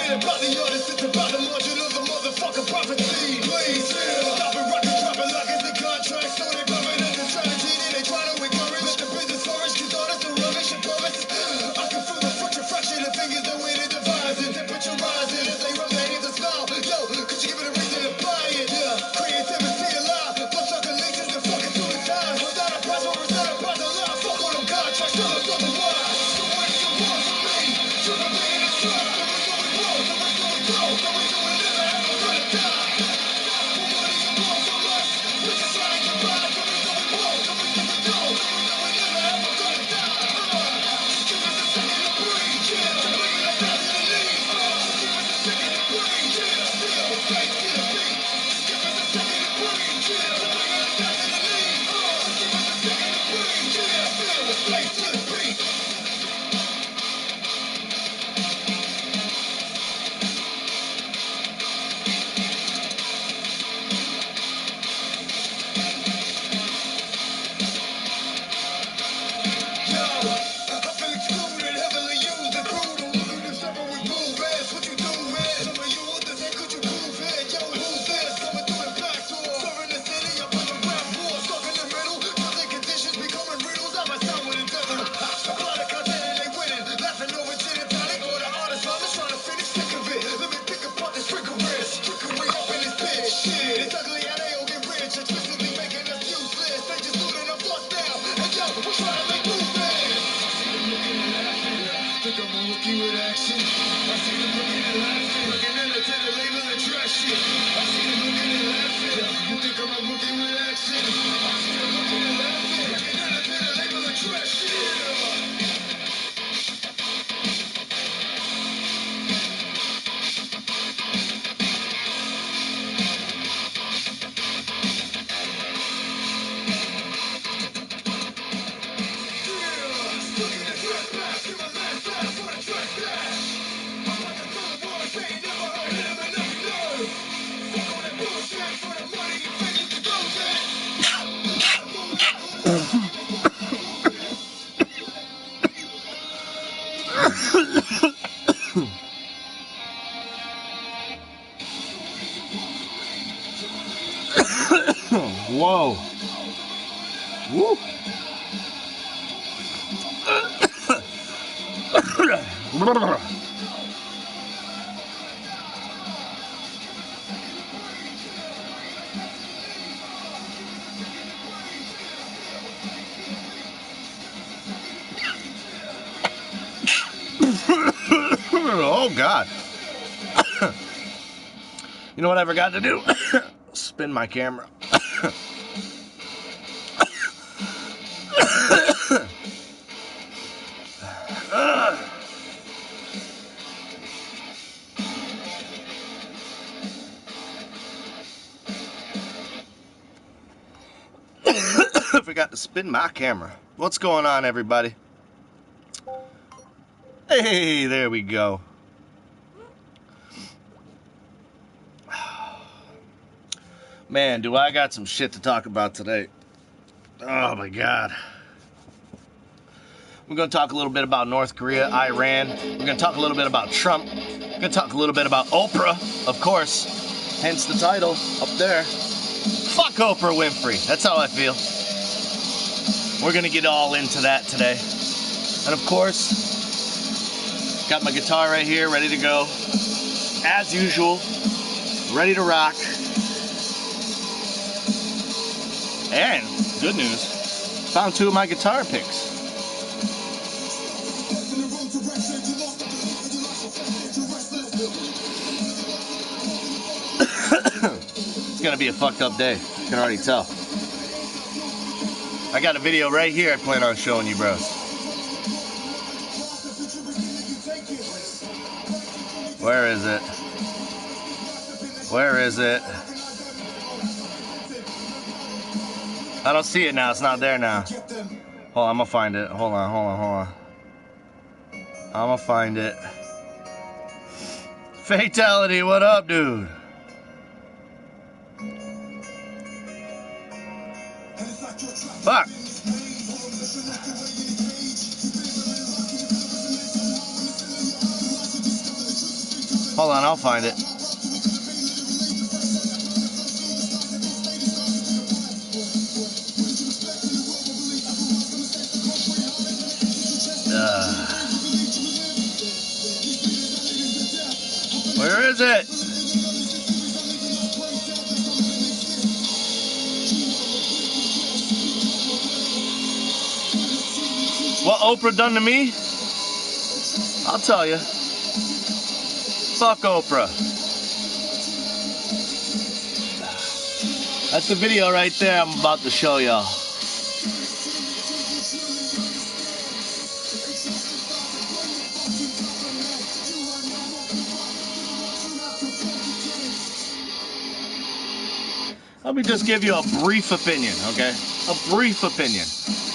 ain't about the artist, it's about the margin of the motherfucking prophecy. Please, stop it, rock it, drop it like it's a contract. So they covered up the strategy, then they try to encourage. Let the business flourish, cause artists are rubbish and promises. I can feel the friction, fraction of fingers, the way they devise it. Temperature rising as they rub their hands and smile. Yo, could you give it a reason to buy it? Yeah, creativity alive. Plus sucker leeches and fucking through the time. Without a price or without a price alive. Fuck on them contracts, tell us otherwise. So what do you want from me? Should I be in a try? So we go, so we go, so we do it, never ever gonna die. But what do you want from us? We just try to survive. So we go, so we go, so we do it, never ever gonna die. Give us a second to breathe, yeah. To bring it up out to the lead. Give us a second to breathe, yeah. Still, face to the beat. Give us a second to breathe, yeah. To bring it up out to the lead. Give us a second to breathe, yeah. Still, face to the beat. Whoa. Woo. Oh, God. You know what I forgot to do? Spin my camera. I forgot to spin my camera. What's going on, everybody? Hey, there we go. Man, do I got some shit to talk about today. Oh my God. We're going to talk a little bit about North Korea, Iran. We're going to talk a little bit about Trump. We're going to talk a little bit about Oprah, of course. Hence the title up there. Fuck Oprah Winfrey. That's how I feel. We're going to get all into that today. And of course, got my guitar right here, ready to go. As usual, ready to rock. And, good news, found 2 of my guitar picks. It's gonna be a fucked up day, you can already tell. I got a video right here I plan on showing you, bros. Where is it? Where is it? I don't see it now, it's not there now. Hold on, I'm gonna find it. Hold on. I'm gonna find it. Fatality, what up, dude? Fuck. Hold on, I'll find it. Where is it? What Oprah done to me? I'll tell you. Fuck Oprah. That's the video right there I'm about to show y'all. Let me just give you a brief opinion, okay? A brief opinion.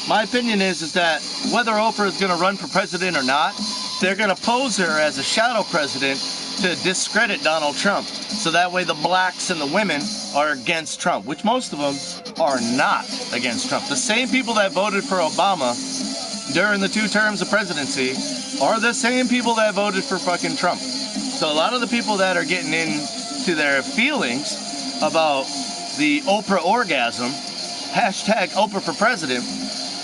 My opinion is that whether Oprah is going to run for president or not, they're going to pose her as a shadow president to discredit Donald Trump. So that way the blacks and the women are against Trump, which most of them are not against Trump. The same people that voted for Obama during the 2 terms of presidency are the same people that voted for fucking Trump. So a lot of the people that are getting into their feelings about the Oprah orgasm, hashtag Oprah for president,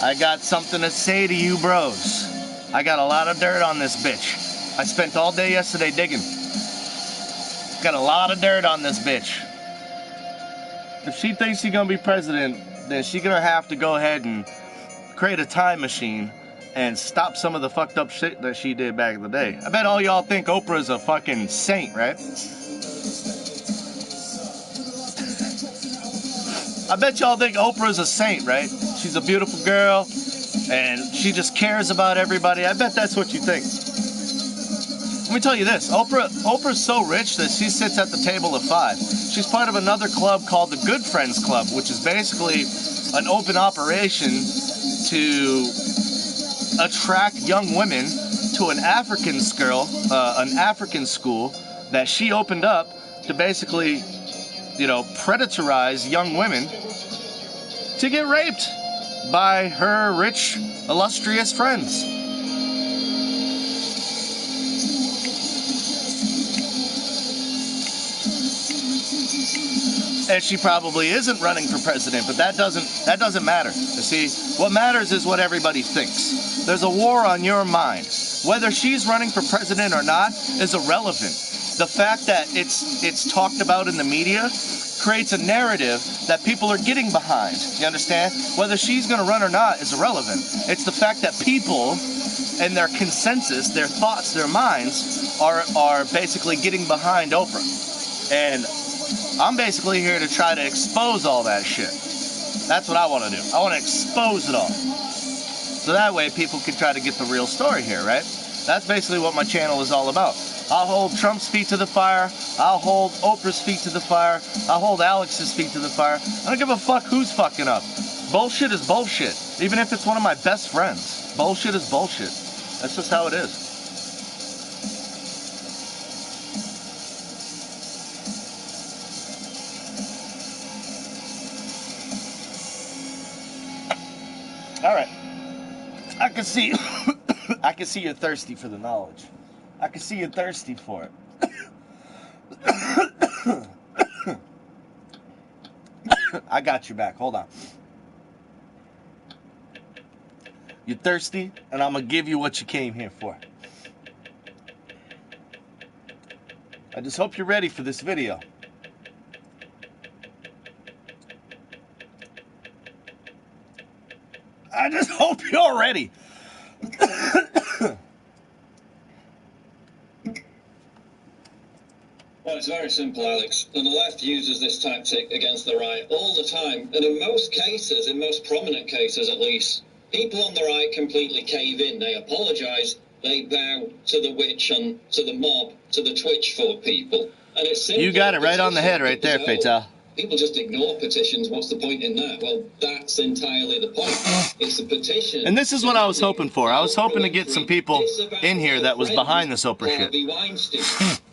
I got something to say to you bros. I got a lot of dirt on this bitch. I spent all day yesterday digging. Got a lot of dirt on this bitch. If she thinks she's gonna be president, then she's gonna have to go ahead and create a time machine and stop some of the fucked up shit that she did back in the day. I bet all y'all think Oprah's a fucking saint, right? I bet y'all think Oprah's a saint, right? She's a beautiful girl, and she just cares about everybody. I bet that's what you think. Let me tell you this. Oprah's so rich that she sits at the table of 5. She's part of another club called the Good Friends Club, which is basically an open operation to attract young women to an African school that she opened up to basically, you know, predatorize young women to get raped by her rich, illustrious friends. And she probably isn't running for president, but that doesn't matter. You see, what matters is what everybody thinks. There's a war on your mind. Whether she's running for president or not is irrelevant. The fact that it's talked about in the media creates a narrative that people are getting behind. You understand? Whether she's going to run or not is irrelevant. It's the fact that people and their consensus, their thoughts, their minds are basically getting behind Oprah. And I'm basically here to try to expose all that shit. That's what I want to do. I want to expose it all. So that way people can try to get the real story here, right? That's basically what my channel is all about. I'll hold Trump's feet to the fire. I'll hold Oprah's feet to the fire. I'll hold Alex's feet to the fire. I don't give a fuck who's fucking up. Bullshit is bullshit. Even if it's one of my best friends. Bullshit is bullshit. That's just how it is. All right. I can see I can see you're thirsty for the knowledge. I can see you're thirsty for it. I got your back. Hold on. You're thirsty, and I'm going to give you what you came here for. I just hope you're ready for this video. I just hope you're ready. Well, it's very simple, Alex. And the left uses this tactic against the right all the time. And in most cases, in most prominent cases at least, people on the right completely cave in. They apologise. They bow to the witch and to the mob, to the Twitch for people. And it's simple. You got it right on the head right there, Fatal. People just ignore petitions. What's the point in that? Well, that's entirely the point. It's a petition. And this is what I was hoping for. I was hoping to get some people in here that was behind this Oprah shit.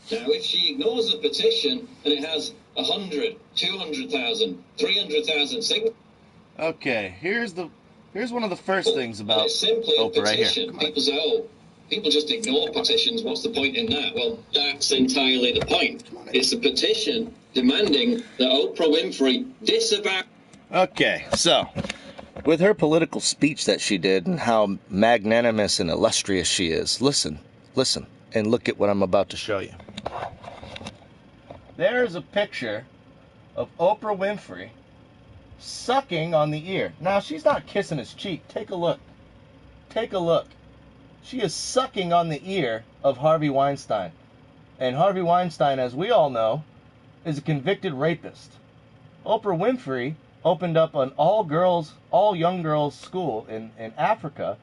Now, if she ignores the petition and it has 100, 200,000, 300,000 signatures. Okay, here's one of the first things about it's simply Oprah right here. People say, oh, People just ignore petitions. What's the point in that? Well, that's entirely the point. It's a petition demanding that Oprah Winfrey disavow. Okay, so with her political speech that she did and how magnanimous and illustrious she is, listen, and look at what I'm about to show you. There's a picture of Oprah Winfrey sucking on the ear. Now, she's not kissing his cheek. Take a look. Take a look. She is sucking on the ear of Harvey Weinstein. And Harvey Weinstein, as we all know, is a convicted rapist. Oprah Winfrey opened up an all young girls school in Africa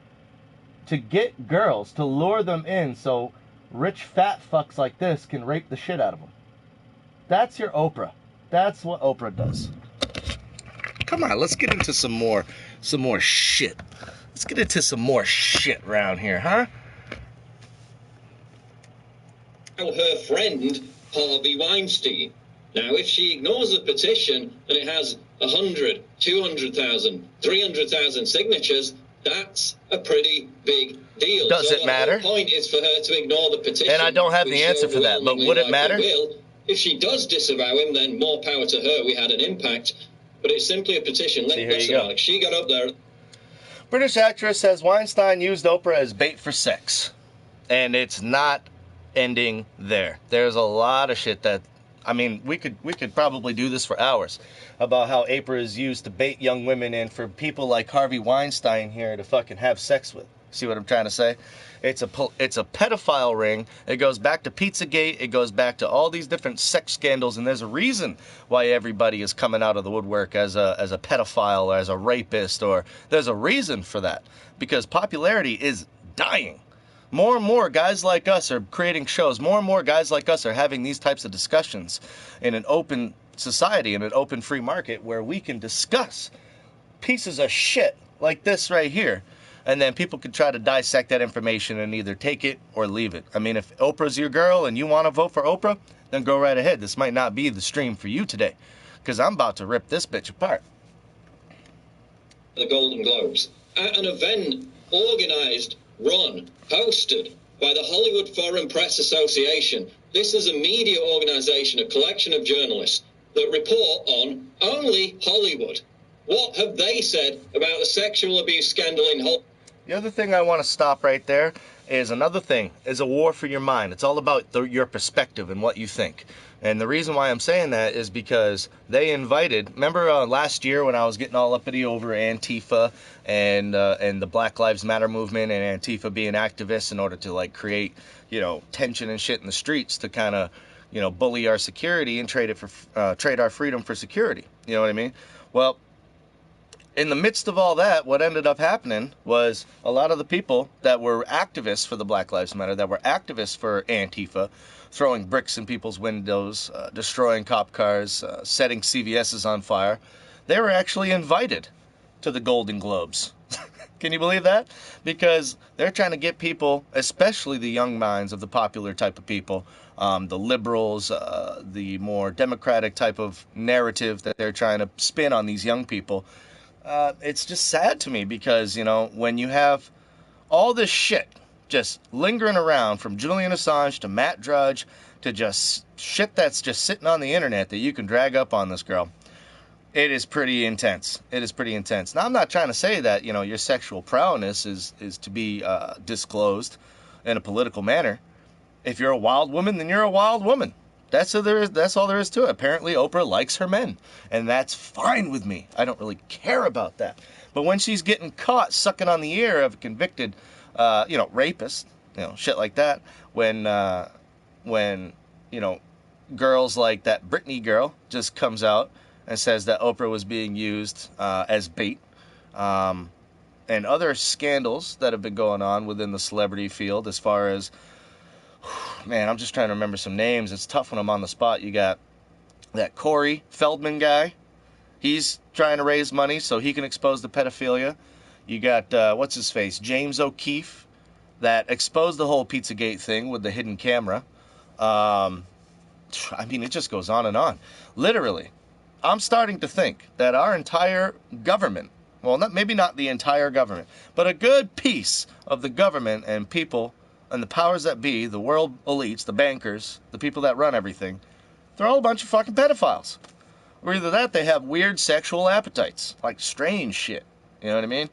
to get girls, to lure them in so rich fat fucks like this can rape the shit out of them. That's your Oprah. That's what Oprah does. Come on, let's get into some more shit. Let's get into some more shit around here, huh? Her friend, Harvey Weinstein. Now, if she ignores the petition and it has 100, 200,000, 300,000 signatures, that's a pretty big deal. Does it matter? The whole point is for her to ignore the petition. And I don't have the answer for that, but would it matter? If she does disavow him, then more power to her. We had an impact. But it's simply a petition. Listen, Alex, she got up there. British actress says Weinstein used Oprah as bait for sex. And it's not ending there. There's a lot of shit that, I mean, we could probably do this for hours about how Oprah is used to bait young women in for people like Harvey Weinstein here to fucking have sex with. See what I'm trying to say? It's a pedophile ring. It goes back to Pizzagate. It goes back to all these different sex scandals, and there's a reason why everybody is coming out of the woodwork as a pedophile or as a rapist, or there's a reason for that, because popularity is dying. More and more guys like us are creating shows. More and more guys like us are having these types of discussions in an open society, in an open free market, where we can discuss pieces of shit like this right here. And then people can try to dissect that information and either take it or leave it. I mean, if Oprah's your girl and you want to vote for Oprah, then go right ahead. This might not be the stream for you today, because I'm about to rip this bitch apart. The Golden Globes. At an event organized, run, hosted by the Hollywood Foreign Press Association. This is a media organization, a collection of journalists that report on only Hollywood. What have they said about the sexual abuse scandal in Hollywood? The other thing I want to stop right there is another thing, is a war for your mind. It's all about your perspective and what you think. And the reason why I'm saying that is because they invited, remember last year when I was getting all uppity over Antifa and the Black Lives Matter movement and Antifa being activists in order to like create, tension and shit in the streets to kind of, bully our security and trade our freedom for security. You know what I mean? Well, in the midst of all that, what ended up happening was a lot of the people that were activists for the Black Lives Matter, that were activists for Antifa, throwing bricks in people's windows, destroying cop cars, setting CVS's on fire, they were actually invited to the Golden Globes. Can you believe that? Because they're trying to get people, especially the young minds of the popular type of people, the liberals, the more democratic type of narrative that they're trying to spin on these young people. It's just sad to me because, when you have all this shit just lingering around from Julian Assange to Matt Drudge to just shit that's just sitting on the internet that you can drag up on this girl, it is pretty intense. It is pretty intense. Now, I'm not trying to say that, your sexual prowess is to be disclosed in a political manner. If you're a wild woman, then you're a wild woman. That's all there is to it. Apparently, Oprah likes her men, and that's fine with me. I don't really care about that. But when she's getting caught sucking on the ear of a convicted, rapist, shit like that, when girls like that Britney girl just comes out and says that Oprah was being used as bait, and other scandals that have been going on within the celebrity field as far as, man, I'm just trying to remember some names. It's tough when I'm on the spot. You got that Corey Feldman guy. He's trying to raise money so he can expose the pedophilia. You got, what's his face? James O'Keefe, that exposed the whole Pizzagate thing with the hidden camera. It just goes on and on. Literally, I'm starting to think that our entire government, well, maybe not the entire government, but a good piece of the government and people and the powers that be, the world elites, the bankers, the people that run everything, they're all a bunch of fucking pedophiles. Or either that, they have weird sexual appetites, like strange shit. You know what I mean?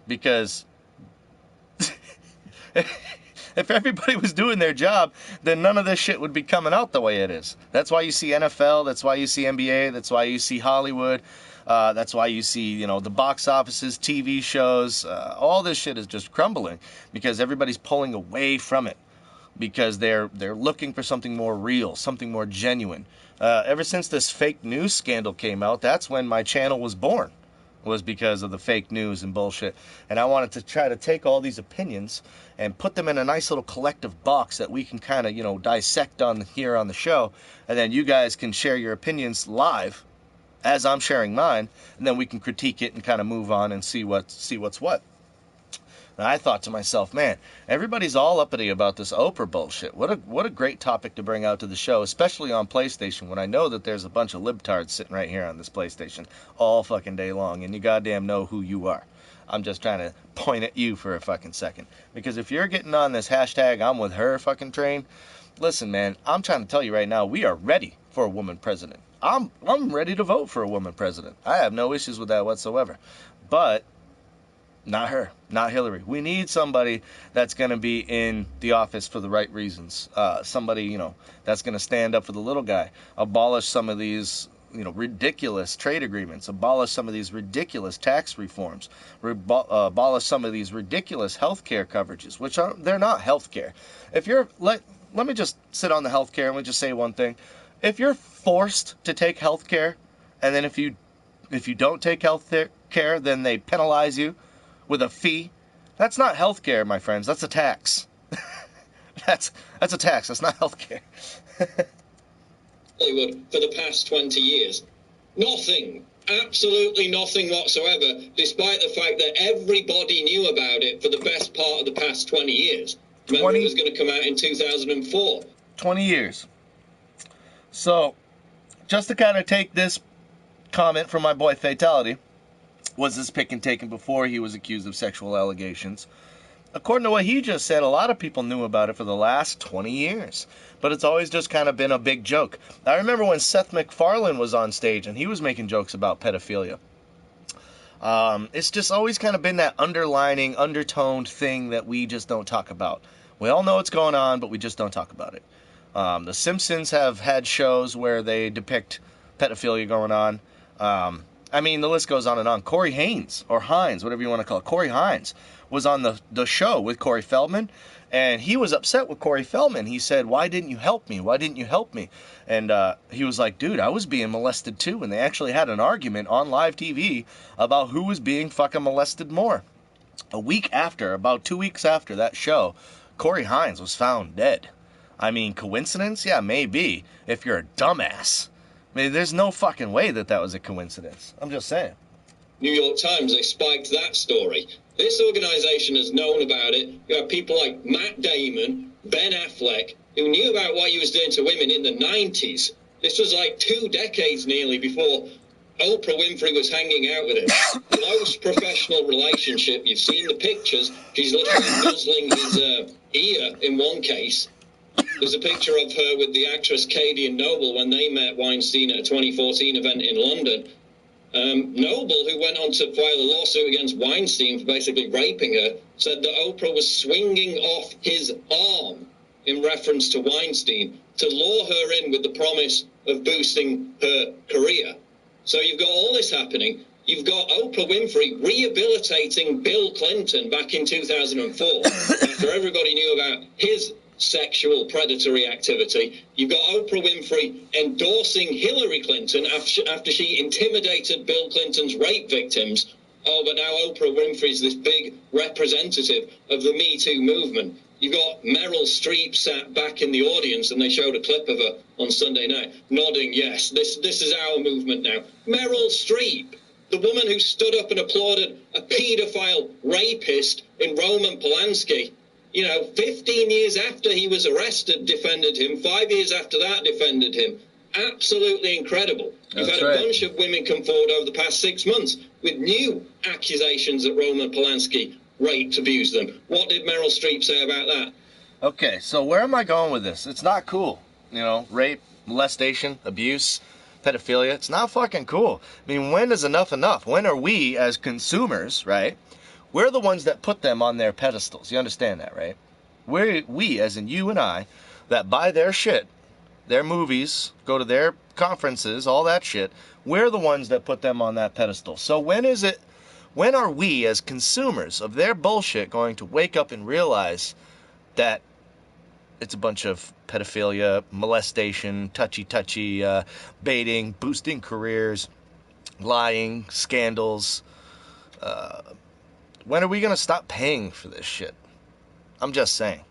Because if everybody was doing their job, then none of this shit would be coming out the way it is. That's why you see NFL, that's why you see NBA, that's why you see Hollywood, that's why you see, the box offices, TV shows, all this shit is just crumbling because everybody's pulling away from it because they're looking for something more real, something more genuine. Ever since this fake news scandal came out, that's when my channel was born. Was because of the fake news and bullshit. And I wanted to try to take all these opinions and put them in a nice little collective box that we can kind of, dissect on here on the show. And then you guys can share your opinions live as I'm sharing mine. And then we can critique it and kind of move on and see what's what. And I thought to myself, man, everybody's all uppity about this Oprah bullshit. What a great topic to bring out to the show, especially on PlayStation, when I know that there's a bunch of libtards sitting right here on this PlayStation all fucking day long, and you goddamn know who you are. I'm just trying to point at you for a fucking second. Because if you're getting on this hashtag I'm with her fucking train, listen, man, I'm trying to tell you right now, we are ready for a woman president. I'm ready to vote for a woman president. I have no issues with that whatsoever. But not her, not Hillary. We need somebody that's going to be in the office for the right reasons. Somebody, that's going to stand up for the little guy. Abolish some of these, ridiculous trade agreements. Abolish some of these ridiculous tax reforms. Abolish some of these ridiculous health care coverages, which they're not health care. If you're, let me just sit on the health care and we just say one thing. If you're forced to take health care, and then if you don't take health care, then they penalize you with a fee, that's not healthcare, my friends. That's a tax. that's a tax. That's not healthcare. Hollywood for the past 20 years. Nothing. Absolutely nothing whatsoever, despite the fact that everybody knew about it for the best part of the past 20 years. Remember, it was going to come out in 2004. 20 years. So, just to kind of take this comment from my boy Fatality, was this pick and taken before he was accused of sexual allegations? According to what he just said, a lot of people knew about it for the last 20 years. But it's always just kind of been a big joke. I remember when Seth MacFarlane was on stage and he was making jokes about pedophilia. It's just always kind of been that underlining, undertoned thing that we just don't talk about. We all know what's going on, but we just don't talk about it. The Simpsons have had shows where they depict pedophilia going on. The list goes on and on. Corey Haines, or Hines, whatever you want to call it. Corey Hines was on the show with Corey Feldman, and he was upset with Corey Feldman. He said, "Why didn't you help me? Why didn't you help me?" And he was like, "Dude, I was being molested too." And they actually had an argument on live TV about who was being fucking molested more. About 2 weeks after that show, Corey Hines was found dead. Coincidence? Yeah, maybe, if you're a dumbass. There's no fucking way that was a coincidence. I'm just saying. New York Times, they spiked that story. This organization has known about it. You have people like Matt Damon, Ben Affleck, who knew about what he was doing to women in the 90s. This was like 2 decades nearly before Oprah Winfrey was hanging out with him. Close professional relationship. You've seen the pictures. She's literally nuzzling his ear in one case. There's a picture of her with the actress Katie and Noble when they met Weinstein at a 2014 event in London. Noble, who went on to file a lawsuit against Weinstein for basically raping her, said that Oprah was swinging off his arm in reference to Weinstein to lure her in with the promise of boosting her career. So you've got all this happening. You've got Oprah Winfrey rehabilitating Bill Clinton back in 2004 after everybody knew about his sexual predatory activity. You've got Oprah Winfrey endorsing Hillary Clinton after she intimidated Bill Clinton's rape victims. Oh, but now Oprah Winfrey's this big representative of the Me Too movement. You've got Meryl Streep sat back in the audience, and they showed a clip of her on Sunday night, nodding, yes, this is our movement now. Meryl Streep, the woman who stood up and applauded a paedophile rapist in Roman Polanski, 15 years after he was arrested, defended him. 5 years after that, defended him. Absolutely incredible. You've had a bunch of women come forward over the past 6 months with new accusations that Roman Polanski raped, abused them. What did Meryl Streep say about that? Okay, so where am I going with this? It's not cool. You know, rape, molestation, abuse, pedophilia. It's not fucking cool. I mean, when is enough enough? When are we, as consumers, right? We're the ones that put them on their pedestals. You understand that, right? We, as in you and I, that buy their shit, their movies, go to their conferences, all that shit. We're the ones that put them on that pedestal. So when are we, as consumers of their bullshit, going to wake up and realize that it's a bunch of pedophilia, molestation, touchy, baiting, boosting careers, lying, scandals? When are we going to stop paying for this shit? I'm just saying.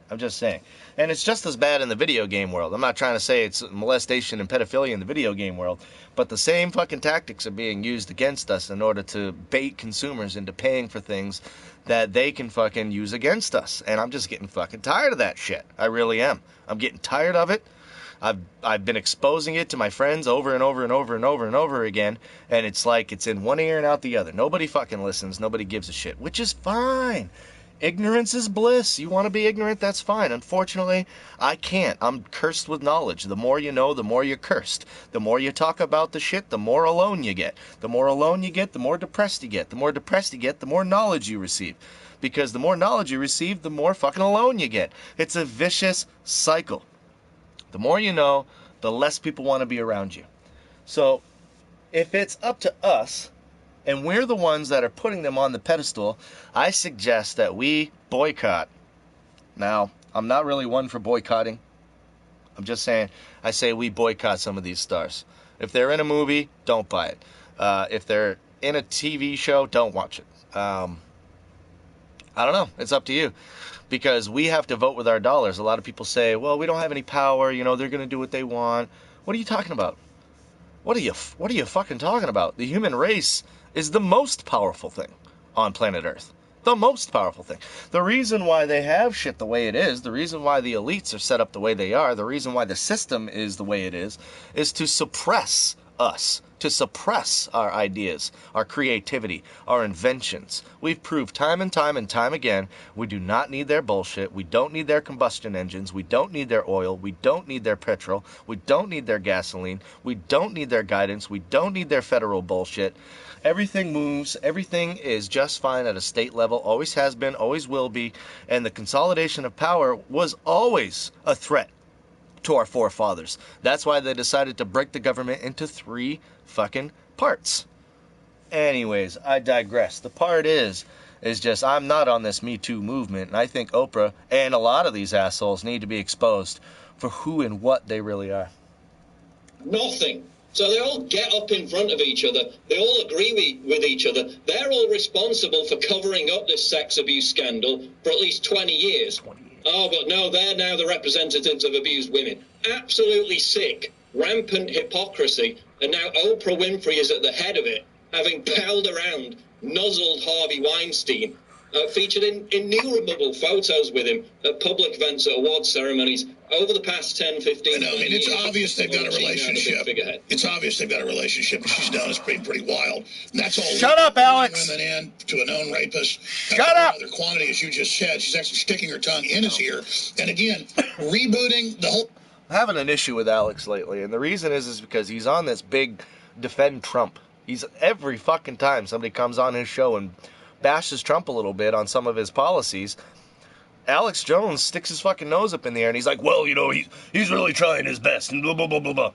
And it's just as bad in the video game world. I'm not trying to say it's molestation and pedophilia in the video game world, but the same fucking tactics are being used against us in order to bait consumers into paying for things that they can fucking use against us. And I'm just getting fucking tired of that shit. I really am. I'm getting tired of it. I've been exposing it to my friends over and over again, and it's like it's in one ear and out the other. Nobody fucking listens. Nobody gives a shit, which is fine. Ignorance is bliss. You want to be ignorant, that's fine. Unfortunately, I can't. I'm cursed with knowledge. The more you know, the more you're cursed. The more you talk about the shit, the more alone you get. The more alone you get, the more depressed you get. The more depressed you get, the more knowledge you receive. Because the more knowledge you receive, the more fucking alone you get. It's a vicious cycle. The more you know, the less people want to be around you. So, if it's up to us, and we're the ones that are putting them on the pedestal, I suggest that we boycott. Now, I'm not really one for boycotting. I'm just saying, I say we boycott some of these stars. If they're in a movie, don't buy it. If they're in a TV show, don't watch it. I don't know. It's up to you. Because we have to vote with our dollars. A lot of people say, well, we don't have any power. You know, they're going to do what they want. What are you talking about? What are you fucking talking about? The human race is the most powerful thing on planet Earth. The most powerful thing. The reason why they have shit the way it is, the reason why the elites are set up the way they are, the reason why the system is the way it is to suppress us, to suppress our ideas, our creativity, our inventions. We've proved time and time again, we do not need their bullshit. We don't need their combustion engines. We don't need their oil. We don't need their petrol. We don't need their gasoline. We don't need their guidance. We don't need their federal bullshit. Everything moves. Everything is just fine at a state level. Always has been, always will be. And the consolidation of power was always a threat to our forefathers. That's why they decided to break the government into 3 fucking parts. Anyways, I digress. The part is just I'm not on this Me Too movement, and I think Oprah and a lot of these assholes need to be exposed for who and what they really are. Nothing. So they all get up in front of each other. They all agree with each other. They're all responsible for covering up this sex abuse scandal for at least 20 years. Oh, but no, they're now the representatives of abused women. Absolutely sick. Rampant hypocrisy. And now Oprah Winfrey is at the head of it, having palled around, nuzzled Harvey Weinstein, featured in innumerable photos with him at public events, at award ceremonies over the past 10, 15 years. And it's obvious they've got a relationship. It's obvious they've got a relationship. She's done is pretty wild. And that's all. Shut up, Alex. Women in to a known rapist. Shut up. Another quantity, as you just said. She's actually sticking her tongue in his ear. And again, rebooting the whole. I'm having an issue with Alex lately, and the reason is because he's on this big defend Trump. He's every fucking time somebody comes on his show and bashes Trump a little bit on some of his policies, Alex Jones sticks his fucking nose up in the air and he's like, well, you know, he's really trying his best and blah, blah, blah, blah, blah.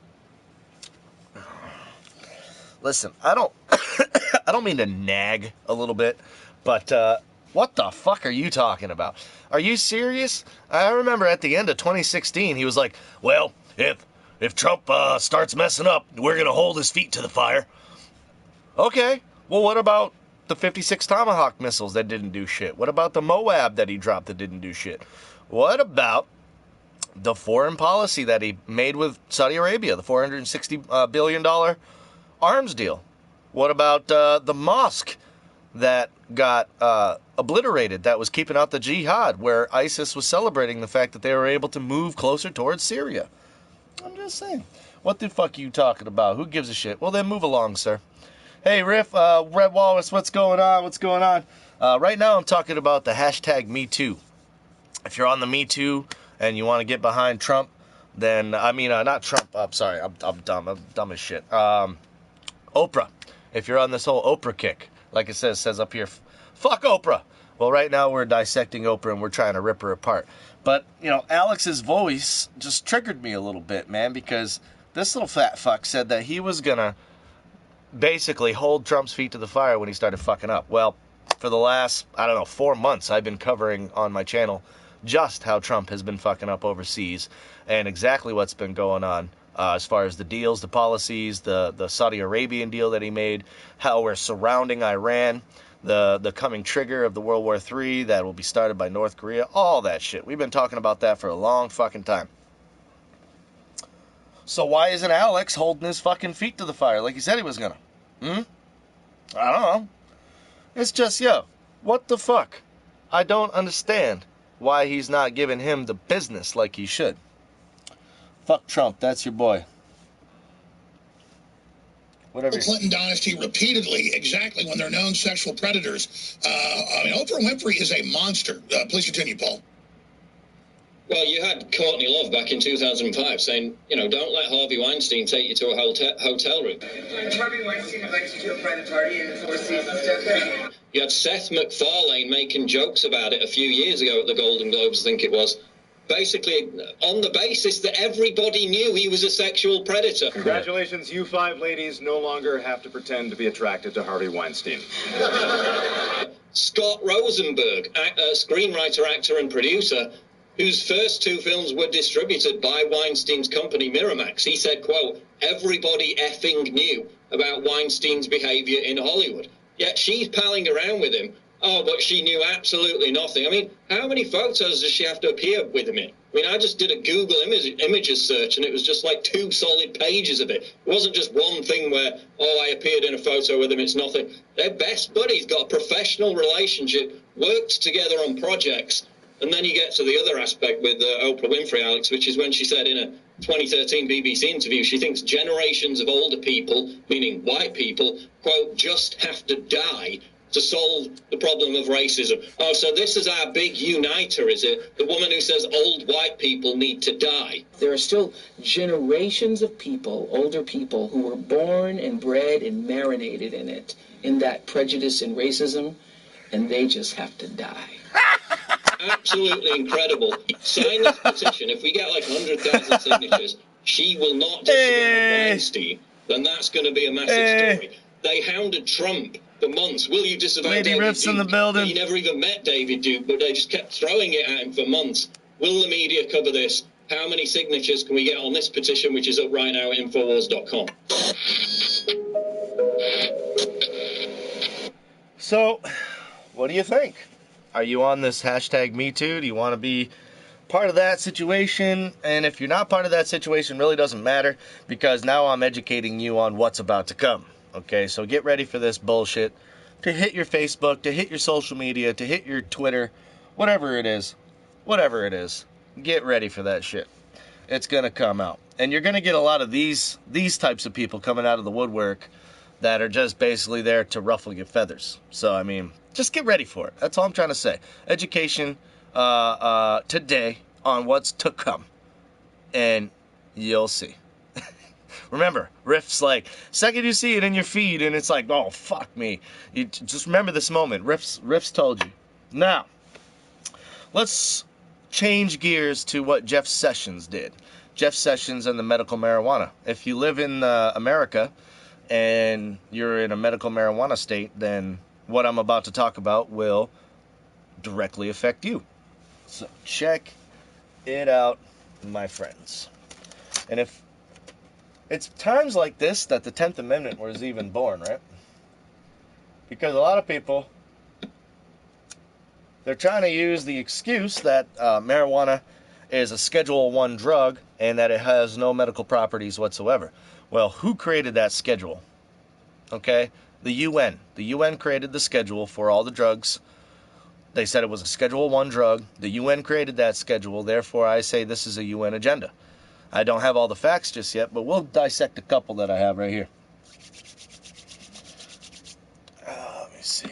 Listen, I don't mean to nag a little bit, but what the fuck are you talking about? Are you serious? I remember at the end of 2016, he was like, well, if Trump starts messing up, we're going to hold his feet to the fire. Okay, well, what about the 56 Tomahawk missiles that didn't do shit? What about the Moab that he dropped that didn't do shit? What the foreign policy that he made with Saudi Arabia, the $460 billion arms deal? What about the mosque that got obliterated, that was keeping out the jihad, where ISIS was celebrating the fact that they were able to move closer towards Syria? I'm just saying. What the fuck are you talking about? Who gives a shit? Well, then move along, sir. Hey, Riff, Red Walrus, what's going on? What's going on? Right now I'm talking about the hashtag MeToo. If you're on the Me Too and you want to get behind Trump, then, not Trump, I'm sorry, I'm dumb. I'm dumb as shit. Oprah. If you're on this whole Oprah kick, like it says up here, fuck Oprah. Well, right now we're dissecting Oprah and we're trying to rip her apart. But, Alex's voice just triggered me a little bit, man, because this little fat fuck said that he was going to basically hold Trump's feet to the fire when he started fucking up. Well, for the last, 4 months, I've been covering on my channel just how Trump has been fucking up overseas and exactly what's been going on as far as the deals, the policies, the Saudi Arabian deal that he made, how we're surrounding Iran, the coming trigger of the World War III that will be started by North Korea, all that shit. We've been talking about that for a long fucking time. So why isn't Alex holding his fucking feet to the fire like he said he was gonna? I don't know. It's just, what the fuck? I don't understand why he's not giving him the business like he should. Fuck Trump, that's your boy. Whatever. The Clinton dynasty repeatedly, exactly when they're known sexual predators. Oprah Winfrey is a monster. Please continue, Paul. Well, you had Courtney Love back in 2005 saying, don't let Harvey Weinstein take you to a hotel room. Harvey Weinstein invites you to a private party in the Four Seasons stuff. You had Seth MacFarlane making jokes about it a few years ago at the Golden Globes, I think it was. Basically, on the basis that everybody knew he was a sexual predator. Congratulations, you 5 ladies no longer have to pretend to be attracted to Harvey Weinstein. Scott Rosenberg, screenwriter, actor, and producer, whose first 2 films were distributed by Weinstein's company Miramax, he said, quote, everybody effing knew about Weinstein's behavior in Hollywood. Yet she's palling around with him. Oh, but she knew absolutely nothing. How many photos does she have to appear with him in? I just did a Google images search, and it was just like 2 solid pages of it. It wasn't just one thing where, I appeared in a photo with him, it's nothing. They're best buddies, got a professional relationship, worked together on projects. And then you get to the other aspect with Oprah Winfrey, Alex, which is when she said in a 2013 BBC interview, she thinks generations of older people, meaning white people, quote, just have to die to solve the problem of racism. Oh, so this is our big uniter, is it? The woman who says old white people need to die. There are still generations of people, older people, who were born and bred and marinated in it, in that prejudice and racism, and they just have to die. Absolutely incredible. Sign this petition. If we get like 100,000 signatures, she will not disavow Weinstein. Then that's going to be a massive story. They hounded Trump for months. Will you disavow Lady David Riff's Duke? in the building. He never even met David Duke, but they just kept throwing it at him for months. Will the media cover this? How many signatures can we get on this petition, which is up right now at Infowars.com? So, what do you think? Are you on this hashtag #MeToo? Do you want to be part of that situation? And if you're not part of that situation, it really doesn't matter, because now I'm educating you on what's about to come. Okay, so get ready for this bullshit to hit your Facebook, to hit your social media, to hit your Twitter, whatever it is. Whatever it is. Get ready for that shit. It's going to come out. And you're going to get a lot of these types of people coming out of the woodwork that are just basically there to ruffle your feathers. So, just get ready for it. That's all I'm trying to say. Education today on what's to come. And you'll see. Remember, Riff's like, second you see it in your feed, and it's like, oh, fuck me. You just remember this moment. Riff's told you. Now, let's change gears to what Jeff Sessions did. Jeff Sessions and the medical marijuana. If you live in America and you're in a medical marijuana state, then what I'm about to talk about will directly affect you. So check it out, my friends. And if it's times like this that the 10th Amendment was even born, right? Because a lot of people, they're trying to use the excuse that marijuana is a Schedule I drug and that it has no medical properties whatsoever. Well, who created that schedule? Okay? The UN. The UN created the schedule for all the drugs. They said it was a Schedule I drug. The UN created that schedule. Therefore, I say this is a UN agenda. I don't have all the facts just yet, but we'll dissect a couple that I have right here. Let me see.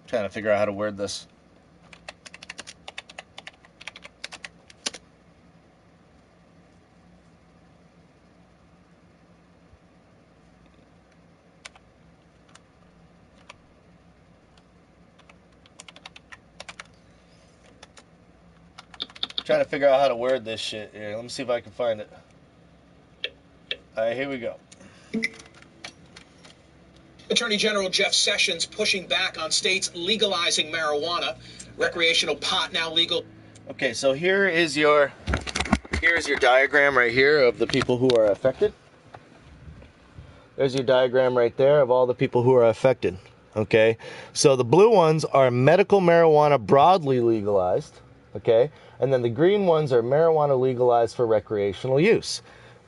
Trying to figure out how to word this. Trying to figure out how to word this shit here. Let me see if I can find it. Alright, here we go. Attorney General Jeff Sessions pushing back on states legalizing marijuana. Recreational pot now legal. Okay, so here's your diagram right here of the people who are affected. There's your diagram right there of all the people who are affected. Okay, so the blue ones are medical marijuana broadly legalized. Okay, and then the green ones are marijuana legalized for recreational use.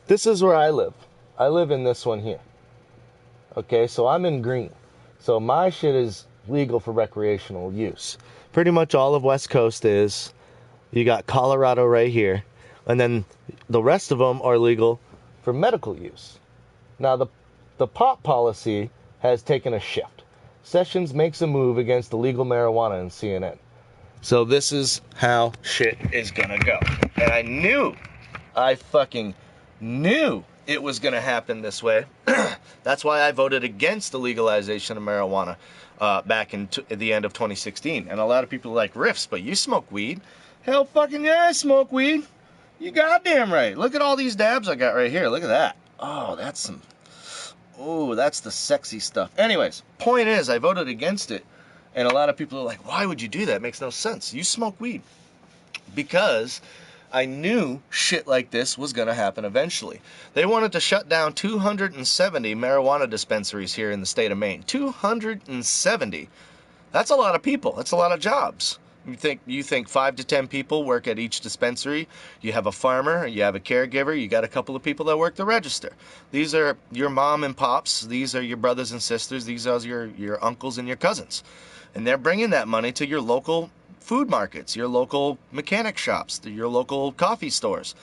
This is where I live. I live in this one here. Okay, so I'm in green. So my shit is legal for recreational use. Pretty much all of West Coast is. You got Colorado right here. And then the rest of them are legal for medical use. Now, the pot policy has taken a shift. Sessions makes a move against illegal marijuana in CNN. So this is how shit is gonna go. And I fucking knew it was gonna happen this way. That's why I voted against the legalization of marijuana back in the end of 2016. And a lot of people are like, Riffs, but you smoke weed. Hell fucking yeah, I smoke weed. You goddamn right. Look at all these dabs I got right here. Look at that. Oh, that's the sexy stuff. Anyways, point is, I voted against it. And a lot of people are like, why would you do that? It makes no sense. You smoke weed. Because I knew shit like this was going to happen eventually. They wanted to shut down 270 marijuana dispensaries here in the state of Maine. 270. That's a lot of people. That's a lot of jobs. You think 5 to 10 people work at each dispensary. You have a farmer, you have a caregiver, you got a couple of people that work the register. These are your mom and pops. These are your brothers and sisters. These are your uncles and your cousins. And they're bringing that money to your local food markets, your local mechanic shops, your local coffee stores.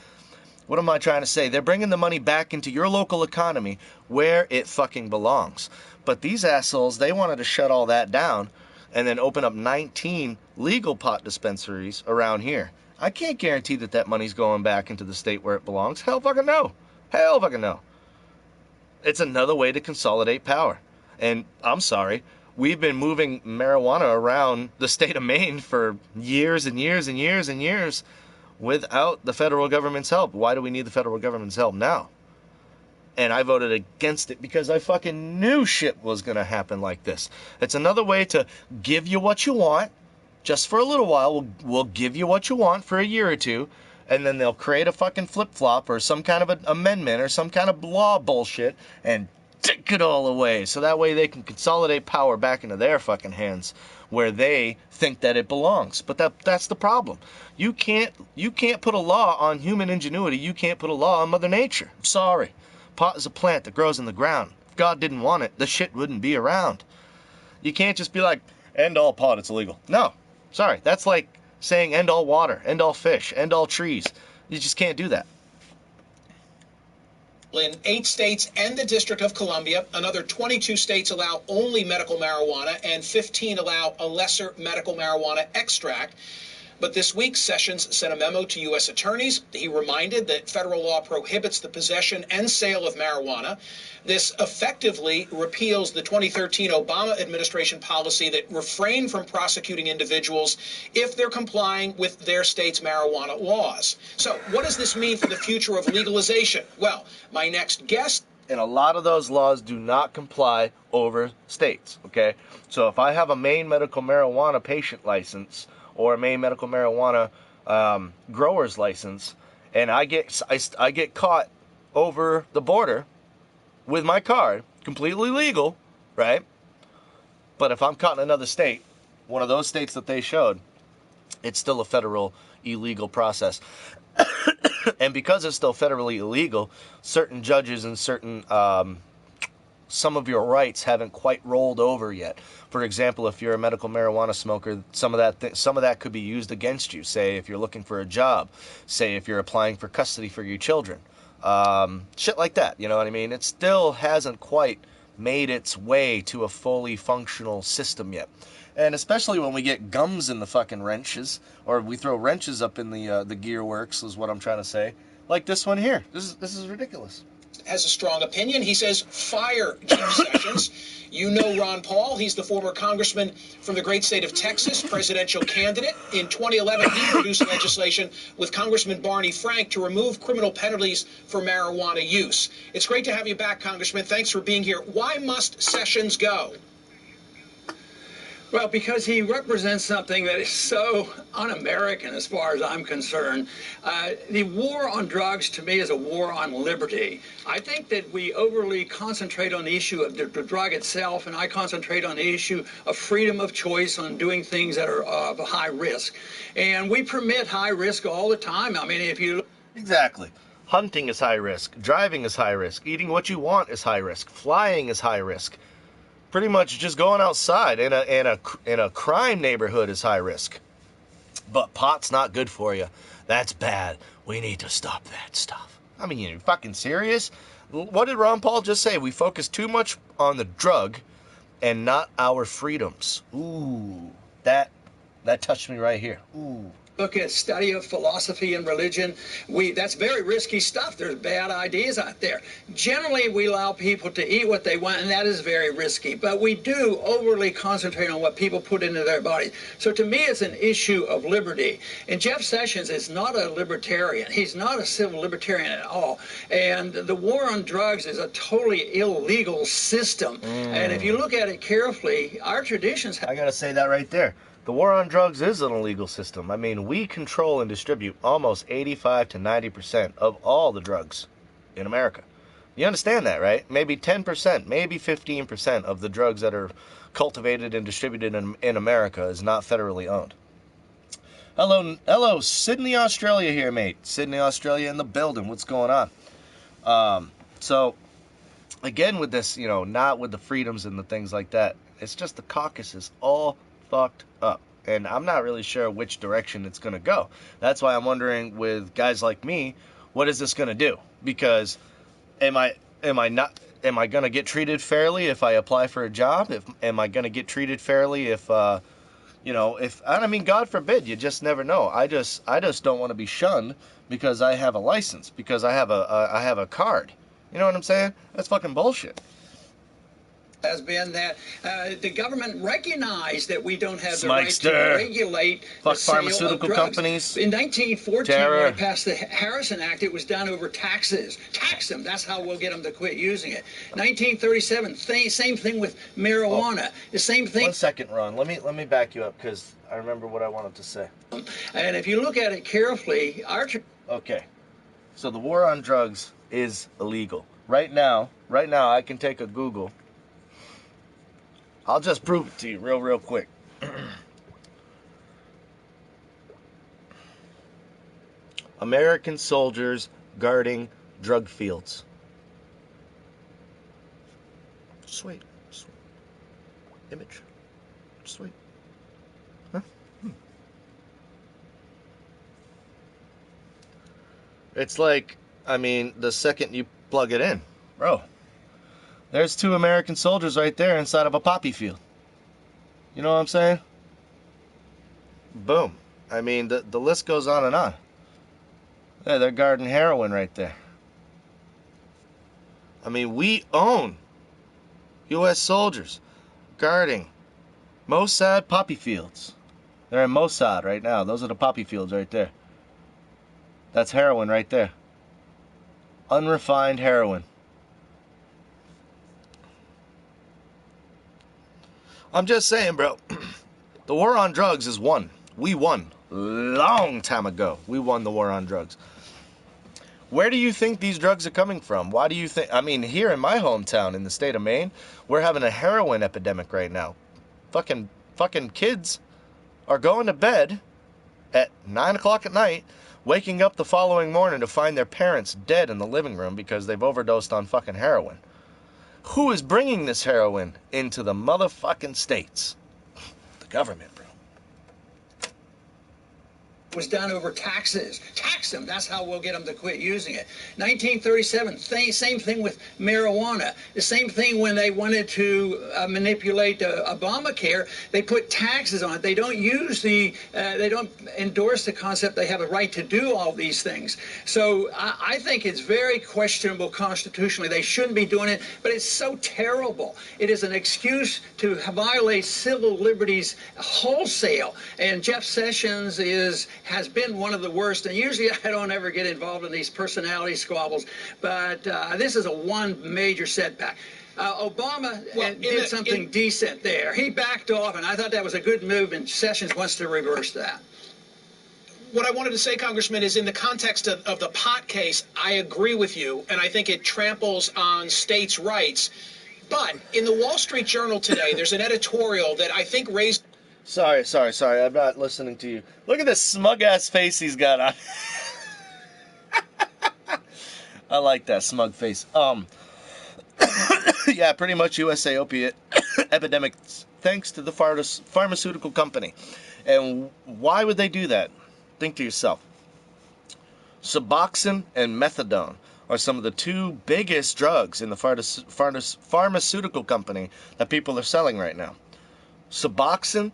What am I trying to say? They're bringing the money back into your local economy where it fucking belongs. But these assholes, they wanted to shut all that down and then open up 19 legal pot dispensaries around here. I can't guarantee that money's going back into the state where it belongs. Hell fucking no. Hell fucking no. It's another way to consolidate power. And I'm sorry, we've been moving marijuana around the state of Maine for years and years and years and years without the federal government's help. Why do we need the federal government's help now? And I voted against it because I fucking knew shit was going to happen like this. It's another way to give you what you want. Just for a little while, we'll give you what you want for a year or two. And then they'll create a fucking flip-flop or some kind of an amendment or some kind of law bullshit and take it all away. So that way they can consolidate power back into their fucking hands where they think that it belongs. But that's the problem. You can't put a law on human ingenuity. You can't put a law on Mother Nature. I'm sorry. Pot is a plant that grows in the ground. If God didn't want it, the shit wouldn't be around. You can't just be like, end all pot, it's illegal. No, sorry. That's like saying end all water, end all fish, end all trees. You just can't do that. In 8 states and the District of Columbia, another 22 states allow only medical marijuana and 15 allow a lesser medical marijuana extract. But this week, Sessions sent a memo to U.S. attorneys. He reminded that federal law prohibits the possession and sale of marijuana. This effectively repeals the 2013 Obama administration policy that refrained from prosecuting individuals if they're complying with their state's marijuana laws. So what does this mean for the future of legalization? Well, my next guest... And a lot of those laws do not comply over states, okay? So if I have a Maine medical marijuana patient license or a Maine medical marijuana grower's license, and I get caught over the border with my card, completely legal, right? But if I'm caught in another state, one of those states that they showed, it's still a federal illegal process. And because it's still federally illegal, certain judges and certain some of your rights haven't quite rolled over yet. For example, if you're a medical marijuana smoker, some of that could be used against you. Say if you're looking for a job, say if you're applying for custody for your children, shit like that. You know what I mean? It still hasn't quite made its way to a fully functional system yet. And especially when we get gums in the fucking wrenches, or we throw wrenches up in the gear works, is what I'm trying to say. Like this one here. This is ridiculous. has a strong opinion. He says, fire Jeff Sessions. You know Ron Paul. He's the former congressman from the great state of Texas, presidential candidate. In 2011, he produced legislation with Congressman Barney Frank to remove criminal penalties for marijuana use. It's great to have you back, Congressman. Thanks for being here. Why must Sessions go? Well, because he represents something that is so un-American as far as I'm concerned. The war on drugs, to me, is a war on liberty. I think that we overly concentrate on the issue of the drug itself, and I concentrate on the issue of freedom of choice on doing things that are of a high risk. And we permit high risk all the time. I mean, if you... Exactly. Hunting is high risk. Driving is high risk. Eating what you want is high risk. Flying is high risk. Pretty much just going outside in a crime neighborhood is high risk. But pot's not good for you. That's bad. We need to stop that stuff. I mean, you fucking serious? What did Ron Paul just say? We focus too much on the drug and not our freedoms. Ooh, that touched me right here. Ooh. Look at study of philosophy and religion. That's very risky stuff. There's bad ideas out there. Generally, we allow people to eat what they want, and that is very risky. But we do overly concentrate on what people put into their bodies. So to me, it's an issue of liberty. And Jeff Sessions is not a libertarian. He's not a civil libertarian at all. And the war on drugs is a totally illegal system. And if you look at it carefully, our traditions... I gotta say that right there. The war on drugs is an illegal system. I mean, we control and distribute almost 85 to 90% of all the drugs in America. You understand that, right? Maybe 10%, maybe 15% of the drugs that are cultivated and distributed in America is not federally owned. Hello, Sydney, Australia here, mate. Sydney, Australia in the building. What's going on? So, again with this, not with the freedoms and the things like that. It's just the caucus is all fucked up, and I'm not really sure which direction it's going to go. That's why I'm wondering, with guys like me, what is this going to do? Because am I going to get treated fairly if I apply for a job? Am I going to get treated fairly if God forbid, you just never know. I just don't want to be shunned because I have a license, because I have a card. You know what I'm saying? That's fucking bullshit. Has been that the government recognized that we don't have the right to regulate the sale pharmaceutical of drugs. Companies. In 1914, when we passed the Harrison Act, it was done over taxes. Tax them. That's how we'll get them to quit using it. 1937, same thing with marijuana. The same thing. 1 second, Ron. Let me back you up because I remember what I wanted to say. And if you look at it carefully, okay. So the war on drugs is illegal. Right now, I can take a Google. I'll just prove it to you real quick. American soldiers guarding drug fields. Sweet. Image. Sweet. Huh? It's like, the second you plug it in, bro. There's 2 American soldiers right there inside of a poppy field. You know what I'm saying? Boom. The list goes on and on. Yeah, they're guarding heroin right there. We own U.S. soldiers guarding Mossad poppy fields. They're in Mossad right now. Those are the poppy fields right there. That's heroin right there. Unrefined heroin. I'm just saying, bro, the war on drugs is won. We won long time ago. We won the war on drugs. Where do you think these drugs are coming from? Why do you think? Here in my hometown in the state of Maine, we're having a heroin epidemic right now. Fucking kids are going to bed at 9 o'clock at night, waking up the following morning to find their parents dead in the living room because they've overdosed on fucking heroin. Who is bringing this heroin into the motherfucking states? The government, bro. was done over taxes. Tax them. That's how we'll get them to quit using it. 1937, same thing with marijuana. The same thing when they wanted to manipulate Obamacare. They put taxes on it. They don't use they don't endorse the concept they have a right to do all these things. So I think it's very questionable constitutionally. They shouldn't be doing it, but it's so terrible. It is an excuse to violate civil liberties wholesale. And Jeff Sessions has been one of the worst. And usually I don't ever get involved in these personality squabbles, but this is one major setback. Obama did something decent there. He backed off, and I thought that was a good move, and Sessions wants to reverse that. What I wanted to say, Congressman, is in the context of the pot case, I agree with you, and I think it tramples on states' rights. But in the Wall Street Journal today, there's an editorial that I think raised... Sorry. I'm not listening to you. Look at this smug-ass face he's got on. I like that smug face. Yeah, pretty much USA opiate epidemic thanks to the pharmaceutical company. And why would they do that? Think to yourself. Suboxone and methadone are some of the two biggest drugs in the pharmaceutical company that people are selling right now. Suboxone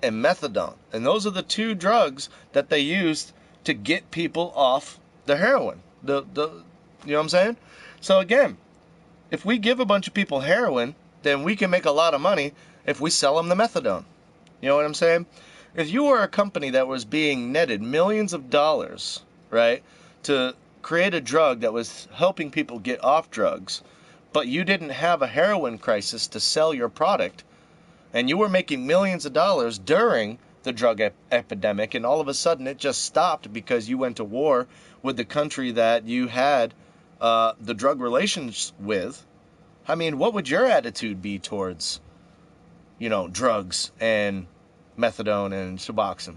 and methadone. And those are the two drugs that they used to get people off the heroin. You know what I'm saying? So again, if we give a bunch of people heroin, then we can make a lot of money if we sell them the methadone. You know what I'm saying? If you were a company that was being netted millions of dollars, right, to create a drug that was helping people get off drugs, but you didn't have a heroin crisis to sell your product, and you were making millions of dollars during the drug epidemic, and all of a sudden it just stopped because you went to war with the country that you had the drug relations with, I mean, what would your attitude be towards, drugs and methadone and Suboxone?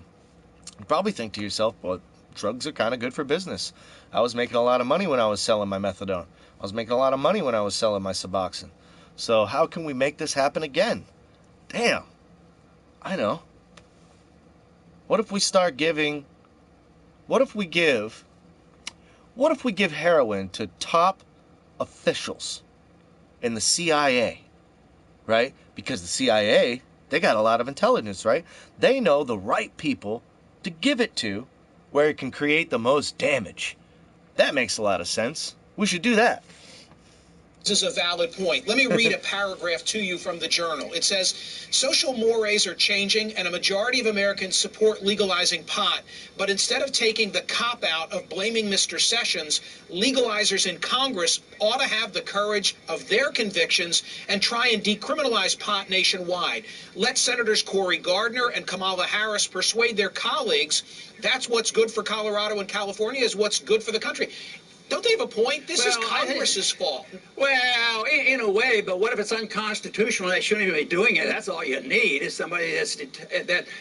You'd probably think to yourself, well, drugs are kind of good for business. I was making a lot of money when I was selling my methadone. I was making a lot of money when I was selling my Suboxone. So how can we make this happen again? Damn. I know. What if we give heroin to top officials in the CIA, right? Because the CIA, they got a lot of intelligence, right? They know the right people to give it to where it can create the most damage. That makes a lot of sense. We should do that. This is a valid point. Let me read a paragraph to you from the Journal. It says, social mores are changing and a majority of Americans support legalizing pot. But instead of taking the cop-out of blaming Mr. Sessions, legalizers in Congress ought to have the courage of their convictions and try and decriminalize pot nationwide. Let Senators Cory Gardner and Kamala Harris persuade their colleagues that's what's good for Colorado and California is what's good for the country. Don't they have a point? This is Congress's fault. Well, in a way, but what if it's unconstitutional? They shouldn't even be doing it. That's all you need is somebody that's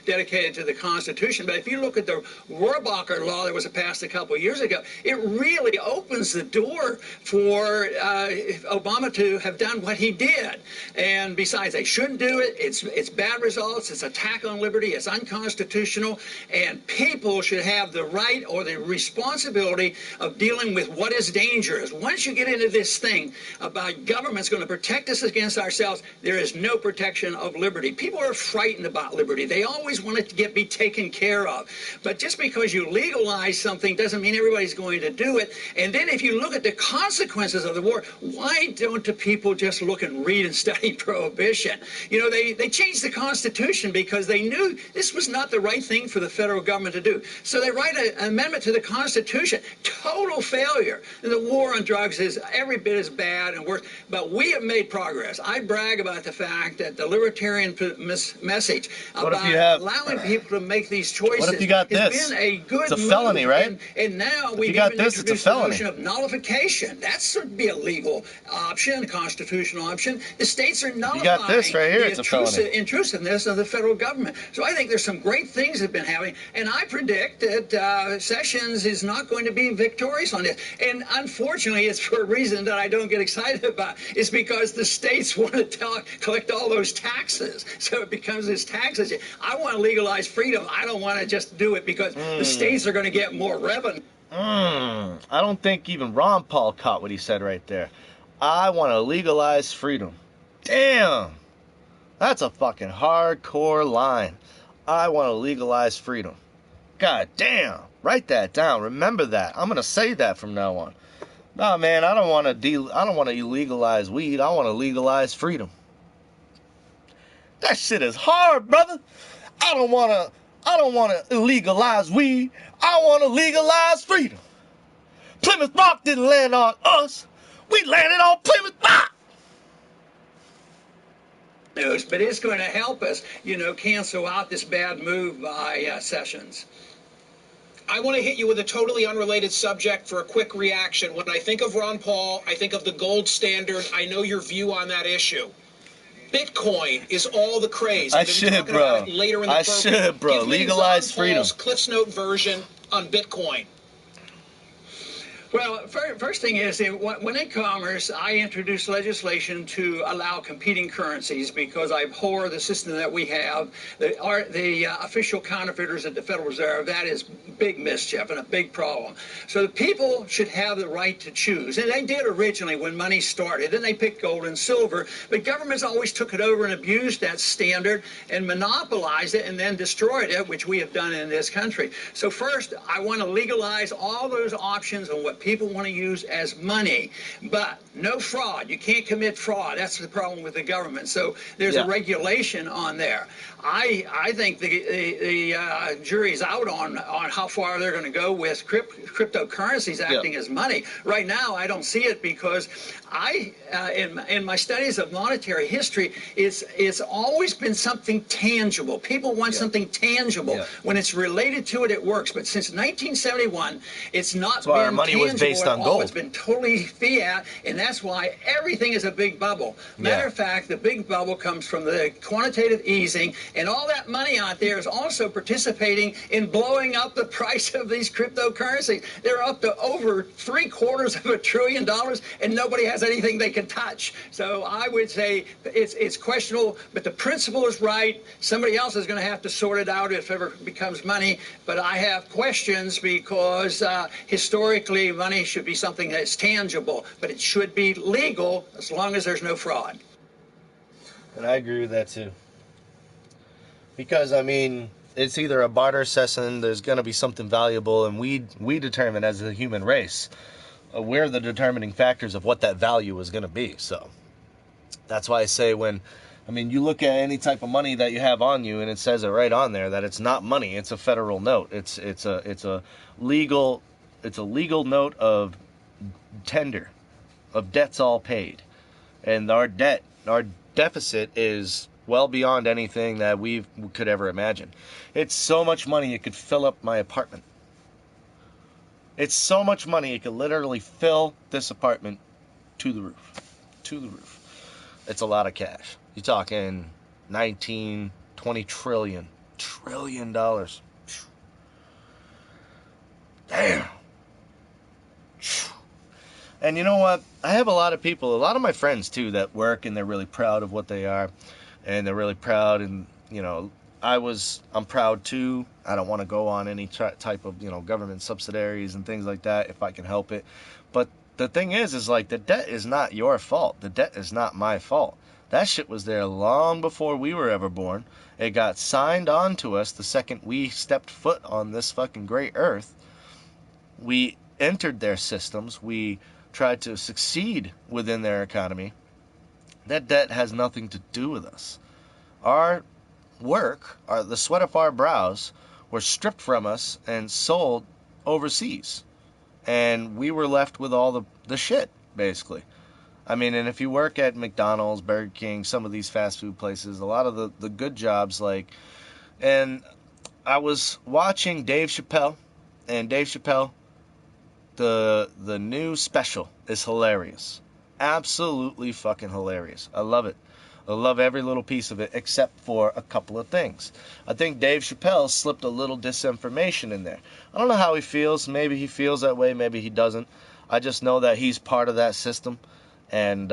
dedicated to the Constitution. But if you look at the Rohrabacher law that was passed a couple of years ago, it really opens the door for Obama to have done what he did. And besides, they shouldn't do it. It's bad results. It's attack on liberty. It's unconstitutional. And people should have the right or the responsibility of dealing with what is dangerous. Once you get into this thing about government's going to protect us against ourselves, there is no protection of liberty. People are frightened about liberty. They always want it to be taken care of. But just because you legalize something doesn't mean everybody's going to do it. And then if you look at the consequences of the war, why don't the people just look and read and study prohibition? You know, they changed the Constitution because they knew this was not the right thing for the federal government to do. So they write an amendment to the Constitution. Total failure. And the war on drugs is every bit as bad and worse. But we have made progress. I brag about the fact that the libertarian message about allowing people to make these choices what if you got has this? Been a good It's a felony, move. right? And now we've got even this, introduced the notion of nullification. That should be a legal option, a constitutional option. The states are nullifying you got this right here. It's a felony. Intrusiveness of the federal government. So I think there's some great things that have been happening. And I predict that Sessions is not going to be victorious on this. And unfortunately, it's for a reason that I don't get excited about. It's because the states want to collect all those taxes. So it becomes this taxes. I want to legalize freedom. I don't want to just do it because the states are going to get more revenue. I don't think even Ron Paul caught what he said right there. I want to legalize freedom. Damn. That's a fucking hardcore line. I want to legalize freedom. God damn. Write that down. Remember that. I'm going to say that from now on. No, man, I don't want to legalize weed. I want to legalize freedom. That shit is hard, brother. I don't want to legalize weed. I want to legalize freedom. Plymouth Rock didn't land on us. We landed on Plymouth Rock. But it's going to help us, cancel out this bad move by Sessions. I want to hit you with a totally unrelated subject for a quick reaction. When I think of Ron Paul, I think of the gold standard. I know your view on that issue. Bitcoin is all the craze. I should, bro. Later in the program. Give me Legalize Ron freedom. Paul's Cliff's Note version on Bitcoin. Well, first thing is, when in commerce, I introduced legislation to allow competing currencies because I abhor the system that we have. The official counterfeiters at the Federal Reserve, that is big mischief and a big problem. So the people should have the right to choose. And they did originally when money started. And they picked gold and silver. But governments always took it over and abused that standard and monopolized it and then destroyed it, which we have done in this country. So first, I want to legalize all those options on what people want to use as money, but no fraud. You can't commit fraud. That's the problem with the government. So there's a regulation on there. I think the jury's out on how far they're going to go with cryptocurrencies acting as money. Right now, I don't see it because in my studies of monetary history, it's always been something tangible. People want something tangible. When it's related to it, it works. But since 1971, it's not been our money tangible was based on gold. It's been totally fiat, and that's why everything is a big bubble. Matter of fact, the big bubble comes from the quantitative easing, and all that money out there is also participating in blowing up the price of these cryptocurrencies. They're up to over $750 billion, and nobody has anything they can touch. So I would say it's questionable, but the principle is right. Somebody else is going to have to sort it out if it ever becomes money, but I have questions because historically money should be something that's tangible, but it should be legal as long as there's no fraud. And I agree with that too. Because, I mean, it's either a barter session, there's going to be something valuable, and we determine as a human race, we're the determining factors of what that value is going to be. So that's why I say you look at any type of money that you have on you, and it says it right on there that it's not money, it's a federal note. It's a legal note of tender, of debts all paid. And our deficit is well beyond anything that we could ever imagine. It's so much money it could fill up my apartment. It's so much money it could literally fill this apartment to the roof. To the roof. It's a lot of cash. You're talking 19, 20 trillion dollars. Damn. And you know what? I have a lot of my friends too that work and they're really proud of what they are. And they're really proud, and I'm proud too. I don't want to go on any type of government subsidiaries and things like that if I can help it. But the thing is like the debt is not your fault. The debt is not my fault. That shit was there long before we were ever born. It got signed on to us the second we stepped foot on this fucking great earth. We entered their systems. We tried to succeed within their economy. That debt has nothing to do with us. Our work, the sweat of our brows, were stripped from us and sold overseas. And we were left with all the shit, basically. I mean, and if you work at McDonald's, Burger King, some of these fast food places, a lot of the good jobs, and I was watching Dave Chappelle, and Dave Chappelle, the new special is hilarious. Absolutely fucking hilarious. I love it. I love every little piece of it except for a couple of things. I think Dave Chappelle slipped a little disinformation in there. I don't know how he feels. Maybe he feels that way. Maybe he doesn't. I just know that he's part of that system, and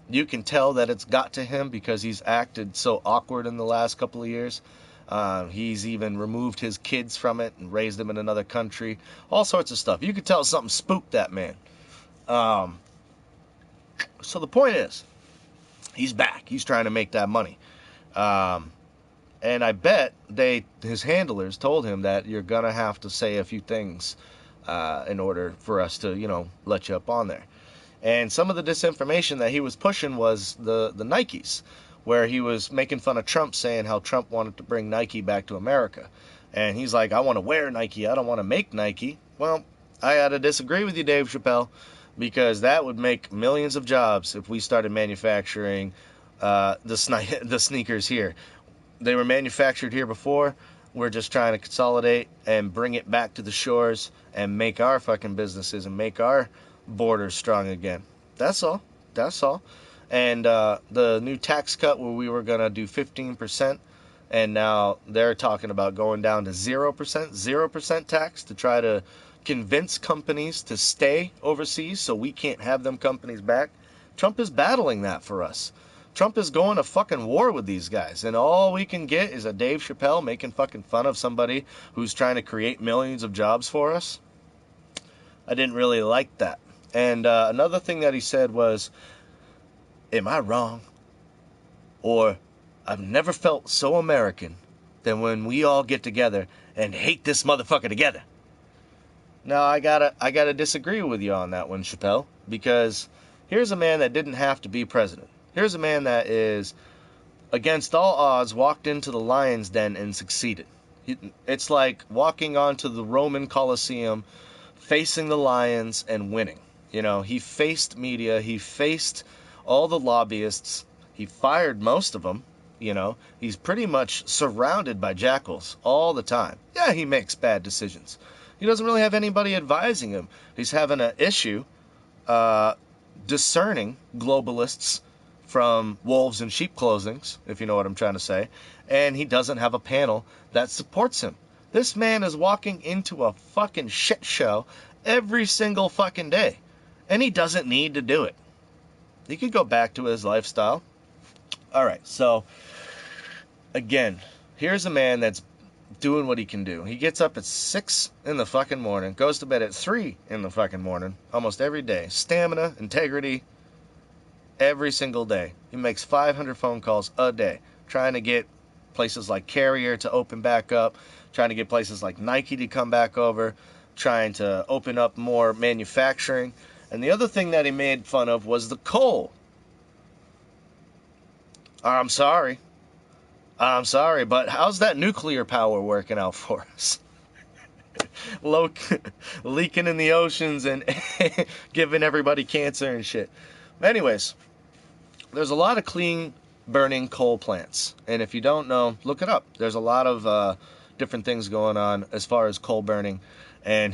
you can tell that it's got to him because he's acted so awkward in the last couple of years. He's even removed his kids from it and raised them in another country. All sorts of stuff. You could tell something spooked that man. So the point is, he's back. He's trying to make that money. And I bet his handlers told him that you're going to have to say a few things in order for us to, let you up on there. And some of the disinformation that he was pushing was the Nikes, where he was making fun of Trump, saying how Trump wanted to bring Nike back to America. And he's like, I want to wear Nike. I don't want to make Nike. Well, I got to disagree with you, Dave Chappelle, because that would make millions of jobs if we started manufacturing the sneakers here. They were manufactured here before. We're just trying to consolidate and bring it back to the shores and make our fucking businesses and make our borders strong again. That's all. That's all. And the new tax cut where we were going to do 15%, and now they're talking about going down to 0% tax to try to convince companies to stay overseas so we can't have them companies back. Trump is battling that for us. Trump is going to fucking war with these guys, and all we can get is a Dave Chappelle making fucking fun of somebody who's trying to create millions of jobs for us. I didn't really like that. And another thing that he said was, am I wrong? Or, I've never felt so American than when we all get together and hate this motherfucker together. Now, I gotta disagree with you on that one, Chappelle, because here's a man that didn't have to be president. Here's a man that is, against all odds, walked into the lion's den and succeeded. It's like walking onto the Roman Colosseum, facing the lions and winning. He faced media, he faced all the lobbyists, he fired most of them. He's pretty much surrounded by jackals all the time. Yeah, he makes bad decisions. He doesn't really have anybody advising him. He's having an issue discerning globalists from wolves in sheep clothings, if you know what I'm trying to say, and he doesn't have a panel that supports him. This man is walking into a fucking shit show every single fucking day, and he doesn't need to do it. He could go back to his lifestyle. All right, so again, here's a man that's doing what he can do. He gets up at 6 in the fucking morning, goes to bed at 3 in the fucking morning, almost every day. Stamina, integrity, every single day. He makes 500 phone calls a day, trying to get places like Carrier to open back up, trying to get places like Nike to come back over, trying to open up more manufacturing. And the other thing that he made fun of was the coal. I'm sorry, but how's that nuclear power working out for us? Leaking in the oceans and giving everybody cancer and shit. Anyways, there's a lot of clean burning coal plants. And if you don't know, look it up. There's a lot of different things going on as far as coal burning. And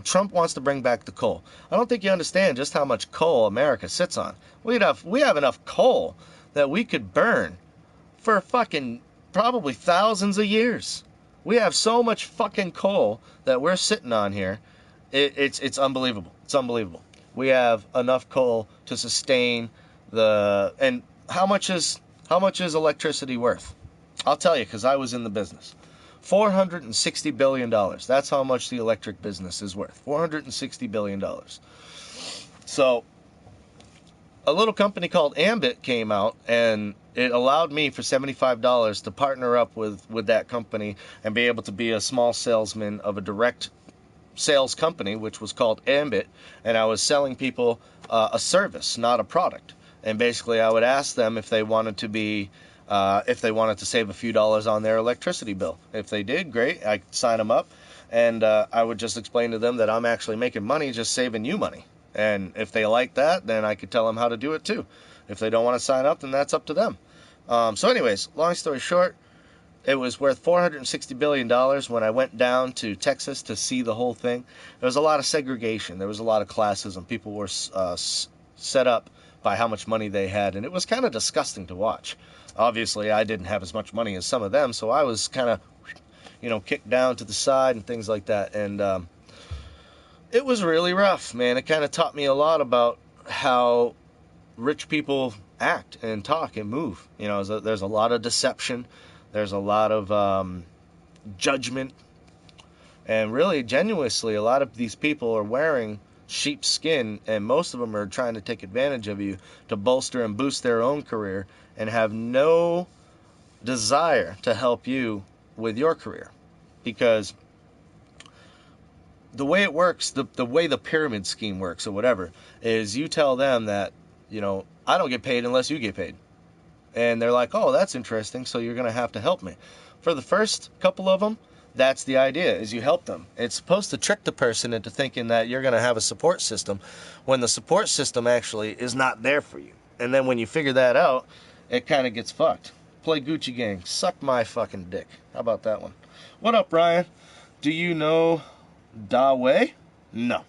Trump wants to bring back the coal. I don't think you understand just how much coal America sits on. We have enough coal that we could burn for fucking probably thousands of years. We have so much fucking coal that we're sitting on here. It's unbelievable. It's unbelievable. We have enough coal to sustain and how much is electricity worth? I'll tell you, because I was in the business. $460 billion. That's how much the electric business is worth. $460 billion. So, a little company called Ambit came out, and it allowed me for $75 to partner up with that company and be able to be a small salesman of a direct sales company, which was called Ambit, and I was selling people a service, not a product. And basically, I would ask them if they wanted to save a few dollars on their electricity bill. If they did, great, I'd sign them up, and I would just explain to them that I'm actually making money just saving you money. And if they like that, then I could tell them how to do it too. If they don't want to sign up, then that's up to them. So anyways, long story short, it was worth $460 billion when I went down to Texas to see the whole thing. There was a lot of segregation. There was a lot of classism. People were set up by how much money they had, and it was kind of disgusting to watch. Obviously, I didn't have as much money as some of them, so I was kind of, kicked down to the side and things like that. And it was really rough, man. It kind of taught me a lot about how rich people act and talk and move. You know, there's a lot of deception. There's a lot of judgment. And really, genuinely, a lot of these people are wearing sheep's skin, and most of them are trying to take advantage of you to bolster and boost their own career and have no desire to help you with your career. Because the way it works, the way the pyramid scheme works or whatever, is you tell them that, you know, I don't get paid unless you get paid. And they're like, oh, that's interesting, so you're going to have to help me. For the first couple of them, that's the idea, is you help them. It's supposed to trick the person into thinking that you're going to have a support system when the support system actually is not there for you. And then when you figure that out, it kind of gets fucked. Play Gucci Gang. Suck my fucking dick. How about that one? What up, Ryan? Do you know Dawei? No.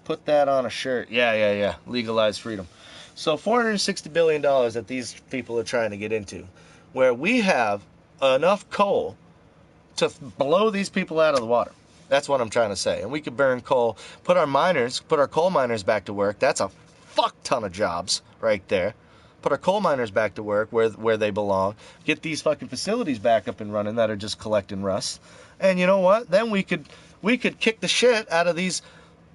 Put that on a shirt. Yeah. Legalize freedom. So $460 billion that these people are trying to get into, where we have enough coal to blow these people out of the water. That's what I'm trying to say. And we could burn coal, put our coal miners back to work. That's a fuck ton of jobs right there. Put our coal miners back to work where they belong. Get these fucking facilities back up and running that are just collecting rust. And you know what? Then we could kick the shit out of these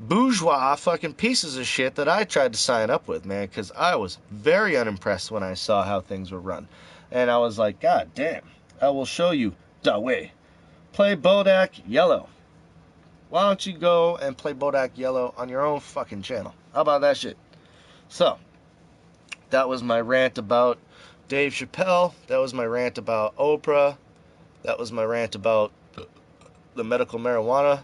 bourgeois fucking pieces of shit that I tried to sign up with, man, because I was very unimpressed when I saw how things were run. And I was like, God damn, I will show you Dawei. Play Bodak Yellow. Why don't you go and play Bodak Yellow on your own fucking channel? How about that shit? So, that was my rant about Dave Chappelle. That was my rant about Oprah. That was my rant about the medical marijuana.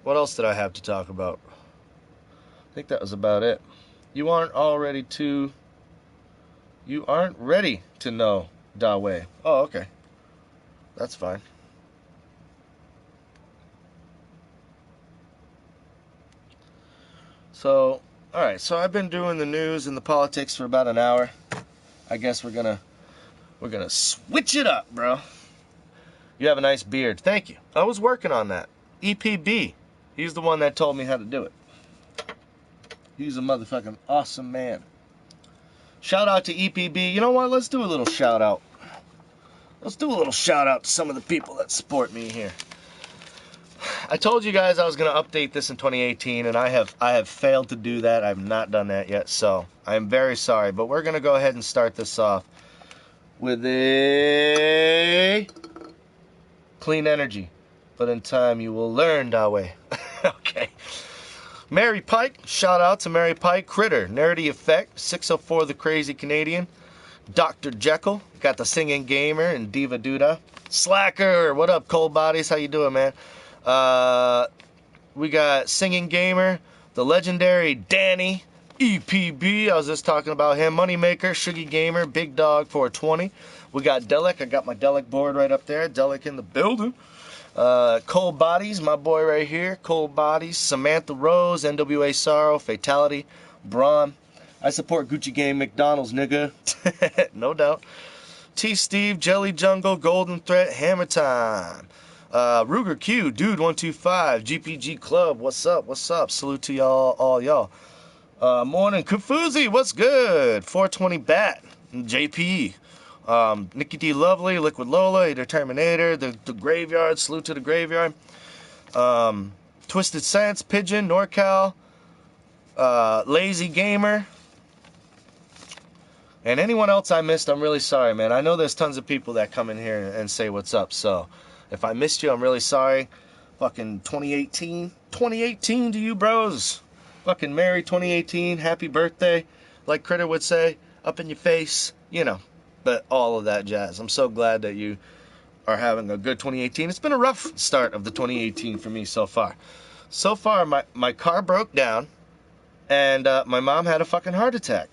What else did I have to talk about? I think that was about it. You aren't ready to know Dawei. Oh, okay. That's fine. So, alright, so I've been doing the news and the politics for about an hour. I guess we're gonna switch it up, bro. You have a nice beard. Thank you. I was working on that. EPB. He's the one that told me how to do it. He's a motherfucking awesome man. Shout out to EPB. You know what? Let's do a little shout out. Let's do a little shout out to some of the people that support me here. I told you guys I was going to update this in 2018, and I have failed to do that. I've not done that yet, so I'm very sorry. But we're going to go ahead and start this off with a clean energy. But in time, you will learn Dawei. Okay. Mary Pike. Shout out to Mary Pike. Critter. Nerdy Effect. 604 the Crazy Canadian. Dr. Jekyll. Got the Singing Gamer and Diva Duda. Slacker. What up, Cold Bodies? How you doing, man? We got Singing Gamer. The legendary Danny. EPB. I was just talking about him. Moneymaker. Shuggy Gamer. Big Dog 420. We got Delic. I got my Delic board right up there. Delic in the building. Cold Bodies, my boy right here. Cold Bodies. Samantha Rose, NWA Sorrow, Fatality, Braun. I support Gucci Gang McDonald's, nigga. No doubt. T Steve, Jelly Jungle, Golden Threat, Hammer Time. Ruger Q, Dude 125, GPG Club, what's up? What's up? Salute to y'all, all y'all. Morning, Kufuzi, what's good? 420 Bat, JP. Nikki D. Lovely, Liquid Lola, The Terminator, the Graveyard, salute to the Graveyard. Twisted Sense, Pigeon, NorCal, Lazy Gamer. And anyone else I missed, I'm really sorry, man. I know there's tons of people that come in here and say what's up, so if I missed you, I'm really sorry. Fucking 2018. 2018 to you, bros. Fucking Merry 2018. Happy birthday. Like Critter would say, up in your face. You know. But all of that jazz. I'm so glad that you are having a good 2018. It's been a rough start of the 2018 for me so far. So far, my car broke down, and my mom had a fucking heart attack.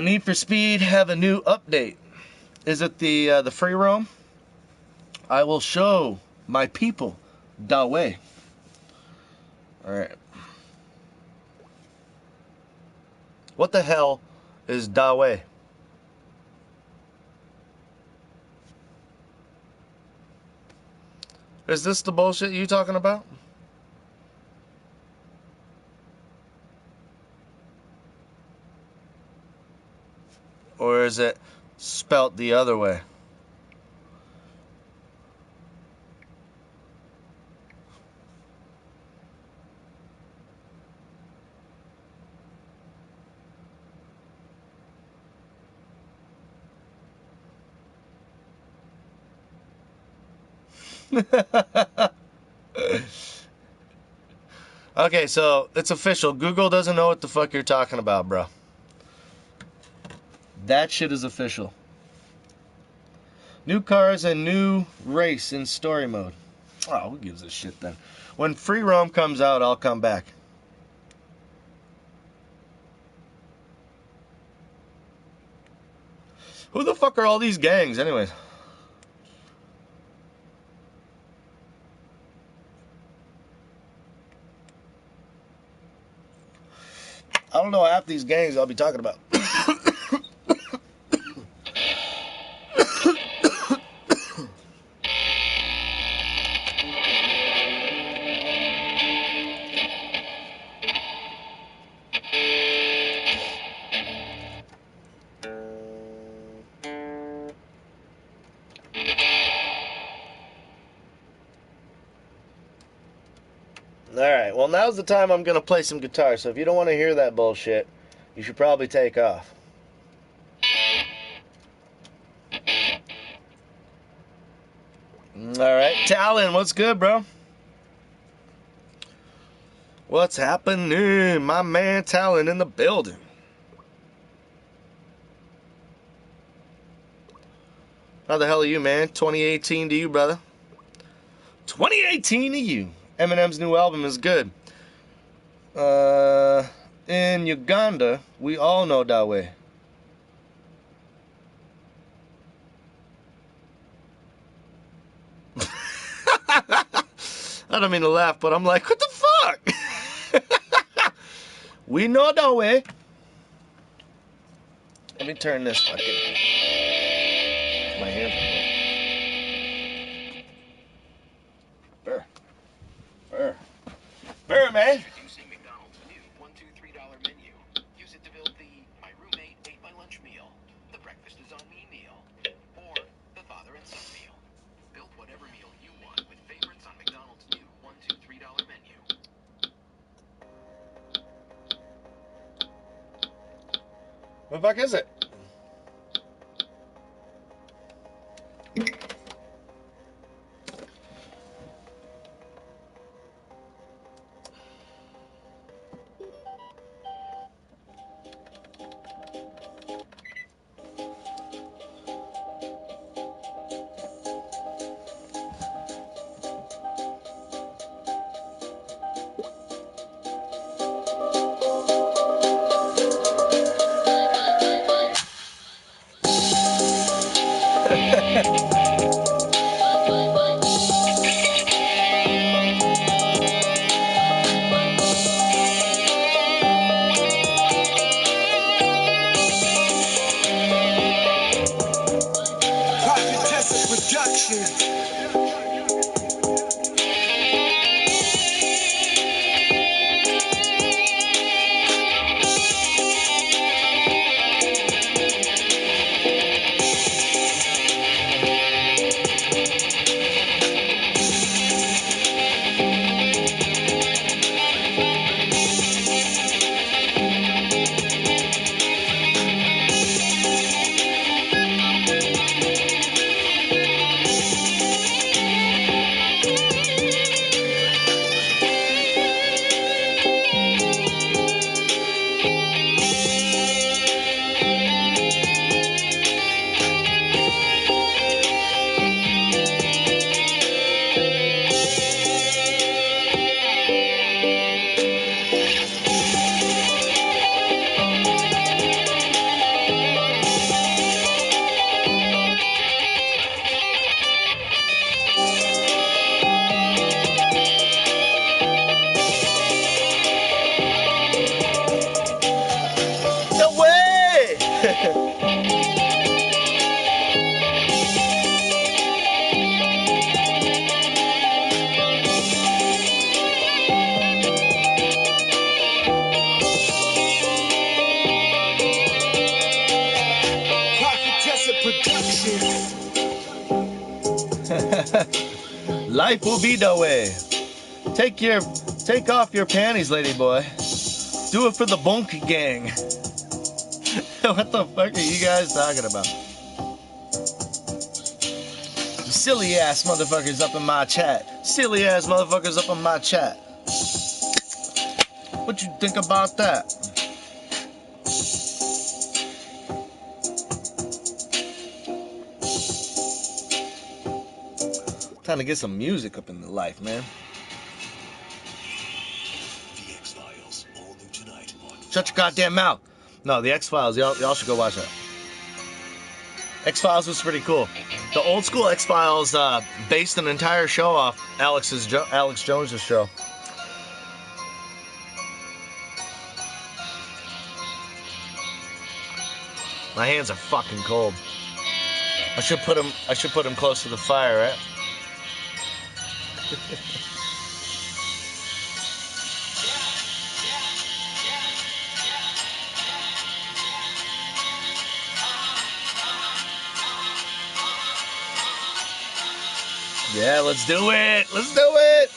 Need for Speed have a new update. Is it the free roam? I will show my people Dawei. All right. What the hell is Dawei? Is this the bullshit you talking about? Or is it spelt the other way? Okay, so it's official. Google doesn't know what the fuck you're talking about, bro. That shit is official. New cars and new race in story mode. Oh, who gives a shit then? When free roam comes out, I'll come back. Who the fuck are all these gangs, anyways? I don't know half these gangs I'll be talking about. Alright, well now's the time I'm going to play some guitar, so if you don't want to hear that bullshit, you should probably take off. Alright, Talon, what's good, bro? What's happening? My man Talon in the building. How the hell are you, man? 2018 to you, brother. 2018 to you. Eminem's new album is good. In Uganda, we all know that way. I don't mean to laugh, but I'm like, what the fuck? We know that way. Let me turn this fucking... my hands are Burr. Burr, man. Introducing McDonald's new $1, $2, $3 menu. Use it to build the My Roommate Ate My Lunch meal, the Breakfast is on Me meal, or the Father and Son meal. Build whatever meal you want with favorites on McDonald's new $1, $2, $3 menu. What the fuck is it? life will be the way. Take off your panties, lady boy. Do it for the Bonk Gang. What the fuck are you guys talking about? Silly ass motherfuckers up in my chat. Silly ass motherfuckers up in my chat. What you think about that? Time to get some music up in the life, man. The X-Files, all new tonight on Shut your goddamn mouth. No, the X-Files, y'all should go watch that. X-Files was pretty cool. The old school X-Files based an entire show off Alex Jones' show. My hands are fucking cold. I should put him close to the fire, right? Yeah, let's do it. Let's do it.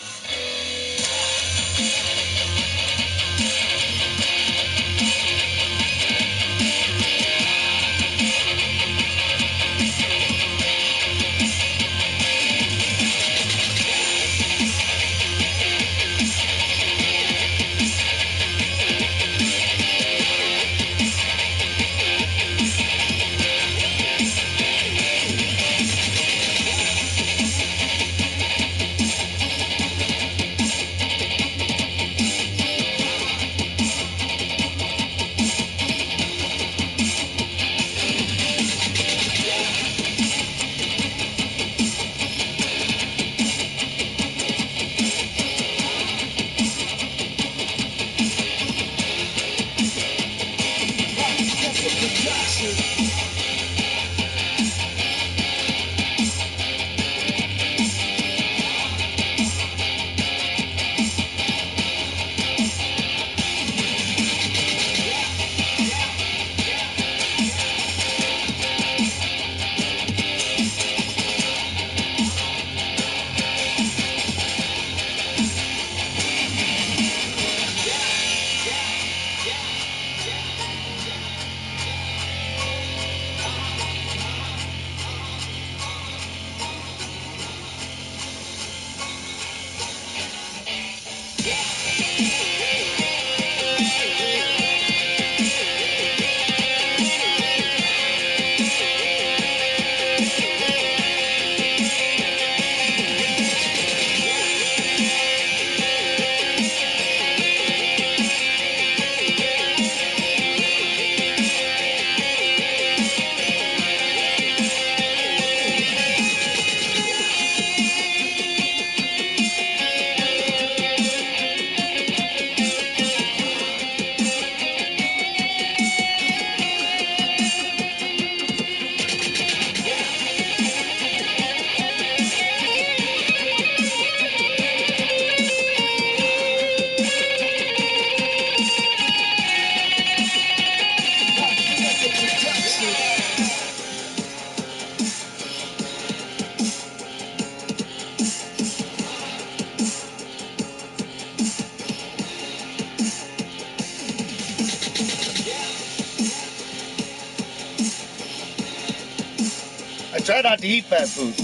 Try not to eat fast food.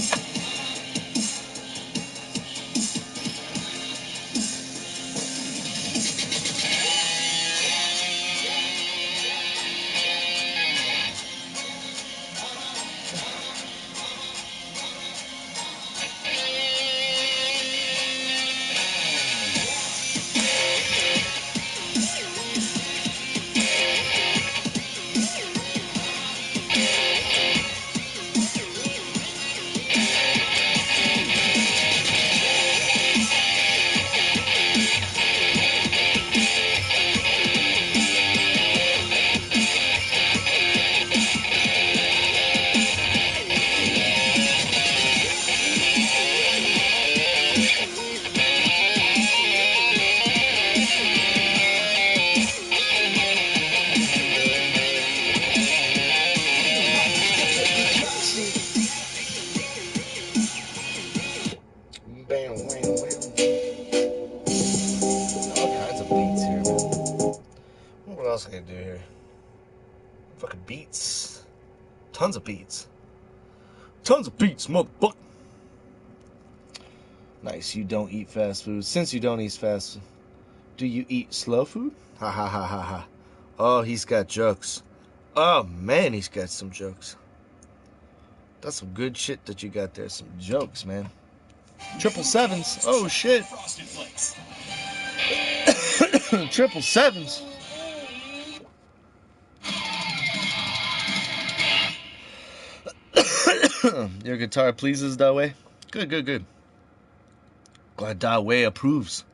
beats. Tons of beats. Tons of beats, motherfucker. Nice, you don't eat fast food. Since you don't eat fast food, do you eat slow food? Ha ha ha ha ha. Oh, he's got jokes. Oh, man, he's got some jokes. That's some good shit that you got there. Some jokes, man. 777s. Oh, shit. 777s. Your guitar pleases that way? Good, good, good. Glad that way approves.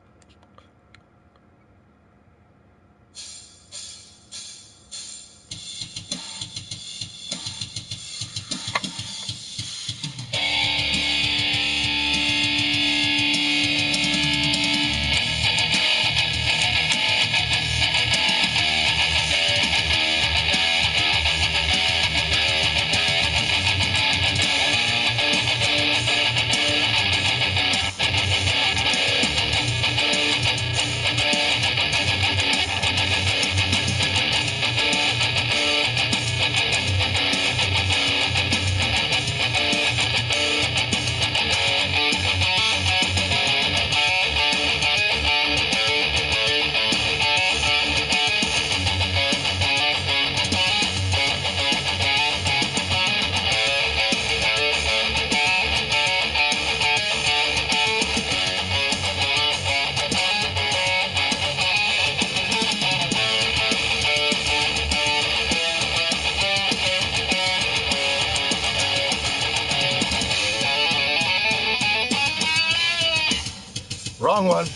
Wrong one.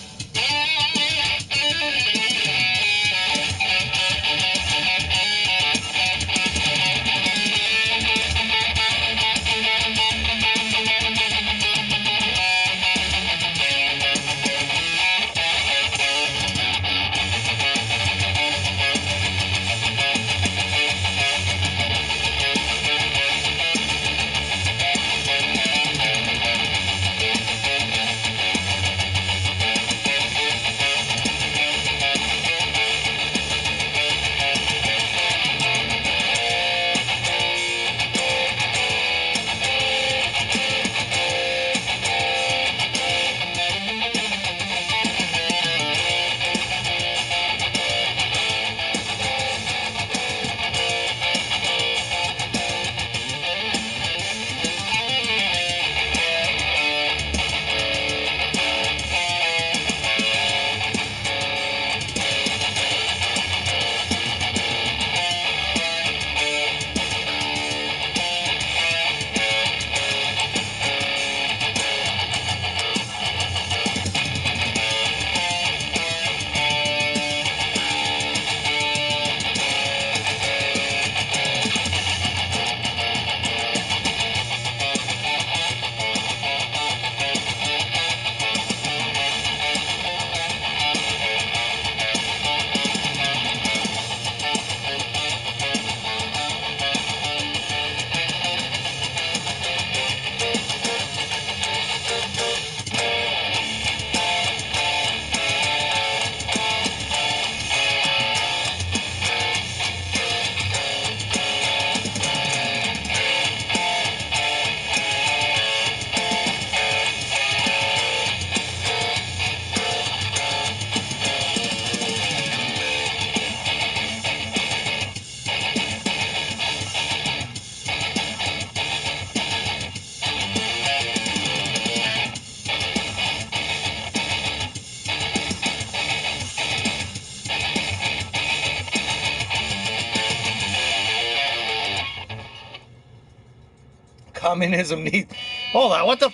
Communism needs. Hold on. What the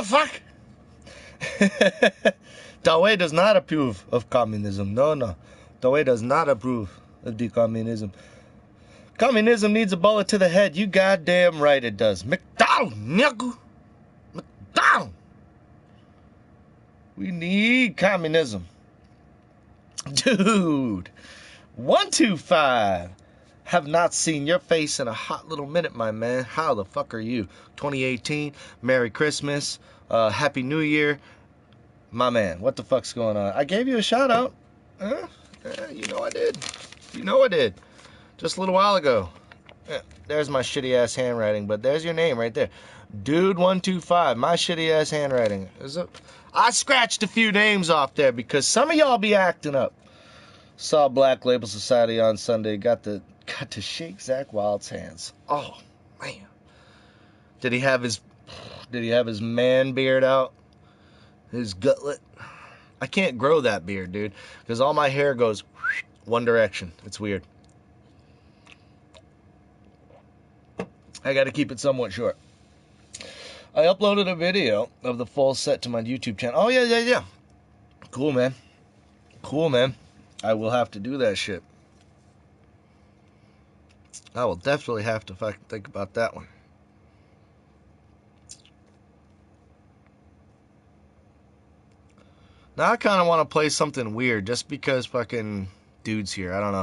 fuck? Dawei does not approve of communism. No. Dawei does not approve of decommunism. Communism needs a bullet to the head. You goddamn right it does. McDowell, nigga. McDowell. We need communism. Dude. 125. Have not seen your face in a hot little minute, my man. How the fuck are you? 2018. Merry Christmas. Happy New Year. My man, what the fuck's going on? I gave you a shout out. You know I did. You know I did. Just a little while ago. Yeah, there's my shitty ass handwriting, but there's your name right there. Dude125, my shitty ass handwriting. I scratched a few names off there because some of y'all be acting up. Saw Black Label Society on Sunday. Got to shake Zach Wild's hands. Oh man. Did he have his man beard out? His gutlet? I can't grow that beard, dude, because all my hair goes one direction. It's weird. I got to keep it somewhat short. I uploaded a video of the full set to my YouTube channel. Oh, yeah. Cool, man. I will have to do that shit. I will definitely have to fucking think about that one. Now I kind of want to play something weird just because fucking dude's here. I don't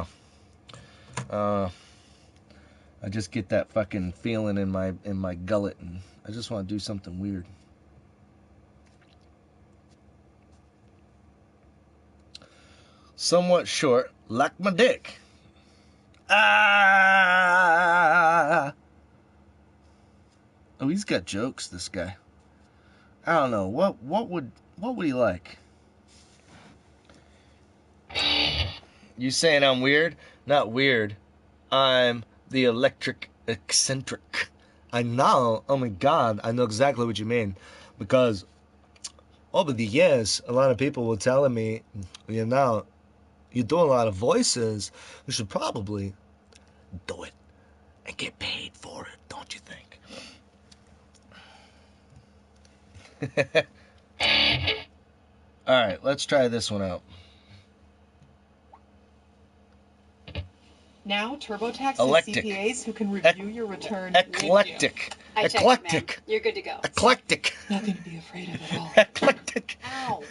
know. I just get that fucking feeling in my gullet, and I just want to do something weird. Somewhat short, like my dick. Ah! Oh, he's got jokes, this guy. I don't know. What would he like? You saying I'm weird? Not weird. I'm the electric eccentric. I know. Oh my God. I know exactly what you mean. Because over the years, a lot of people were telling me, you know, you do a lot of voices. You should probably do it and get paid for it, don't you think? All right, let's try this one out. Now, TurboTax Eclectic. has CPAs who can review your return. Eclectic. I checked, Eclectic. ma'am. You're good to go. Eclectic. Nothing to be afraid of at all. Eclectic. Ow.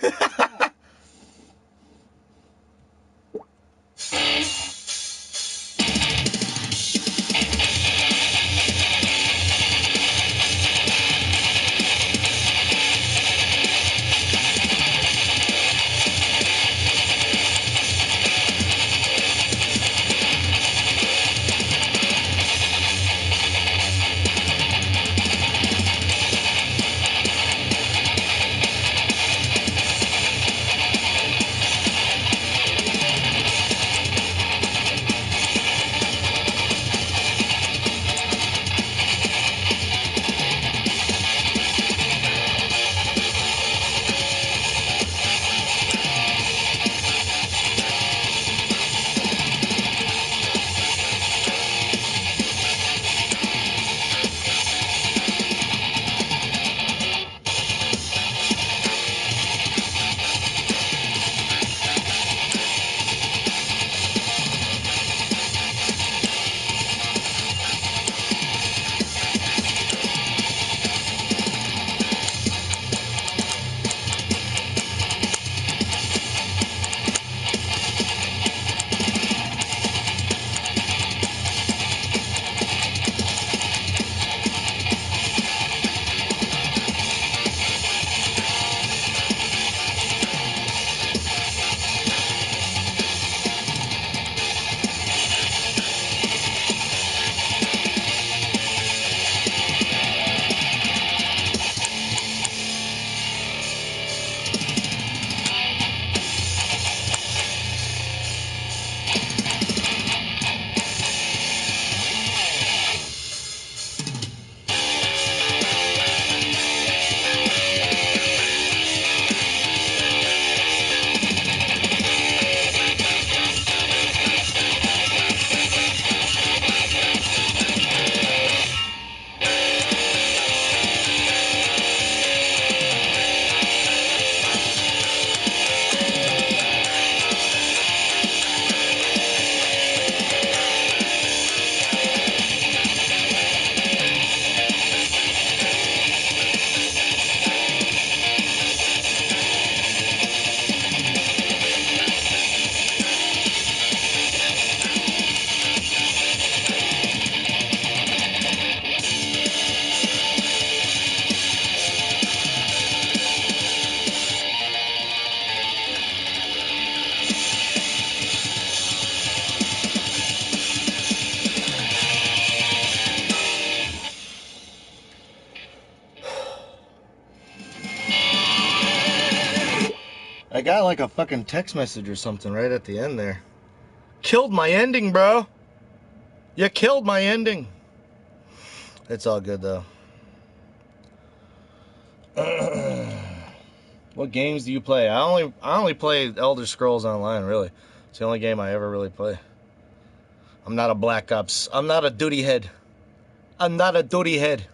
I got like a fucking text message or something right at the end there. Killed my ending, bro. You killed my ending. It's all good though. What games do you play? I only play Elder Scrolls Online, really. It's the only game I ever really play. I'm not a Black Ops. I'm not a duty head. I'm not a duty head.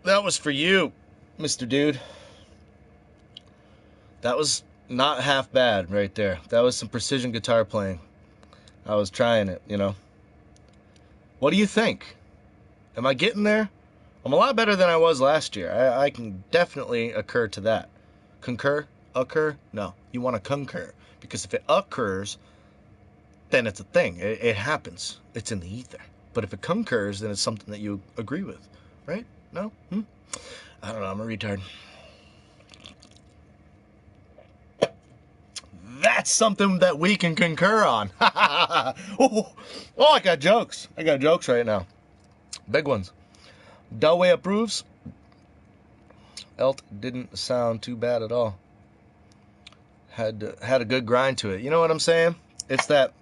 That was for you, Mr. Dude. That was not half bad right there. That was some precision guitar playing. I was trying it, you know. What do you think? Am I getting there? I'm a lot better than I was last year. I can definitely occur to that. Concur? Occur? No. You want to concur. Because if it occurs, then it's a thing. It happens. It's in the ether. But if it concurs, then it's something that you agree with. Right? No? I don't know. I'm a retard. That's something that we can concur on. Oh, I got jokes. I got jokes right now. Big ones. Delway approves. Elt didn't sound too bad at all. Had a good grind to it. You know what I'm saying? It's that.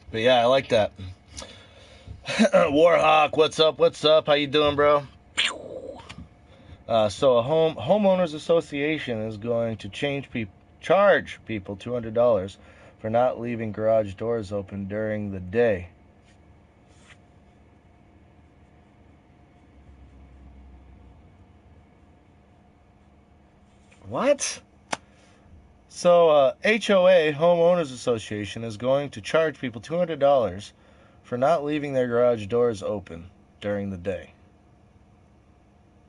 But yeah, I like that. Warhawk, what's up? What's up? How you doing, bro? So a homeowners association is going to charge people $200 for not leaving garage doors open during the day. What? So, HOA, Homeowners Association, is going to charge people $200 for not leaving their garage doors open during the day.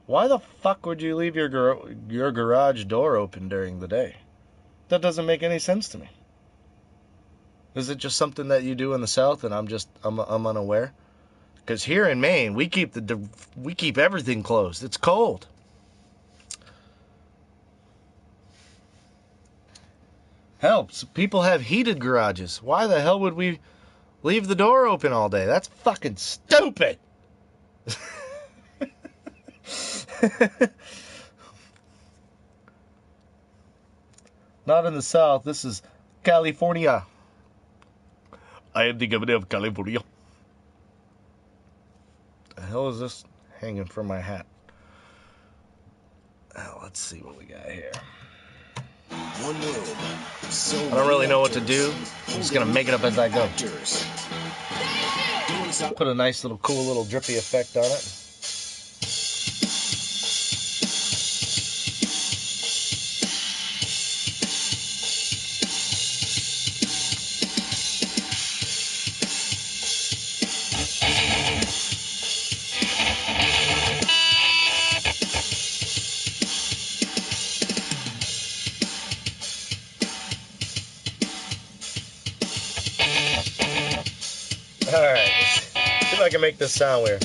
Why the fuck would you leave your garage door open during the day? That doesn't make any sense to me. Is it just something that you do in the South and I'm unaware? Because here in Maine, we keep everything closed. It's cold. Helps. People have heated garages. Why the hell would we leave the door open all day? That's fucking stupid. Not in the South. This is California. I am the governor of California. The hell is this hanging from my hat? Let's see what we got here. One room. So I don't really know what to do. I'm just gonna make it up as I go. Put a nice little cool little drippy effect on it. Alright, see if I can make this sound weird.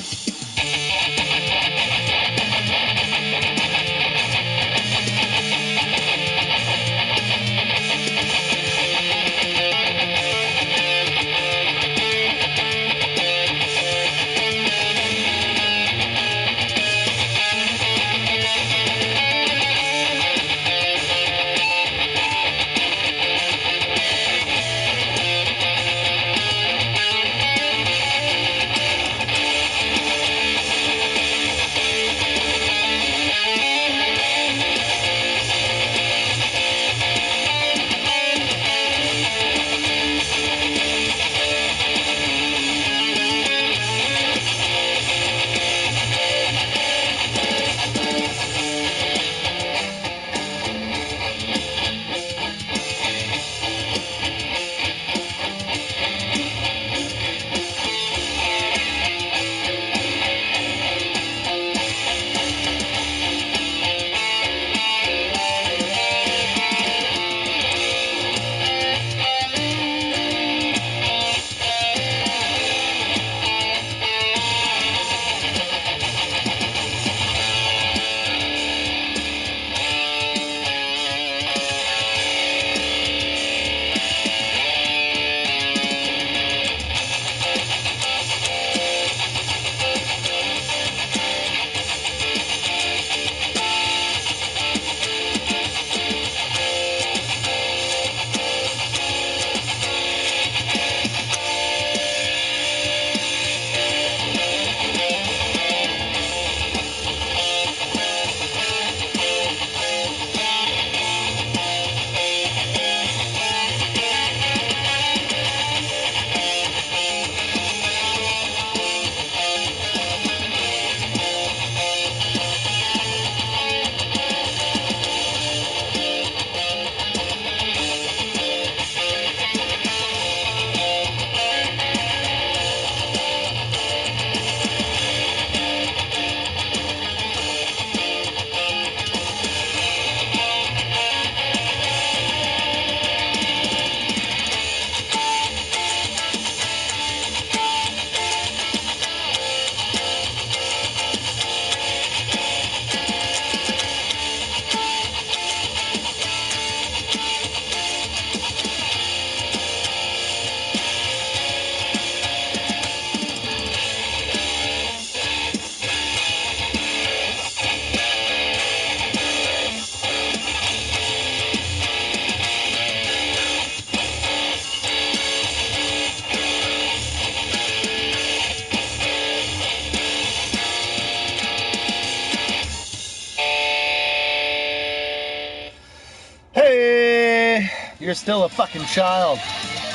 You're still a fucking child.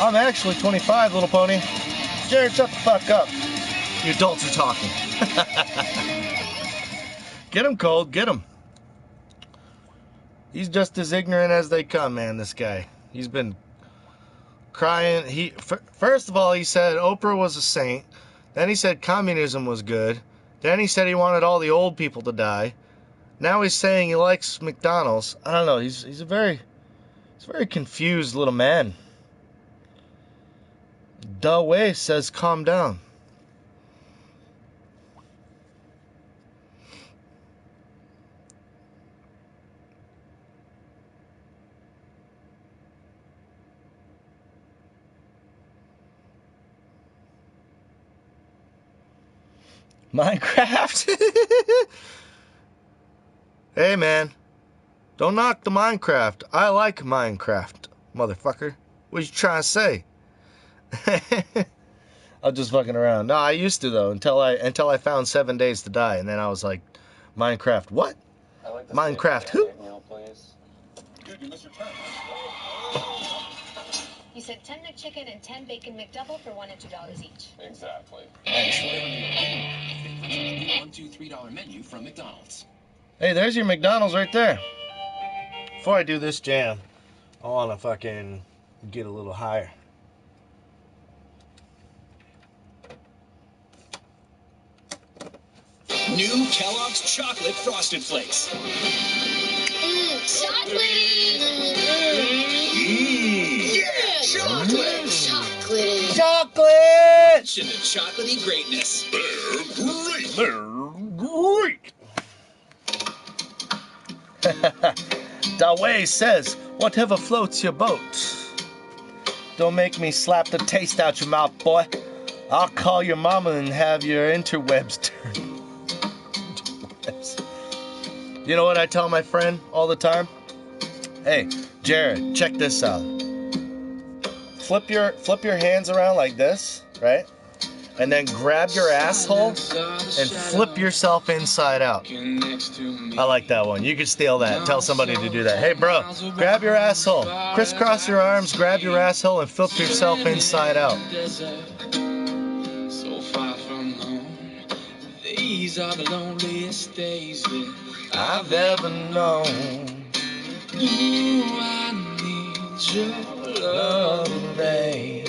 I'm actually 25, little pony. Jared, shut the fuck up. You adults are talking. Get him, Cold. Get him. He's just as ignorant as they come, man, this guy. He's been crying. First of all, he said Oprah was a saint. Then he said communism was good. Then he said he wanted all the old people to die. Now he's saying he likes McDonald's. I don't know. He's a very confused little man. Da Wei says calm down. Minecraft? Hey, man. Don't knock the Minecraft. I like Minecraft, motherfucker. What you trying to say? I'm just fucking around. No, I used to, though, until I found 7 Days to Die, and then I was like, Minecraft what? I like Minecraft who? Meal, please. Dude, you missed your turn. You said 10 McChicken and 10 Bacon McDouble for $1 and $2 each. Exactly. $1, $2, $3 menu from McDonald's. Hey, there's your McDonald's right there. Before I do this jam, I want to fucking get a little higher. New Kellogg's Chocolate Frosted Flakes. Chocolate! Yeah, chocolate! Chocolate! Chocolate! To the chocolatey greatness. They're great. Dawei says, whatever floats your boat. Don't make me slap the taste out your mouth, boy. I'll call your mama and have your interwebs turned. You know what I tell my friend all the time? Hey, Jared, check this out. Flip your hands around like this, right? And then grab your asshole and flip yourself inside out. I like that one. You can steal that. Tell somebody to do that. Hey, bro, grab your asshole. Crisscross your arms, grab your asshole, and flip yourself inside out. So far from home, these are the loneliest days that I've ever known. Ooh, I need your love, babe,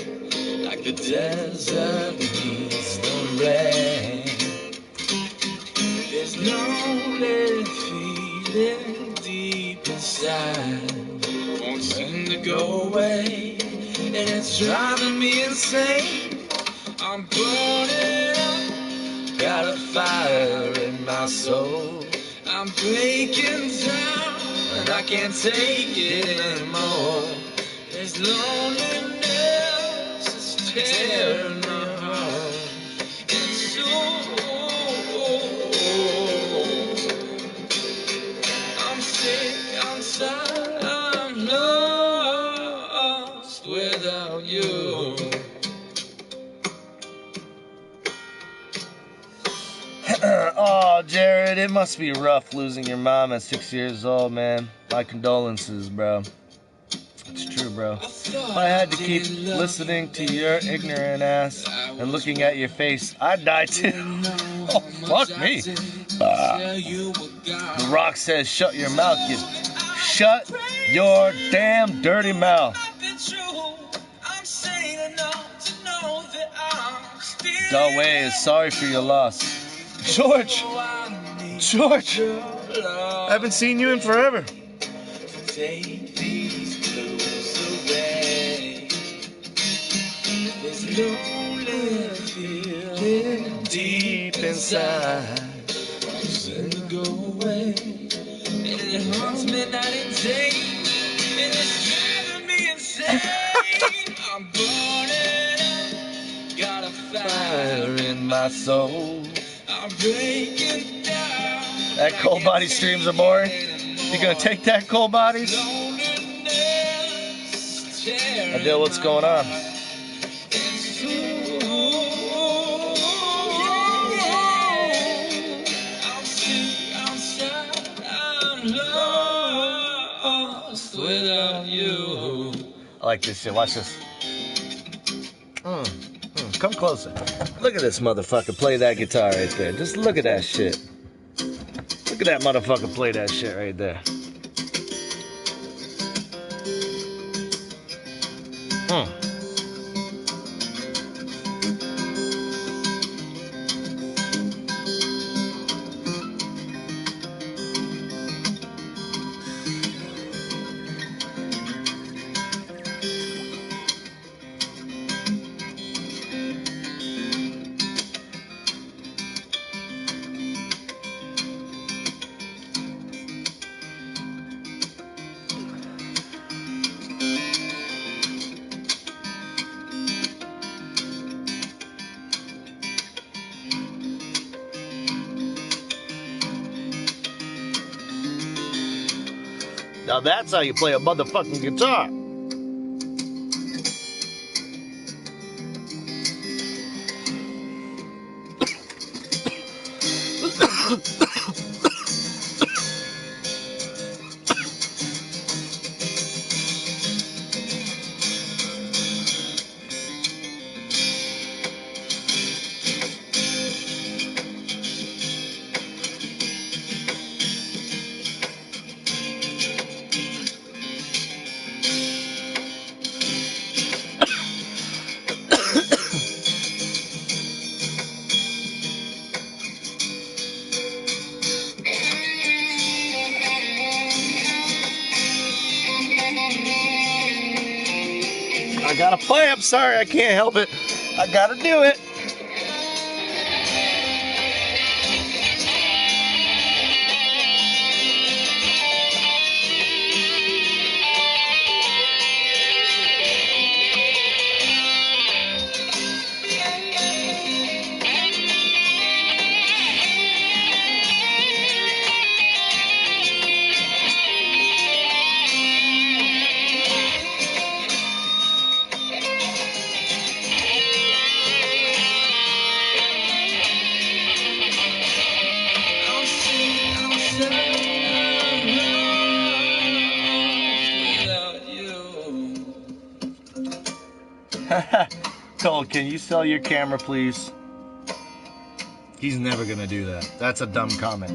like the desert needs the rain. There's no feeling deep inside, won't seem to go away, and it's driving me insane. I'm burning up, got a fire in my soul. I'm breaking down, and I can't take it anymore. This loneliness is tearing my heart. It's so I'm sick, I'm sad, I'm lost without you. Oh, Jared, it must be rough losing your mom at 6 years old, man. My condolences, bro. It's true, bro. If I had to keep listening to your ignorant ass and looking at your face, I'd die too. Oh, fuck me. The Rock says, shut your mouth, you. Shut your damn dirty mouth. Dawei is sorry for your loss. George! George! I haven't seen you in forever. Take these clothes away. There's lonely feeling deep inside. Won't go away. And it haunts me night and day. And it's driving me insane. I'm burning up. Got a fire in my soul. I'm breaking down. That cold body streams are boring. You gonna take that, cold bodies? Adele, what's going on? I'm sick, I'm sad, I'm lost without you. I like this shit. Watch this. Come closer. Look at this motherfucker play that guitar right there. Just look at that shit. Look at that motherfucker play that shit right there. Now that's how you play a motherfucking guitar. I gotta play. I'm sorry, I can't help it. I gotta do it. Cole, can you sell your camera, please? He's never gonna do that. That's a dumb comment.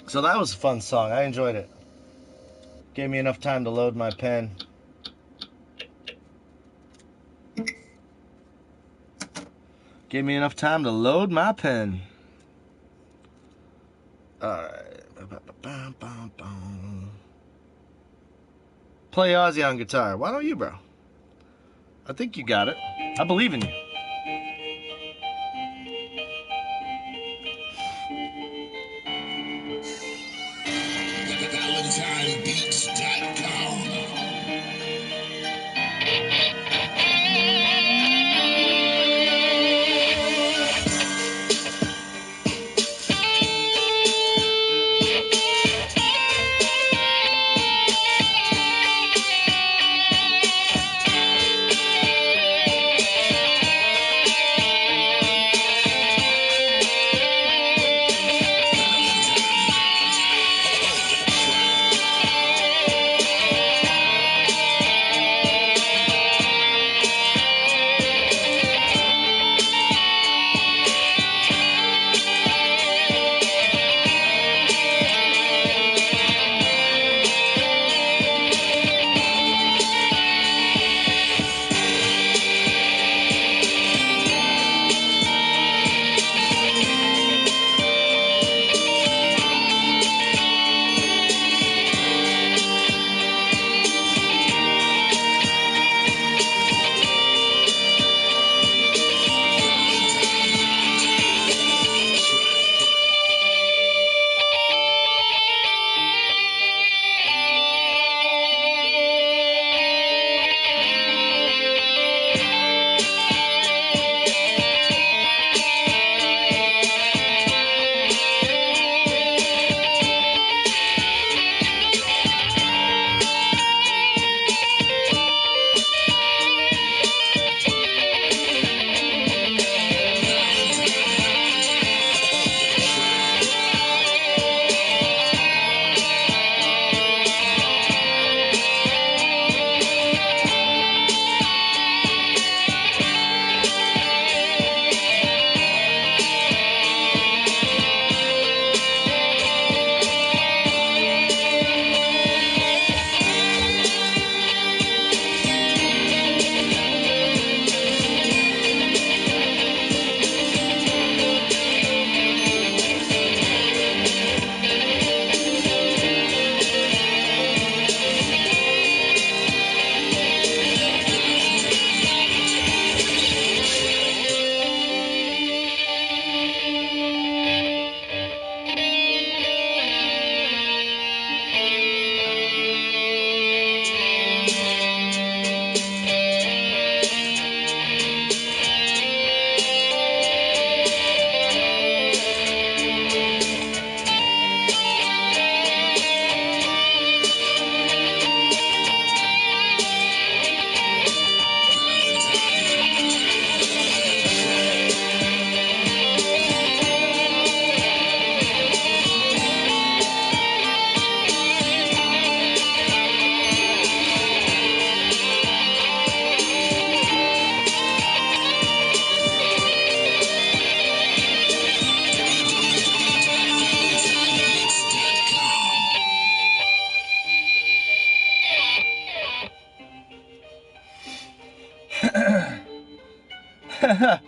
So that was a fun song. I enjoyed it. Gave me enough time to load my pen. Gave me enough time to load my pen. Alright. Play Ozzy on guitar. Why don't you, bro? I think you got it. I believe in you. ValentineBeats.com.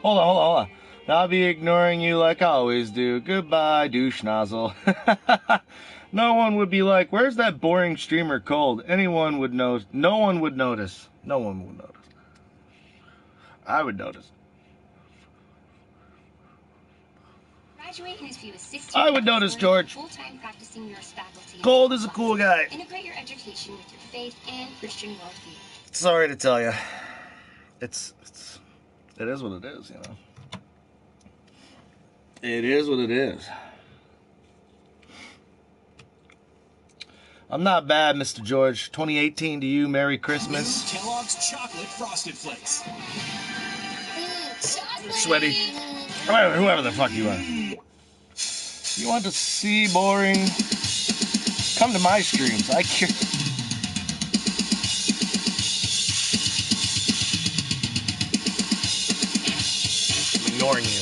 Hold on. I'll be ignoring you like I always do. Goodbye, douche nozzle. No one would be like, where's that boring streamer cold? Anyone would know. No one would notice. No one would notice. I would notice. Graduate in as few as 16 I would notice, George. Full-time practicing nurse faculty. Cold is a cool guy. Integrate your education with your faith and Christian worldview. Sorry to tell you. It is what it is, you know. It is what it is. I'm not bad, Mr. George. 2018 to you, Merry Christmas. Kellogg's Chocolate Frosted Flakes. Sweaty. Whoever the fuck you are. You want to see boring? Come to my streams. I care. I'm ignoring you.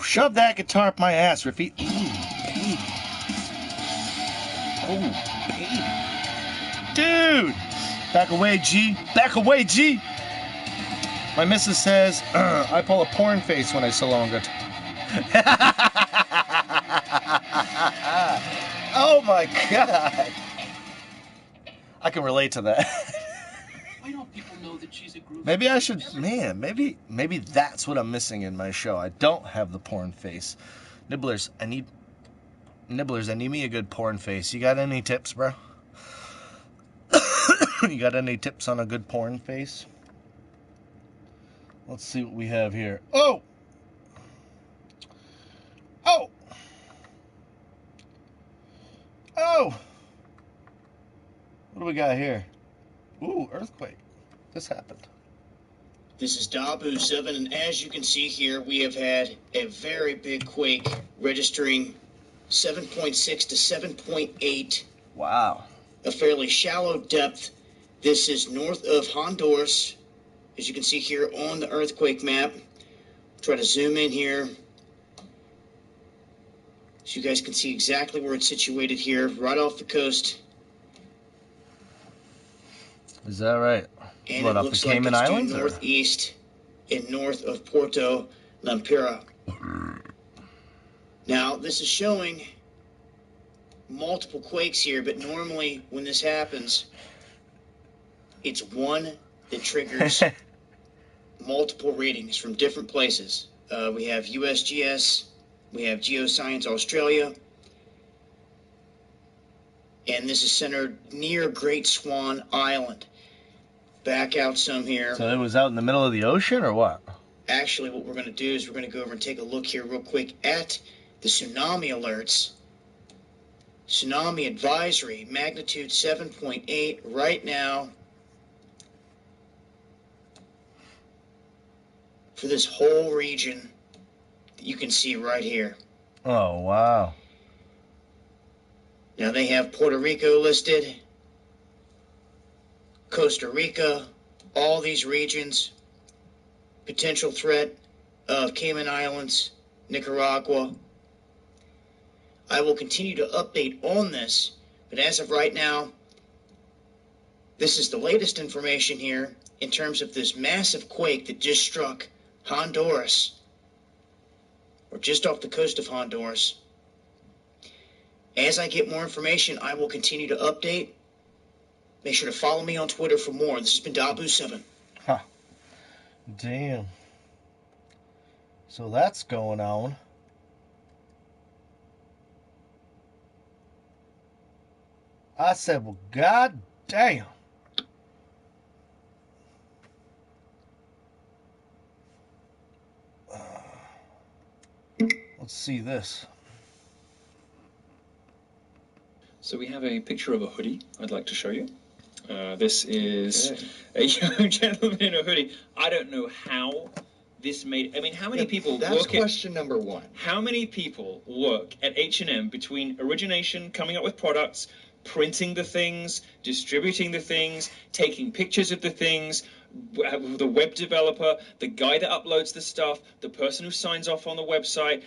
Shove that guitar up my ass, Riffy. Oh, dude! Back away, G. Back away, G! My missus says, I pull a porn face when I so long guitar. my God. I can relate to that. Why don't people know that she's a groupie? Maybe I should, man, maybe that's what I'm missing in my show. I don't have the porn face. Nibblers, I need me a good porn face. You got any tips, bro? You got any tips on a good porn face? Let's see what we have here. Oh! Oh! Oh! What do we got here? Ooh, earthquake. This happened. This is Dabu 7, and as you can see here, we have had a very big quake registering 7.6 to 7.8. Wow. A fairly shallow depth. This is north of Honduras, as you can see here on the earthquake map. Try to zoom in here so you guys can see exactly where it's situated here, right off the coast. Is that right? And what, it up looks the Cayman like it's Islands? due northeast and north of Puerto Lempira. Now, this is showing multiple quakes here, but normally when this happens, it's one that triggers multiple readings from different places. We have USGS, we have Geoscience Australia, and this is centered near Great Swan Island. Back out some here. So it was out in the middle of the ocean, or what? Actually, what we're going to do is we're going to go over and take a look here real quick at the tsunami alerts. Tsunami advisory, magnitude 7.8 right now for this whole region that you can see right here. Oh, wow. Now they have Puerto Rico listed, Costa Rica, all these regions, potential threat of Cayman Islands, Nicaragua. I will continue to update on this, but as of right now, this is the latest information here in terms of this massive quake that just struck Honduras, or just off the coast of Honduras. As I get more information, I will continue to update. Make sure to follow me on Twitter for more. This has been Dabu7. Huh. Damn. So that's going on. I said, well, god damn. Let's see this. So we have a picture of a hoodie I'd like to show you. This is a young gentleman in a hoodie. I don't know how this made... I mean, how many people That's work question number one. How many people work at H&M between origination, coming up with products, printing the things, distributing the things, taking pictures of the things, the web developer, the guy that uploads the stuff, the person who signs off on the website,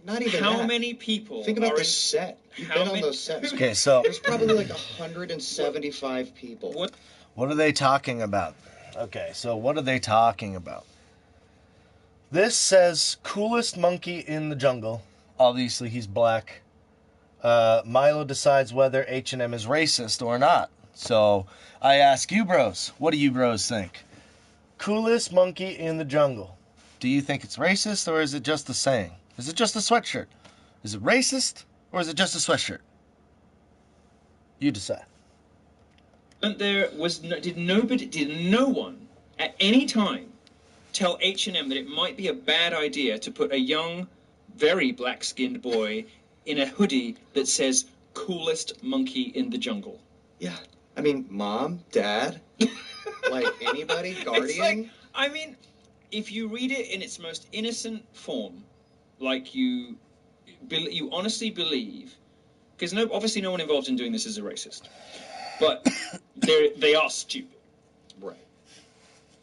Not even how that. many people Think about the set. You've been on those sets. Okay, so there's probably like 175 people. What are they talking about? Okay, so what are they talking about? This says coolest monkey in the jungle. Obviously, he's black. Milo decides whether H&M is racist or not. So I ask you bros, what do you bros think? Coolest monkey in the jungle. Do you think it's racist, or is it just a saying? Is it just a sweatshirt? Is it racist, or is it just a sweatshirt? You decide. And there was did no one at any time tell H&M that it might be a bad idea to put a young, very black-skinned boy in a hoodie that says coolest monkey in the jungle? Yeah. I mean, mom, dad, like anybody, guardian. It's like, I mean, if you read it in its most innocent form, like you honestly believe, because obviously no one involved in doing this is a racist, but they are stupid. Right.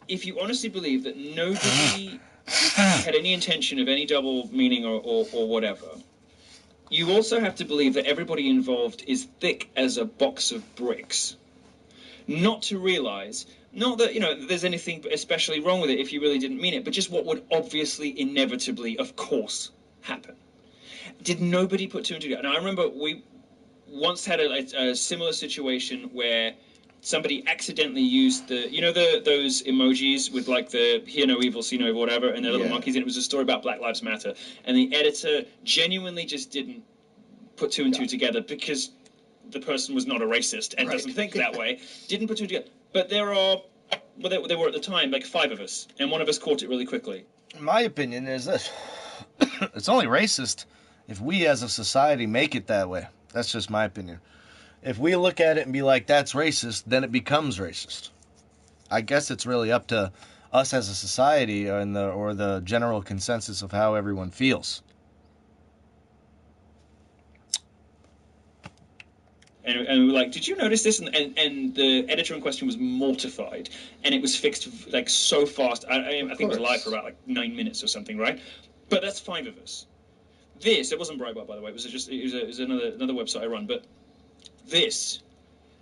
If you honestly believe that nobody had any intention of any double meaning or whatever, you also have to believe that everybody involved is thick as a box of bricks. Not to realize, not that, there's anything especially wrong with it if you really didn't mean it, but just what would obviously, inevitably, of course, happen. Did nobody put two and two together? And I remember once had a similar situation where somebody accidentally used those emojis with like the hear no evil, see no evil, whatever, and the little monkeys, and it was a story about Black Lives Matter, and the editor genuinely just didn't put two and two together because the person was not a racist and doesn't think that way. Didn't put two together. But there were at the time like 5 of us, and one of us caught it really quickly. My opinion is this: it's only racist if we as a society make it that way. That's just my opinion. If we look at it and be like, that's racist, then it becomes racist. I guess it's really up to us as a society or the general consensus of how everyone feels. And we were like, did you notice this? And the editor in question was mortified. And it was fixed like so fast. I think it was live for about like 9 minutes or something, right? But that's 5 of us. It wasn't Breitbart, by the way. It was another website I run. But this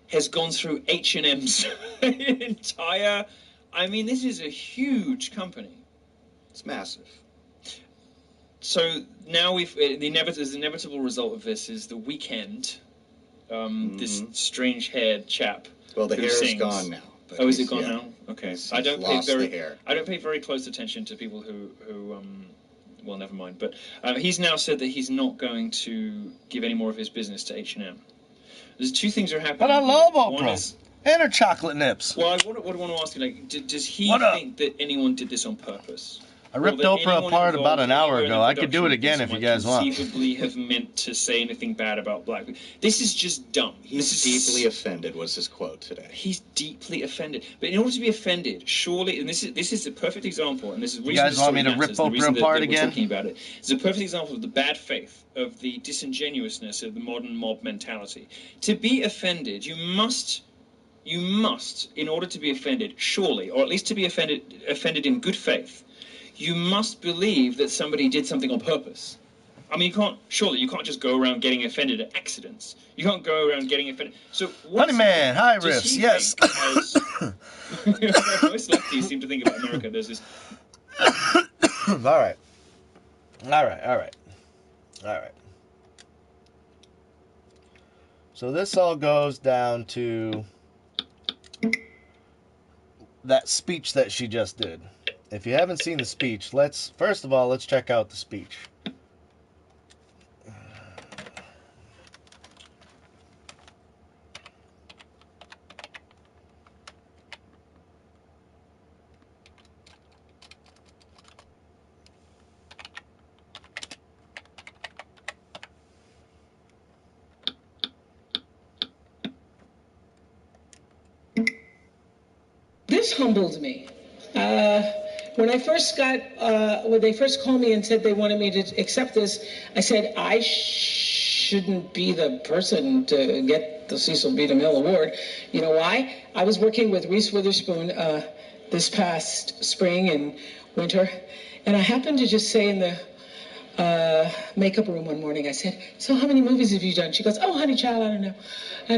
has gone through H&M's entire... I mean, this is a huge company. It's massive. So now the inevitable result of this is The Weeknd, this strange-haired chap. Well, the who hair is sings. gone now. Oh, is it gone now? Okay. I don't the hair. I don't pay very close attention to people who well, never mind. But he's now said that he's not going to give any more of his business to H&M. There's 2 things are happening. But I love Oprah. One is, and her chocolate nips. well, what I want to ask you, like, does he think that anyone did this on purpose? I ripped Oprah apart about an hour ago. I could do it again if you guys want. Conceivably have meant to say anything bad about black people. This is just dumb. He's deeply offended was his quote today. He's deeply offended. But in order to be offended, surely, and this is a perfect example, and this is the You reason guys want me to rip Oprah apart again? We're talking about it. It's a perfect example of the bad faith, of the disingenuousness of the modern mob mentality. To be offended, you must, in order to be offended, surely, or at least to be offended in good faith, you must believe that somebody did something on purpose. I mean, you can't just go around getting offended at accidents. You can't go around getting offended. So, Honey Man, hi, Riffs, yes. Most lefties seem to think about America. There's this... All right. So this all goes down to that speech that she just did. If you haven't seen the speech, first of all, let's check out the speech. This humbled me. When I first when they first called me and said they wanted me to accept this, I said I shouldn't be the person to get the Cecil B. DeMille Award. You know why? I was working with Reese Witherspoon this past spring and winter, and I happened to just say in the makeup room one morning, I said, so how many movies have you done? She goes, oh, honey child, I don't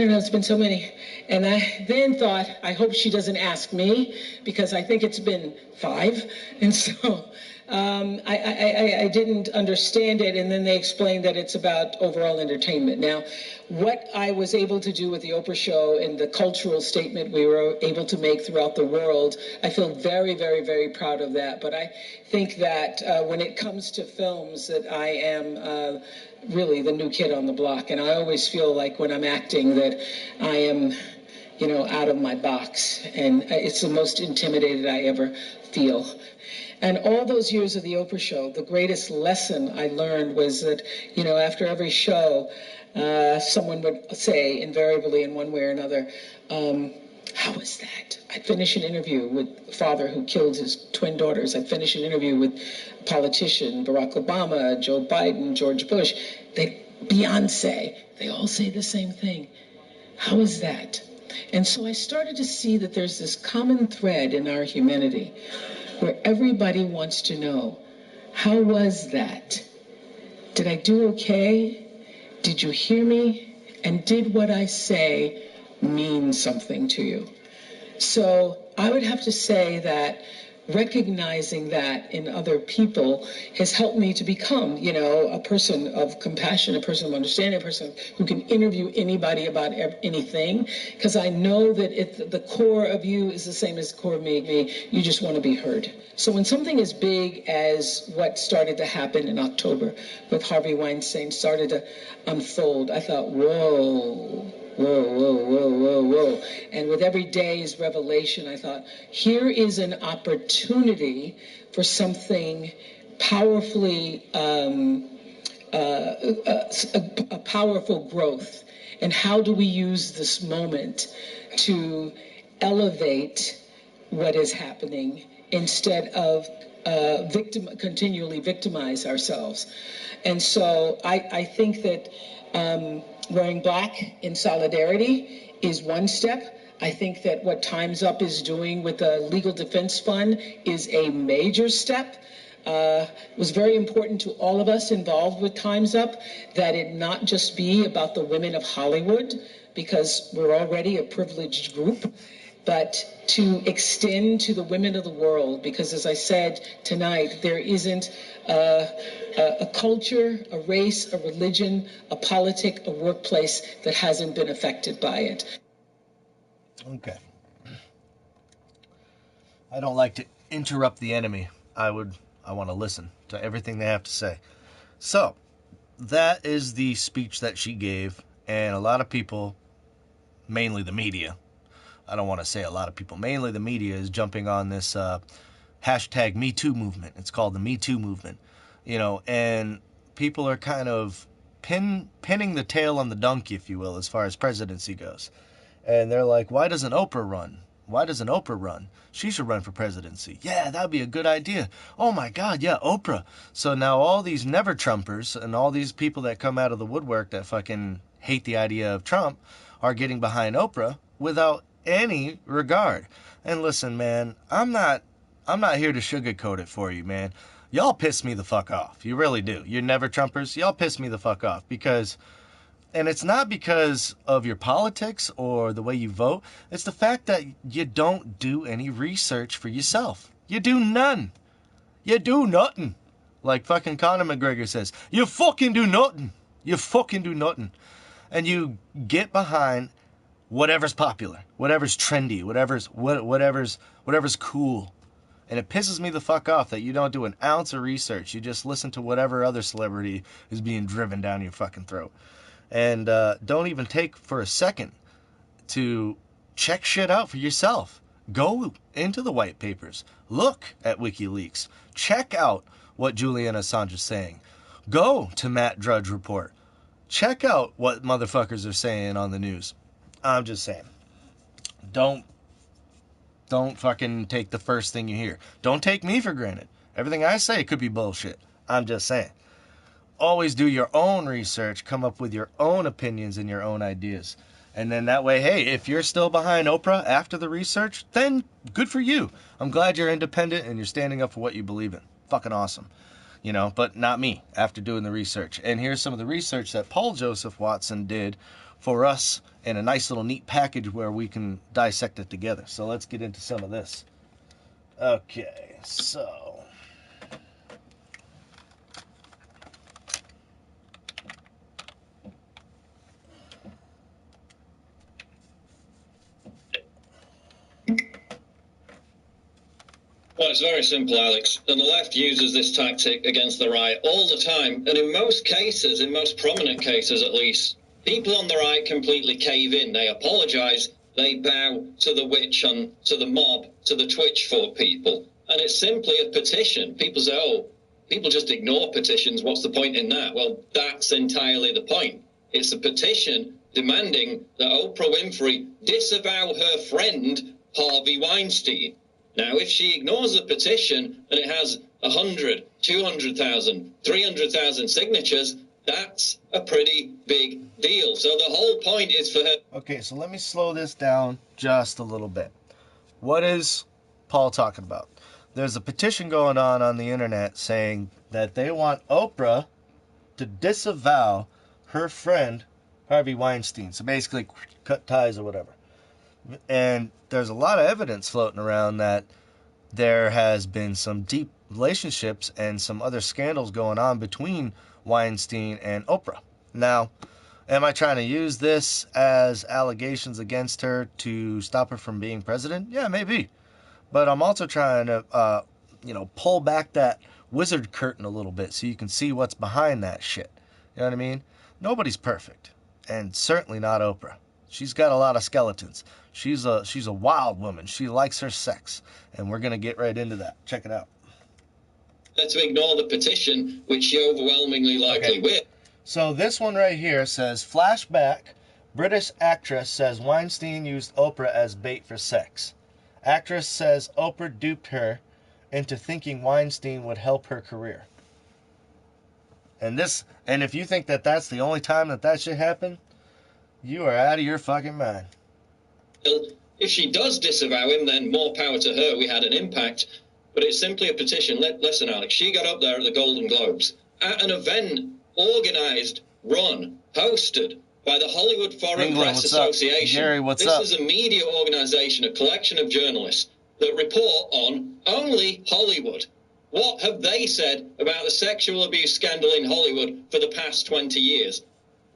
know, it's been so many. And I then thought, I hope she doesn't ask me, because I think it's been 5. And so I didn't understand it, and then they explained that it's about overall entertainment. Now, what I was able to do with the Oprah show and the cultural statement we were able to make throughout the world, I feel very, very, very proud of that. But I think that when it comes to films, that I am really the new kid on the block. And I always feel like when I'm acting that I am, out of my box. And it's the most intimidated I ever feel. And all those years of the Oprah show, the greatest lesson I learned was that, after every show, someone would say invariably in one way or another, how was that? I'd finish an interview with a father who killed his twin daughters. I'd finish an interview with a politician, Barack Obama, Joe Biden, George Bush. Beyonce, they all say the same thing. How is that? And so I started to see that there's this common thread in our humanity where everybody wants to know, how was that? Did I do okay? Did you hear me? And did what I say mean something to you? So I would have to say that recognizing that in other people has helped me to become, you know, a person of compassion, a person of understanding, a person who can interview anybody about anything, because I know that the core of you is the same as the core of me. You just want to be heard. So when something as big as what started to happen in October with Harvey Weinstein started to unfold, I thought, whoa. And with every day's revelation, I thought, here is an opportunity for something powerfully, a powerful growth. And how do we use this moment to elevate what is happening instead of continually victimize ourselves? And so I think that wearing black in solidarity is one step. I think that what Time's Up is doing with the Legal Defense Fund is a major step. It was very important to all of us involved with Time's Up that it not just be about the women of Hollywood, because we're already a privileged group, but to extend to the women of the world, because as I said tonight, there isn't a culture, a race, a religion, a politic, a workplace that hasn't been affected by it. Okay. I don't like to interrupt the enemy. I want to listen to everything they have to say. So, that is the speech that she gave, and a lot of people, mainly the media, I don't want to say a lot of people, mainly the media is jumping on this hashtag Me Too movement. It's called the Me Too movement, you know, and people are kind of pinning the tail on the donkey, if you will, as far as presidency goes. And they're like, why doesn't Oprah run? Why doesn't Oprah run? She should run for presidency. Yeah, that'd be a good idea. Oh my God, yeah, Oprah. So now all these never Trumpers and all these people that come out of the woodwork that fucking hate the idea of Trump are getting behind Oprah without any regard. And listen, man, I'm not here to sugarcoat it for you, man. Y'all piss me the fuck off. You really do. You're never Trumpers. Y'all piss me the fuck off because, and it's not because of your politics or the way you vote. It's the fact that you don't do any research for yourself. You do none. You do nothing. Like fucking Conor McGregor says, you fucking do nothing. You fucking do nothing. And you get behind whatever's popular, whatever's trendy, whatever's cool. And it pisses me the fuck off that you don't do an ounce of research. You just listen to whatever other celebrity is being driven down your fucking throat. And don't even take for a second to check shit out for yourself. Go into the white papers. Look at WikiLeaks. Check out what Julian Assange is saying. Go to Matt Drudge Report. Check out what motherfuckers are saying on the news. I'm just saying. Don't fucking take the first thing you hear. Don't take me for granted. Everything I say could be bullshit. I'm just saying. Always do your own research, come up with your own opinions and your own ideas. And then that way, hey, if you're still behind Oprah after the research, then good for you. I'm glad you're independent and you're standing up for what you believe in. Fucking awesome. You know, but not me after doing the research. And here's some of the research that Paul Joseph Watson did for us in a nice little neat package where we can dissect it together. So let's get into some of this. Okay, so Well, it's very simple, Alex. And the left uses this tactic against the right all the time. And in most cases, in most prominent cases at least, people on the right completely cave in. They apologise. They bow to the witch and to the mob, to the Twitch for people. And it's simply a petition. People say, oh, people just ignore petitions. What's the point in that? Well, that's entirely the point. It's a petition demanding that Oprah Winfrey disavow her friend Harvey Weinstein. Now, if she ignores the petition and it has 100, 200,000, 300,000 signatures, that's a pretty big deal. So the whole point is for her... Okay, so let me slow this down just a little bit. What is Paul talking about? There's a petition going on the internet saying that they want Oprah to disavow her friend Harvey Weinstein. So basically, cut ties or whatever. And there's a lot of evidence floating around that there has been some deep relationships and some other scandals going on between Weinstein and Oprah. Now, am I trying to use this as allegations against her to stop her from being president? Yeah, maybe. But I'm also trying to, pull back that wizard curtain a little bit so you can see what's behind that shit. You know what I mean? Nobody's perfect. And certainly not Oprah. She's got a lot of skeletons. She's a wild woman. She likes her sex. And we're going to get right into that. Check it out. To ignore the petition, which she overwhelmingly likely will. So this one right here says, flashback, British actress says Weinstein used Oprah as bait for sex. Actress says Oprah duped her into thinking Weinstein would help her career. And if you think that that's the only time that shit happened, you are out of your fucking mind. If she does disavow him, then more power to her. We had an impact. But it's simply a petition. Listen, Alex, she got up there at the Golden Globes at an event organised, run, hosted by the Hollywood Foreign Press Association. Gary, what's up? This is a media organisation, a collection of journalists that report on only Hollywood. What have they said about the sexual abuse scandal in Hollywood for the past 20 years?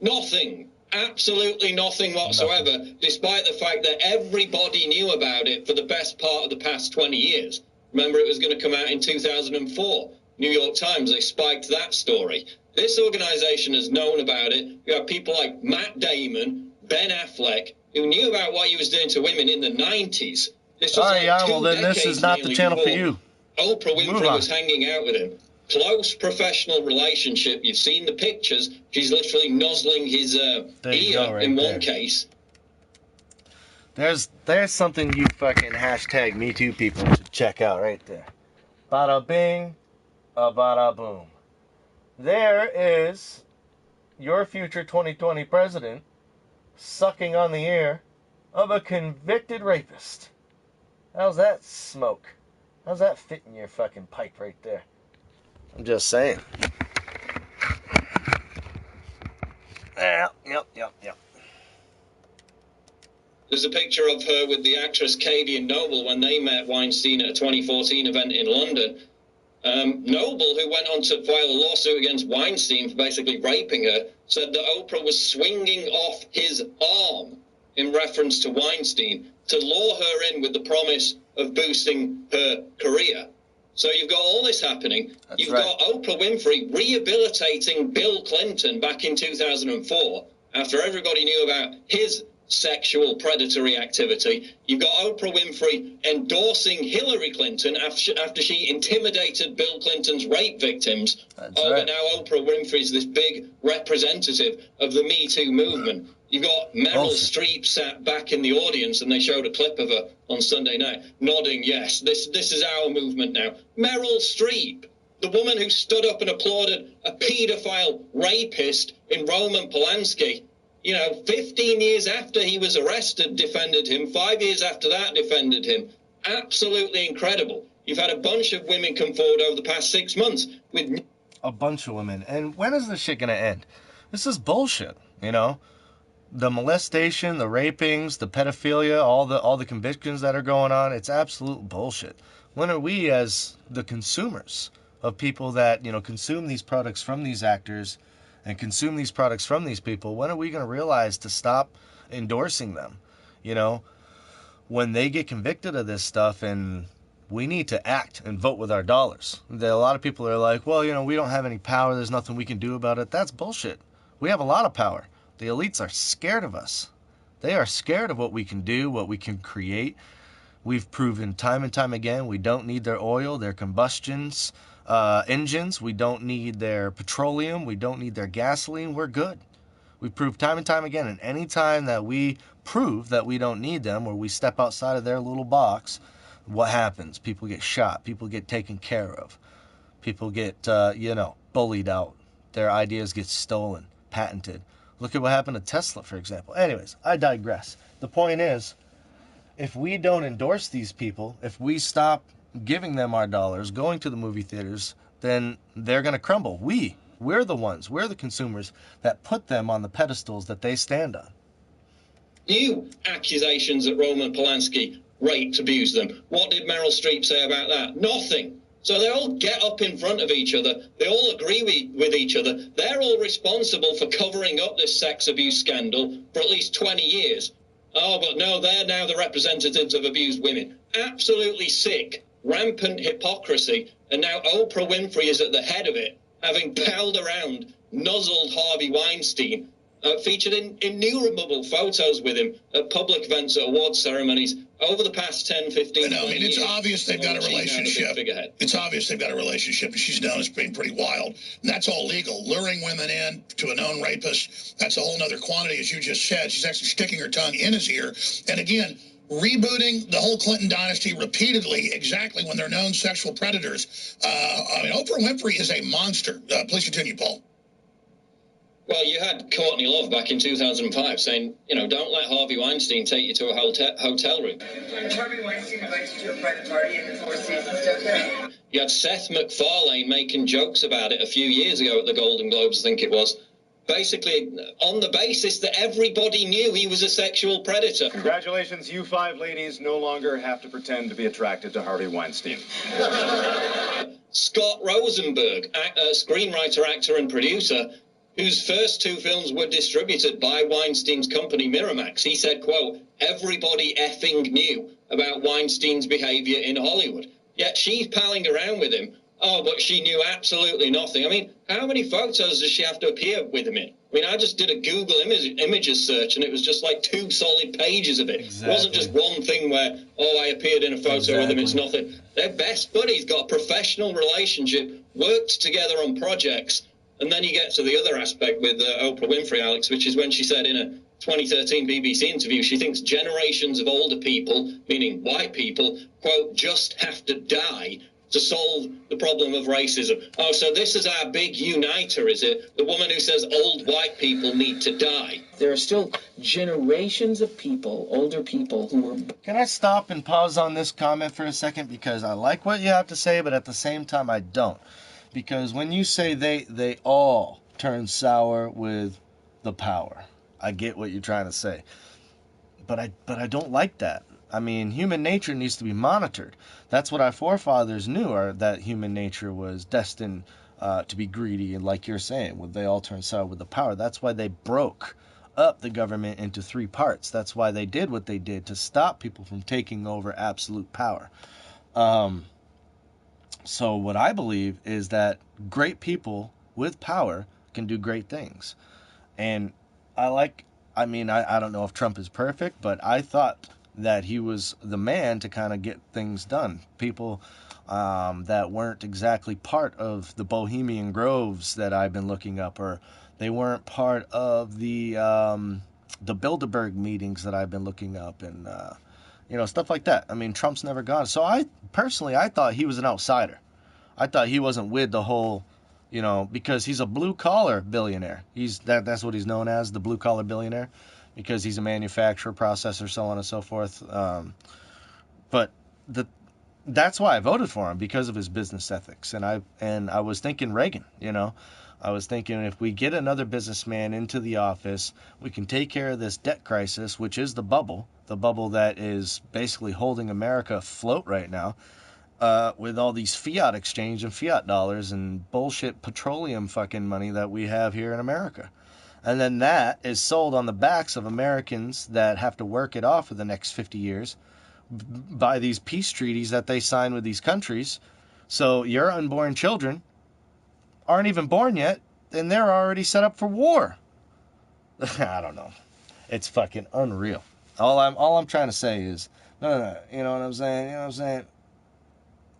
Nothing. Absolutely nothing whatsoever, despite the fact that everybody knew about it for the best part of the past 20 years. Remember, it was going to come out in 2004. New York Times, they spiked that story. This organization has known about it. You have people like Matt Damon, Ben Affleck, who knew about what he was doing to women in the 90s. This was well, then this is not the channel for you. Oprah Winfrey was hanging out with him. Close professional relationship. You've seen the pictures. She's literally nuzzling his ear in one case. There's something you fucking hashtag Me Too people should check out right there. Bada bing, bada boom. There is your future 2020 president sucking on the ear of a convicted rapist. How's that smoke? How's that fit in your fucking pipe right there? I'm just saying. Yep. There's a picture of her with the actress Katie and Noble when they met Weinstein at a 2014 event in London. Noble, who went on to file a lawsuit against Weinstein for basically raping her, said that Oprah was swinging off his arm in reference to Weinstein to lure her in with the promise of boosting her career. So you've got all this happening. You've got Oprah Winfrey rehabilitating Bill Clinton back in 2004 after everybody knew about his sexual predatory activity. You've got Oprah Winfrey endorsing Hillary Clinton after she intimidated Bill Clinton's rape victims. Now Oprah Winfrey's this big representative of the Me Too movement. You've got Meryl Streep sat back in the audience, and they showed a clip of her on Sunday night, nodding, yes, this is our movement now. Meryl Streep, the woman who stood up and applauded a paedophile rapist in Roman Polanski, 15 years after he was arrested, defended him. 5 years after that, defended him. Absolutely incredible. You've had a bunch of women come forward over the past 6 months with... A bunch of women. And when is this shit going to end? This is bullshit, The molestation, the rapings, the pedophilia, all the convictions that are going on, it's absolute bullshit. When are we, as the consumers of people that, consume these products from these actors and consume these products from these people, when are we going to realize to stop endorsing them? When they get convicted of this stuff, and we need to act and vote with our dollars. A lot of people are like, well, we don't have any power, there's nothing we can do about it. That's bullshit. We have a lot of power. The elites are scared of us. They are scared of what we can do, what we can create. We've proven time and time again we don't need their oil, their combustions, engines. We don't need their petroleum. We don't need their gasoline. We're good. We proved time and time again. And any time that we prove that we don't need them, or we step outside of their little box, what happens? People get shot. People get taken care of. People get, bullied out. Their ideas get stolen, patented. Look at what happened to Tesla, for example. Anyways, I digress. The point is, if we don't endorse these people, if we stop giving them our dollars, going to the movie theaters, then they're going to crumble. We're the ones, we're the consumers that put them on the pedestals that they stand on. New accusations that Roman Polanski raped, abused them. What did Meryl Streep say about that? Nothing. So they all get up in front of each other. They all agree with each other. They're all responsible for covering up this sex abuse scandal for at least 20 years. Oh, but no, they're now the representatives of abused women. Absolutely sick, rampant hypocrisy. And now Oprah Winfrey is at the head of it, having palled around, nuzzled Harvey Weinstein, featured in innumerable photos with him at public events, at award ceremonies over the past 10, 15, No, I mean, it's years. obvious they've got a relationship. It's obvious they've got a relationship. She's known as being pretty wild. And that's all legal. Luring women in to a known rapist, that's a whole other quantity, as you just said. She's actually sticking her tongue in his ear. And again, rebooting the whole Clinton dynasty repeatedly, exactly when they're known sexual predators. I mean, Oprah Winfrey is a monster. Please continue, Paul. Well, you had Courtney Love back in 2005 saying, don't let Harvey Weinstein take you to a hotel room. Harvey Weinstein invites you to a private party in the Four Seasons downtown. You had Seth MacFarlane making jokes about it a few years ago at the Golden Globes, I think it was. Basically, on the basis that everybody knew he was a sexual predator. Congratulations, you 5 ladies no longer have to pretend to be attracted to Harvey Weinstein. Scott Rosenberg, screenwriter, actor, and producer, whose first 2 films were distributed by Weinstein's company Miramax, he said, quote, everybody effing knew about Weinstein's behavior in Hollywood. Yet she's palling around with him. Oh, but she knew absolutely nothing. I mean, how many photos does she have to appear with him in? I mean, I just did a Google images search, and it was just like 2 solid pages of it. Exactly. It wasn't just one thing where, oh, I appeared in a photo with him, it's nothing. They're best buddies, got a professional relationship, worked together on projects. And then you get to the other aspect with Oprah Winfrey, Alex, which is when she said in a 2013 BBC interview, she thinks generations of older people, meaning white people, quote, just have to die to solve the problem of racism. Oh, so this is our big uniter, is it? The woman who says old white people need to die. There are still generations of people, older people, who are... Can I stop and pause on this comment for a second? Because I like what you have to say, but at the same time, I don't. Because when you say they all turn sour with the power, I get what you're trying to say. But I don't like that. I mean, human nature needs to be monitored. That's what our forefathers knew, that human nature was destined to be greedy, and like you're saying, they all turn sour with the power. That's why they broke up the government into 3 parts. That's why they did what they did, to stop people from taking over absolute power. So what I believe is that great people with power can do great things. And I don't know if Trump is perfect, but I thought that he was the man to kind of get things done. People that weren't exactly part of the Bohemian Groves that I've been looking up, or they weren't part of the Bilderberg meetings that I've been looking up, and stuff like that. I mean, Trump's never gone. So I thought he was an outsider. I thought he wasn't with the whole, because he's a blue-collar billionaire. That's what he's known as, the blue-collar billionaire, because he's a manufacturer, processor, so on and so forth. But that's why I voted for him, because of his business ethics. And I was thinking Reagan, I was thinking if we get another businessman into the office, we can take care of this debt crisis, which is the bubble that is basically holding America afloat right now, with all these fiat exchange and fiat dollars and bullshit petroleum fucking money that we have here in America. And then that is sold on the backs of Americans that have to work it off for the next 50 years by these peace treaties that they sign with these countries. So your unborn children aren't even born yet, and they're already set up for war. I don't know. It's fucking unreal. All I'm trying to say is, no. You know what I'm saying?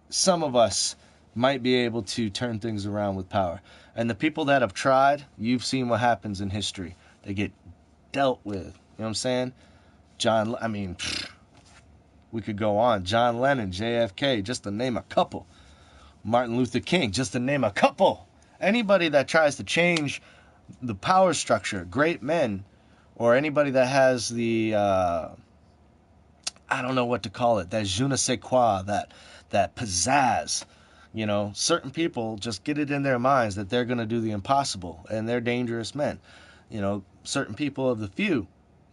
Some of us might be able to turn things around with power. And the people that have tried, you've seen what happens in history. They get dealt with. You know what I'm saying? We could go on. John Lennon, JFK, just to name a couple. Martin Luther King, just to name a couple. Anybody that tries to change the power structure, great men, or anybody that has the, I don't know what to call it, that je ne sais quoi, that pizzazz. Certain people just get it in their minds that they're going to do the impossible, and they're dangerous men. Certain people of the few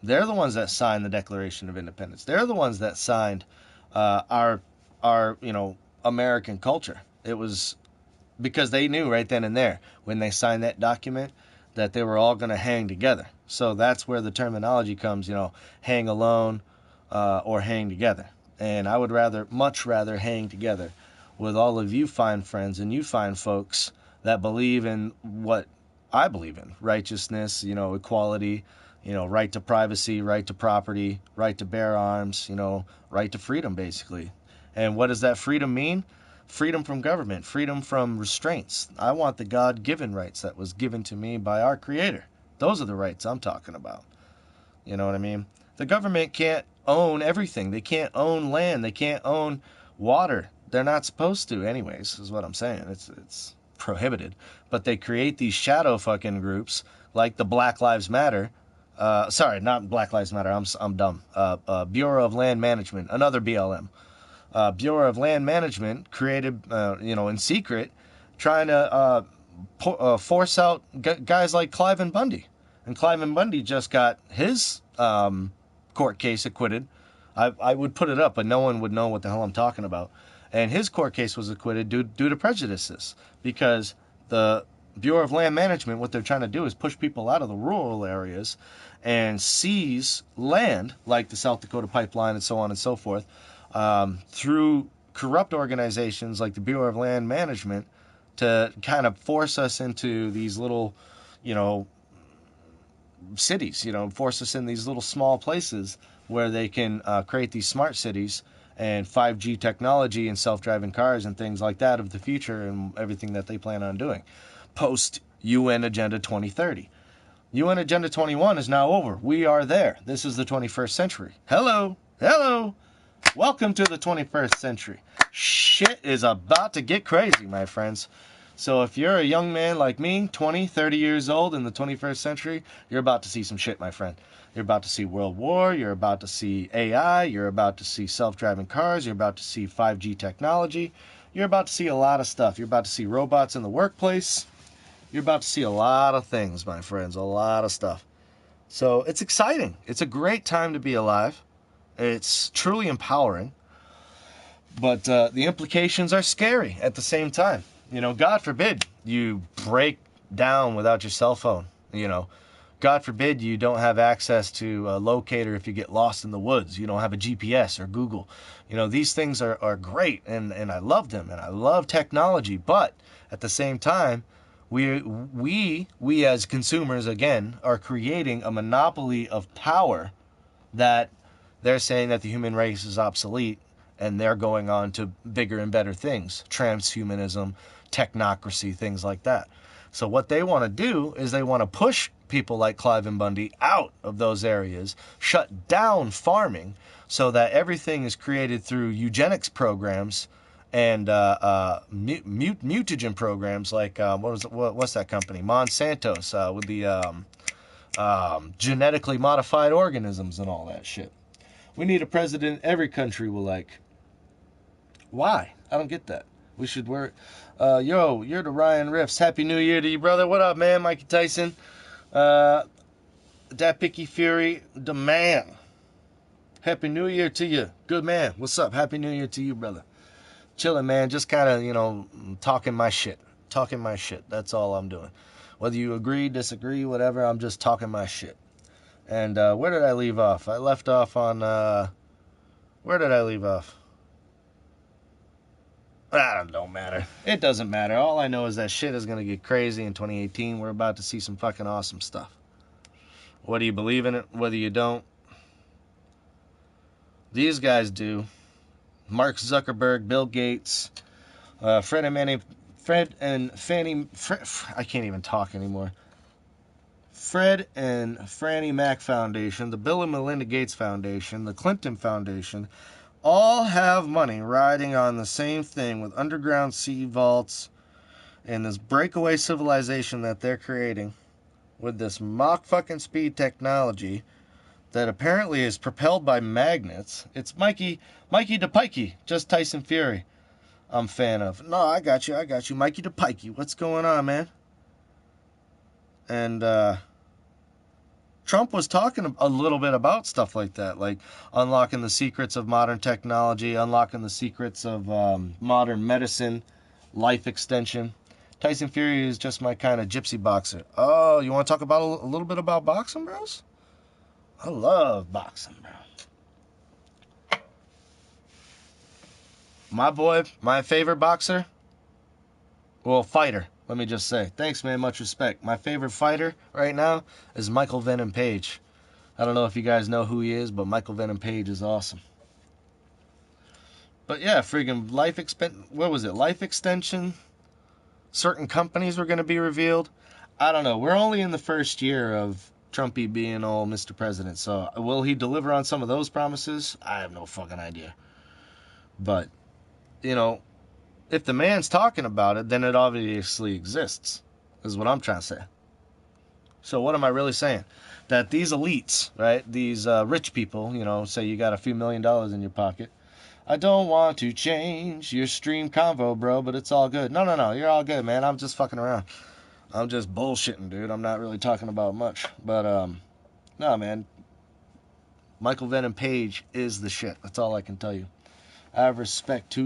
They're the ones that signed the Declaration of Independence. They're the ones that signed our American culture. It was because they knew right then and there when they signed that document that they were all going to hang together. So that's where the terminology comes, hang alone or hang together. And I would much rather hang together with all of you fine friends and you fine folks that believe in what I believe in. Righteousness, equality, right to privacy, right to property, right to bear arms, right to freedom, basically. And what does that freedom mean? Freedom from government, freedom from restraints. I want the God-given rights that was given to me by our Creator. Those are the rights I'm talking about. You know what I mean? The government can't own everything. They can't own land. They can't own water. They're not supposed to anyways, is what I'm saying. It's prohibited. But they create these shadow fucking groups like the Black Lives Matter. Sorry, not Black Lives Matter. I'm dumb. Bureau of Land Management, another BLM. Bureau of Land Management created, in secret, trying to force out guys like Cliven Bundy. And Cliven Bundy just got his court case acquitted. I would put it up, but no one would know what the hell I'm talking about. And his court case was acquitted due to prejudices, because the Bureau of Land Management, what they're trying to do is push people out of the rural areas and seize land, like the South Dakota Pipeline and so on and so forth, through corrupt organizations like the Bureau of Land Management to kind of force us into these little, cities, force us in these little small places where they can create these smart cities and 5G technology and self-driving cars and things like that of the future and everything that they plan on doing. Post UN Agenda 2030. UN Agenda 21 is now over. We are there. This is the 21st century. Hello. Welcome to the 21st century. Shit is about to get crazy, my friends. So if you're a young man like me, 20, 30 years old in the 21st century, you're about to see some shit, my friend. You're about to see World War, you're about to see AI, you're about to see self-driving cars, you're about to see 5G technology, you're about to see a lot of stuff. You're about to see robots in the workplace. You're about to see a lot of things, my friends, a lot of stuff. So it's exciting. It's a great time to be alive. It's truly empowering. But the implications are scary at the same time. God forbid you break down without your cell phone. God forbid you don't have access to a locator if you get lost in the woods. You don't have a GPS or Google. These things are great, and I love them, and I love technology. But at the same time, we as consumers, again, are creating a monopoly of power that they're saying that the human race is obsolete, and they're going on to bigger and better things, transhumanism, technocracy, things like that. So what they want to do is they want to push people like Cliven Bundy out of those areas, shut down farming, so that everything is created through eugenics programs and mutagen programs like what's that company? Monsanto's with the genetically modified organisms and all that shit. We need a president every country will like. Why? I don't get that. We should wear. You're the Ryan Riffs. Happy New Year to you, brother. What up, man? Mikey Tyson. That Picky Fury, the man. Happy New Year to you. Good man. What's up? Happy New Year to you, brother. Chilling, man. Just kind of, talking my shit. That's all I'm doing. Whether you agree, disagree, whatever, I'm just talking my shit. And where did I leave off? I left off on... where did I leave off? That don't matter. It doesn't matter. All I know is that shit is going to get crazy in 2018. We're about to see some fucking awesome stuff. Whether you believe in it, whether you don't. These guys do. Mark Zuckerberg, Bill Gates, Fred and Fannie... I can't even talk anymore. Fred and Fannie Mac Foundation, the Bill and Melinda Gates Foundation, the Clinton Foundation, all have money riding on the same thing with underground sea vaults and this breakaway civilization that they're creating with this Mach fucking speed technology that apparently is propelled by magnets. It's Mikey the Pikey, just Tyson Fury. I'm a fan of. No, I got you. Mikey the Pikey. What's going on, man? And, Trump was talking a little bit about stuff like that, like unlocking the secrets of modern technology, unlocking the secrets of modern medicine, life extension. Tyson Fury is just my kind of gypsy boxer. Oh, you want to talk about a little bit about boxing, bros? I love boxing, bro. My boy, my favorite boxer, well, fighter. Let me just say. Thanks, man. Much respect. My favorite fighter right now is Michael Venom Page. I don't know if you guys know who he is, but Michael Venom Page is awesome. But yeah, friggin' what was it? Life extension? Certain companies were going to be revealed. I don't know. We're only in the first year of Trumpy being old Mr. President. So will he deliver on some of those promises? I have no fucking idea. But, you know, if the man's talking about it, then it obviously exists, is what I'm trying to say. So what am I really saying? That these elites, right, these rich people, you know, say you got a few $1 million in your pocket. I don't want to change your stream convo, bro, but it's all good. No, you're all good, man. I'm just fucking around. I'm just bullshitting, dude. I'm not really talking about much. But, no, man. Michael Venom Page is the shit. That's all I can tell you. I have respect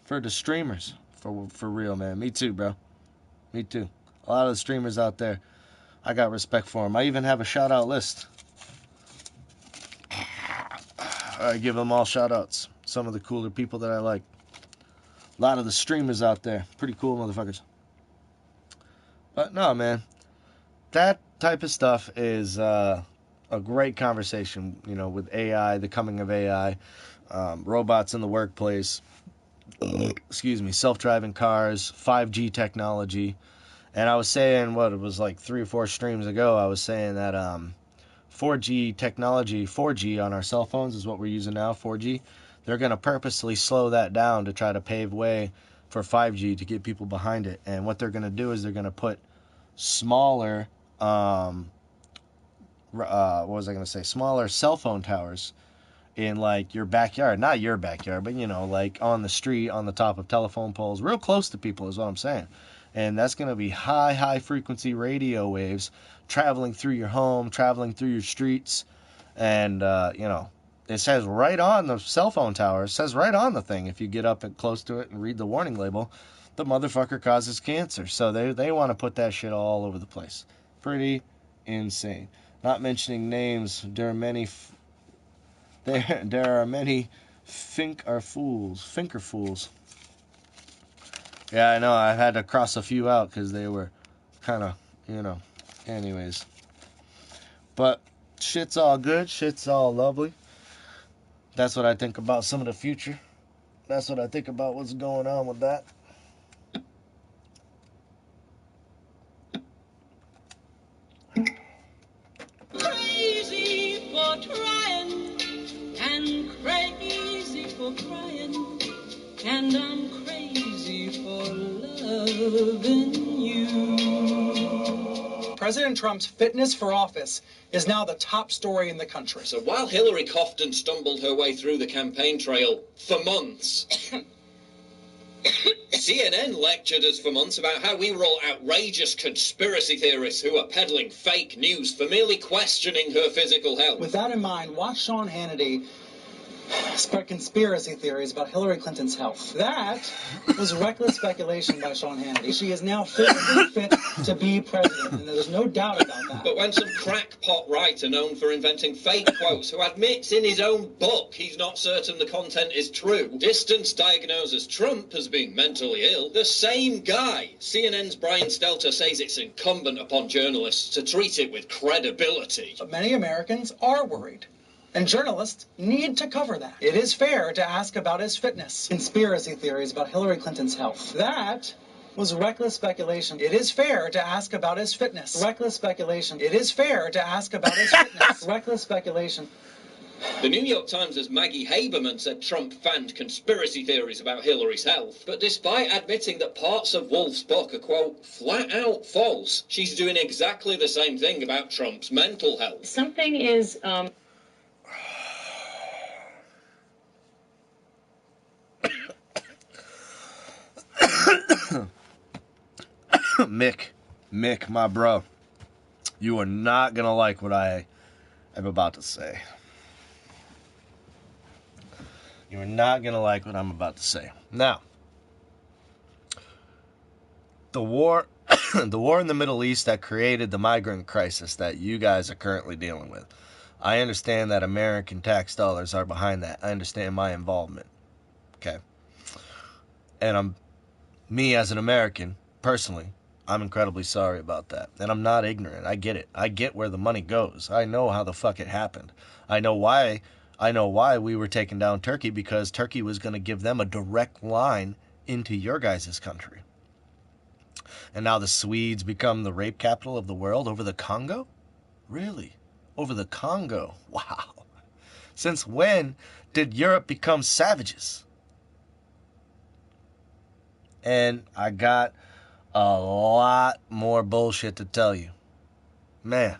for the streamers, for real, man. Me too, bro. Me too. A lot of the streamers out there, I got respect for them. I even have a shout-out list. I give them all shout-outs. Some of the cooler people that I like. A lot of the streamers out there. Pretty cool motherfuckers. But no, man. That type of stuff is a great conversation, you know, with AI, the coming of AI, robots in the workplace, excuse me, self-driving cars, 5G technology. And I was saying, it was like 3 or 4 streams ago, I was saying that 4G technology, 4G on our cell phones is what we're using now, 4G. They're going to purposely slow that down to try to pave way for 5G to get people behind it. And what they're going to do is they're going to put smaller, smaller cell phone towers in like your backyard. Not your backyard, but, you know, like on the street, on the top of telephone poles, real close to people is what I'm saying. And that's going to be high frequency radio waves traveling through your home, traveling through your streets. And, you know, it says right on the cell phone tower, it says right on the thing, if you get up and close to it and read the warning label, the motherfucker causes cancer. So they want to put that shit all over the place. Pretty insane. Not mentioning names, there are many finker fools. Yeah, I know. I had to cross a few out because they were kind of, you know, anyways. But shit's all good. Shit's all lovely. That's what I think about some of the future. That's what I think about what's going on with that. Crazy for trying and crazy for crying, and I'm crazy for loving you. President Trump's fitness for office is now the top story in the country. So while Hillary coughed and stumbled her way through the campaign trail for months, CNN lectured us for months about how we were all outrageous conspiracy theorists who are peddling fake news for merely questioning her physical health. With that in mind, watch Sean Hannity spread conspiracy theories about Hillary Clinton's health. That was reckless speculation by Sean Hannity. She is now physically fit to be president, and there's no doubt about that. But when some crackpot writer known for inventing fake quotes, who admits in his own book he's not certain the content is true, distance diagnoses Trump as being mentally ill, the same guy, CNN's Brian Stelter, says it's incumbent upon journalists to treat it with credibility. But many Americans are worried. And journalists need to cover that. It is fair to ask about his fitness. Conspiracy theories about Hillary Clinton's health. That was reckless speculation. It is fair to ask about his fitness. Reckless speculation. It is fair to ask about his fitness. Reckless speculation. The New York Times' Maggie Haberman said Trump fanned conspiracy theories about Hillary's health. But despite admitting that parts of Wolf's book are, quote, flat out false, she's doing exactly the same thing about Trump's mental health. Something is, Mick, my bro. You are not going to like what I am about to say. You are not going to like what I'm about to say. Now, the war the war in the Middle East that created the migrant crisis that you guys are currently dealing with. I understand that American tax dollars are behind that. I understand my involvement. Okay. And me as an American, personally, I'm incredibly sorry about that. And I'm not ignorant. I get it. I get where the money goes. I know how the fuck it happened. I know why we were taking down Turkey, because Turkey was going to give them a direct line into your guys' country. And now the Swedes become the rape capital of the world over the Congo? Really? Over the Congo? Wow. Since when did Europe become savages? And I got a lot more bullshit to tell you. Man,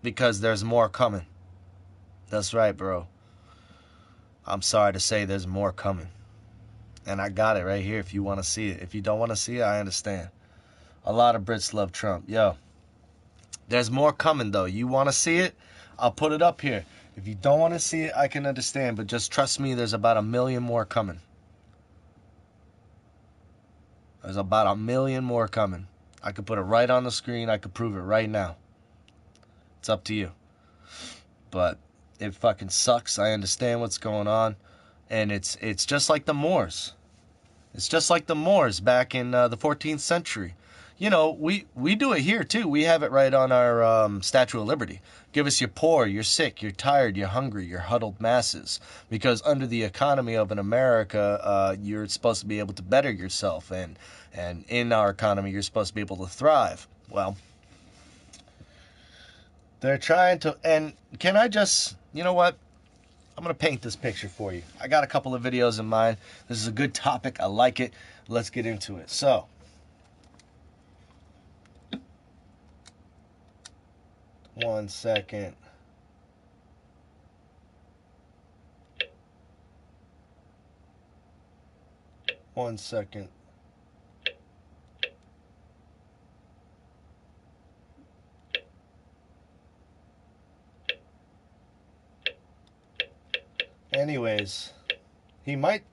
because there's more coming. That's right, bro. I'm sorry to say there's more coming. And I got it right here if you want to see it. If you don't want to see it, I understand. A lot of Brits love Trump. Yo, there's more coming, though. You want to see it? I'll put it up here. If you don't want to see it, I can understand. But just trust me, there's about 1 million more coming. There's about 1 million more coming. I could put it right on the screen. I could prove it right now. It's up to you. But it fucking sucks. I understand what's going on. And it's just like the Moors. It's just like the Moors back in the 14th century. You know, we do it here, too. We have it right on our Statue of Liberty. Give us your poor, you're sick, you're tired, you're hungry, you're huddled masses. Because under the economy of an America, you're supposed to be able to better yourself. And in our economy, you're supposed to be able to thrive. Well, they're trying to... And can I just... You know what? I'm going to paint this picture for you. I got a couple of videos in mind. This is a good topic. I like it. Let's get into it. So... 1 second. One second. Anyways, he might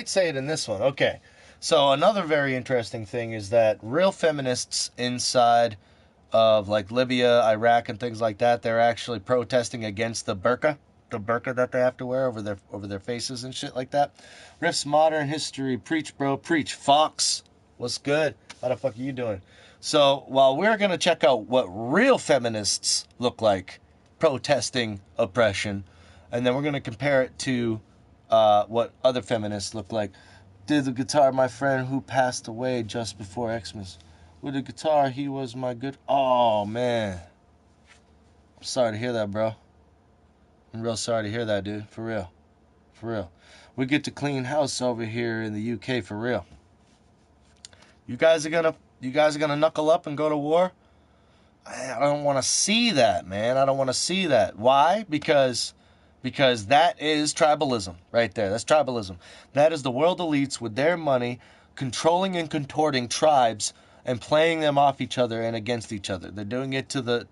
say it in this one. Okay. So another very interesting thing is that real feminists inside of like Libya, Iraq, and things like that, they're actually protesting against the burqa that they have to wear over their faces and shit like that. Riff's Modern History, preach, bro, preach. Fox, what's good? How the fuck are you doing? So while we're gonna check out what real feminists look like protesting oppression, and then we're gonna compare it to what other feminists look like. Did the guitar, my friend who passed away just before Xmas. With the guitar, he was my good... Oh, man. I'm sorry to hear that, bro. I'm real sorry to hear that, dude. For real. For real. We get to clean house over here in the UK, for real. You guys are gonna knuckle up and go to war? I don't want to see that, man. I don't want to see that. Why? Because that is tribalism right there. That's tribalism. That is the world elites with their money controlling and contorting tribes and playing them off each other and against each other. They're doing it to the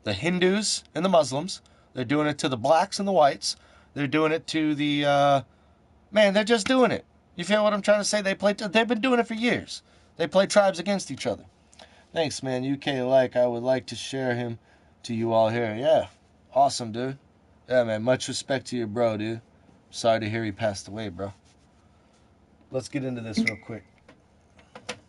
Hindus and the Muslims. They're doing it to the blacks and the whites. They're doing it to the man. They're just doing it. You feel what I'm trying to say? They've been doing it for years. They play tribes against each other. Thanks, man. UK like. I would like to share him to you all here. Yeah, awesome, dude. Yeah, man. Much respect to your bro, dude. Sorry to hear he passed away, bro. Let's get into this real quick.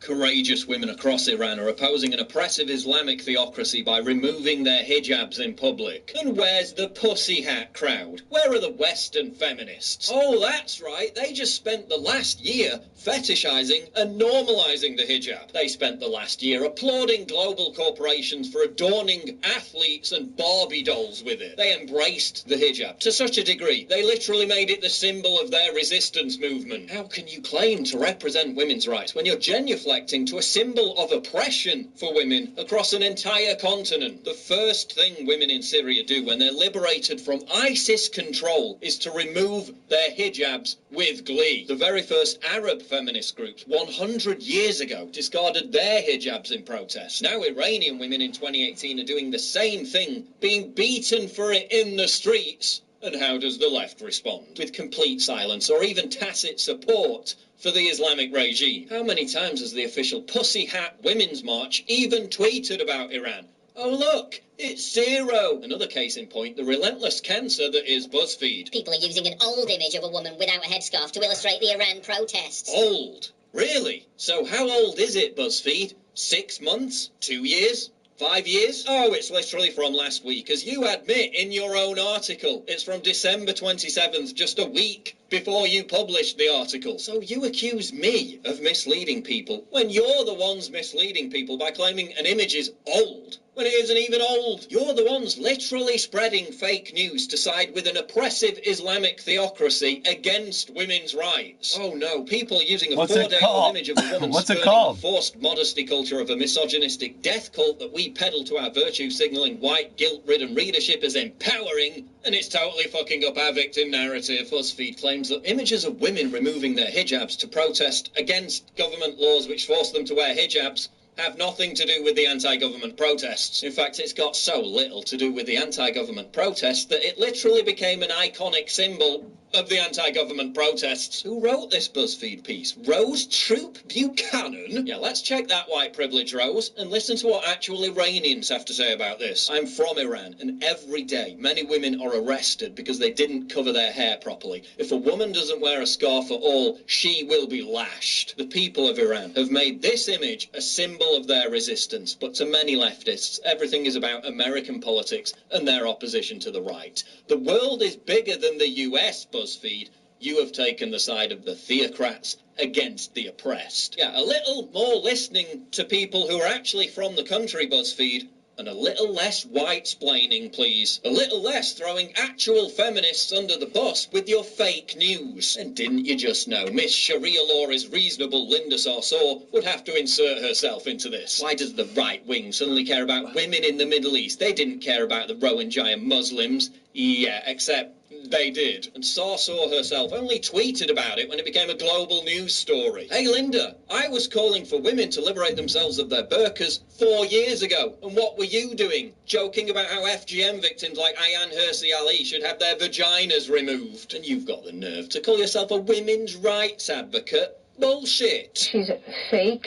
Courageous women across Iran are opposing an oppressive Islamic theocracy by removing their hijabs in public. And where's the pussy hat crowd? Where are the Western feminists? Oh, that's right, they just spent the last year fetishizing and normalizing the hijab. They spent the last year applauding global corporations for adorning athletes and Barbie dolls with it. They embraced the hijab to such a degree, they literally made it the symbol of their resistance movement. How can you claim to represent women's rights when you're genuflecting deflecting to a symbol of oppression for women across an entire continent. The first thing women in Syria do when they're liberated from ISIS control is to remove their hijabs with glee. The very first Arab feminist groups 100 years ago discarded their hijabs in protest. Now Iranian women in 2018 are doing the same thing, being beaten for it in the streets. And how does the left respond? With complete silence or even tacit support for the Islamic regime. How many times has the official Pussy Hat Women's March even tweeted about Iran? Oh look, it's zero. Another case in point, the relentless cancer that is BuzzFeed. People are using an old image of a woman without a headscarf to illustrate the Iran protests. Old? Really? So how old is it, BuzzFeed? 6 months? 2 years? 5 years? Oh, it's literally from last week, as you admit in your own article. It's from December 27th, just a week before you published the article. So you accuse me of misleading people when you're the ones misleading people by claiming an image is old when it isn't even old. You're the ones literally spreading fake news to side with an oppressive Islamic theocracy against women's rights. Oh no, people using a 4-day-old image of a woman skirting the forced modesty culture of a misogynistic death cult that we peddle to our virtue-signaling white guilt-ridden readership as empowering, and it's totally fucking up our victim narrative. BuzzFeed claims that images of women removing their hijabs to protest against government laws which force them to wear hijabs have nothing to do with the anti-government protests. In fact, it's got so little to do with the anti-government protests that it literally became an iconic symbol of the anti-government protests. Who wrote this BuzzFeed piece? Rose Troop Buchanan? Yeah, let's check that white privilege, Rose, and listen to what actual Iranians have to say about this. I'm from Iran, and every day many women are arrested because they didn't cover their hair properly. If a woman doesn't wear a scarf at all, she will be lashed. The people of Iran have made this image a symbol of their resistance, but to many leftists, everything is about American politics and their opposition to the right. The world is bigger than the US, BuzzFeed. You have taken the side of the theocrats against the oppressed. Yeah, a little more listening to people who are actually from the country, BuzzFeed, and a little less white-splaining, please. A little less throwing actual feminists under the bus with your fake news. And didn't you just know Miss Sharia law is reasonable Linda Sarsour would have to insert herself into this? Why does the right wing suddenly care about women in the Middle East? They didn't care about the Rohingya Muslims. Yeah, except they did. And Sarsour herself only tweeted about it when it became a global news story. Hey Linda, I was calling for women to liberate themselves of their burqas 4 years ago. And what were you doing? Joking about how FGM victims like Ayaan Hirsi Ali should have their vaginas removed. And you've got the nerve to call yourself a women's rights advocate? Bullshit. She's a fake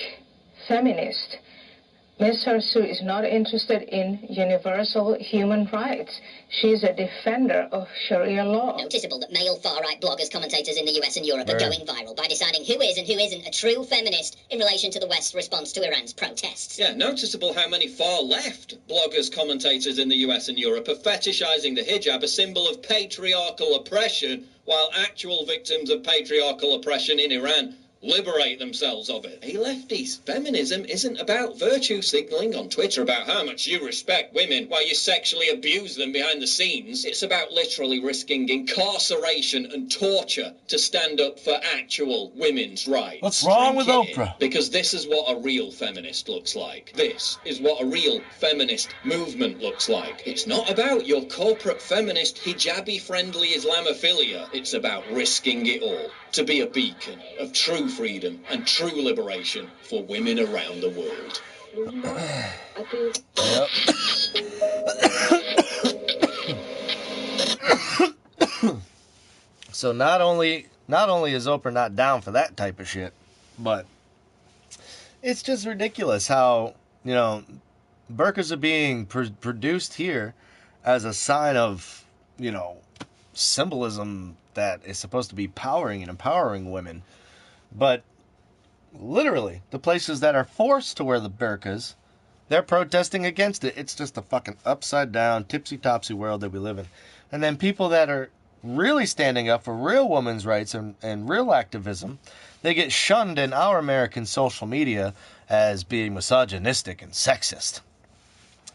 feminist. Ms. Sarsour is not interested in universal human rights. She's a defender of Sharia law. Noticeable that male far-right bloggers, commentators in the US and Europe are going viral by deciding who is and who isn't a true feminist in relation to the West's response to Iran's protests. Yeah, noticeable how many far-left bloggers, commentators in the US and Europe are fetishizing the hijab, a symbol of patriarchal oppression, while actual victims of patriarchal oppression in Iran liberate themselves of it. Hey lefties, feminism isn't about virtue signaling on Twitter about how much you respect women while you sexually abuse them behind the scenes. It's about literally risking incarceration and torture to stand up for actual women's rights. What's wrong with Oprah? Because this is what a real feminist looks like. This is what a real feminist movement looks like. It's not about your corporate feminist hijabi-friendly Islamophilia. It's about risking it all to be a beacon of true freedom and true liberation for women around the world. Yep. So not only is Oprah not down for that type of shit, but it's just ridiculous how, you know, burqas are being produced here as a sign of, you know, symbolism that is supposed to be powering and empowering women. But literally, the places that are forced to wear the burqas, they're protesting against it. It's just a fucking upside down, tipsy-topsy world that we live in. And then people that are really standing up for real women's rights and real activism, they get shunned in our American social media as being misogynistic and sexist.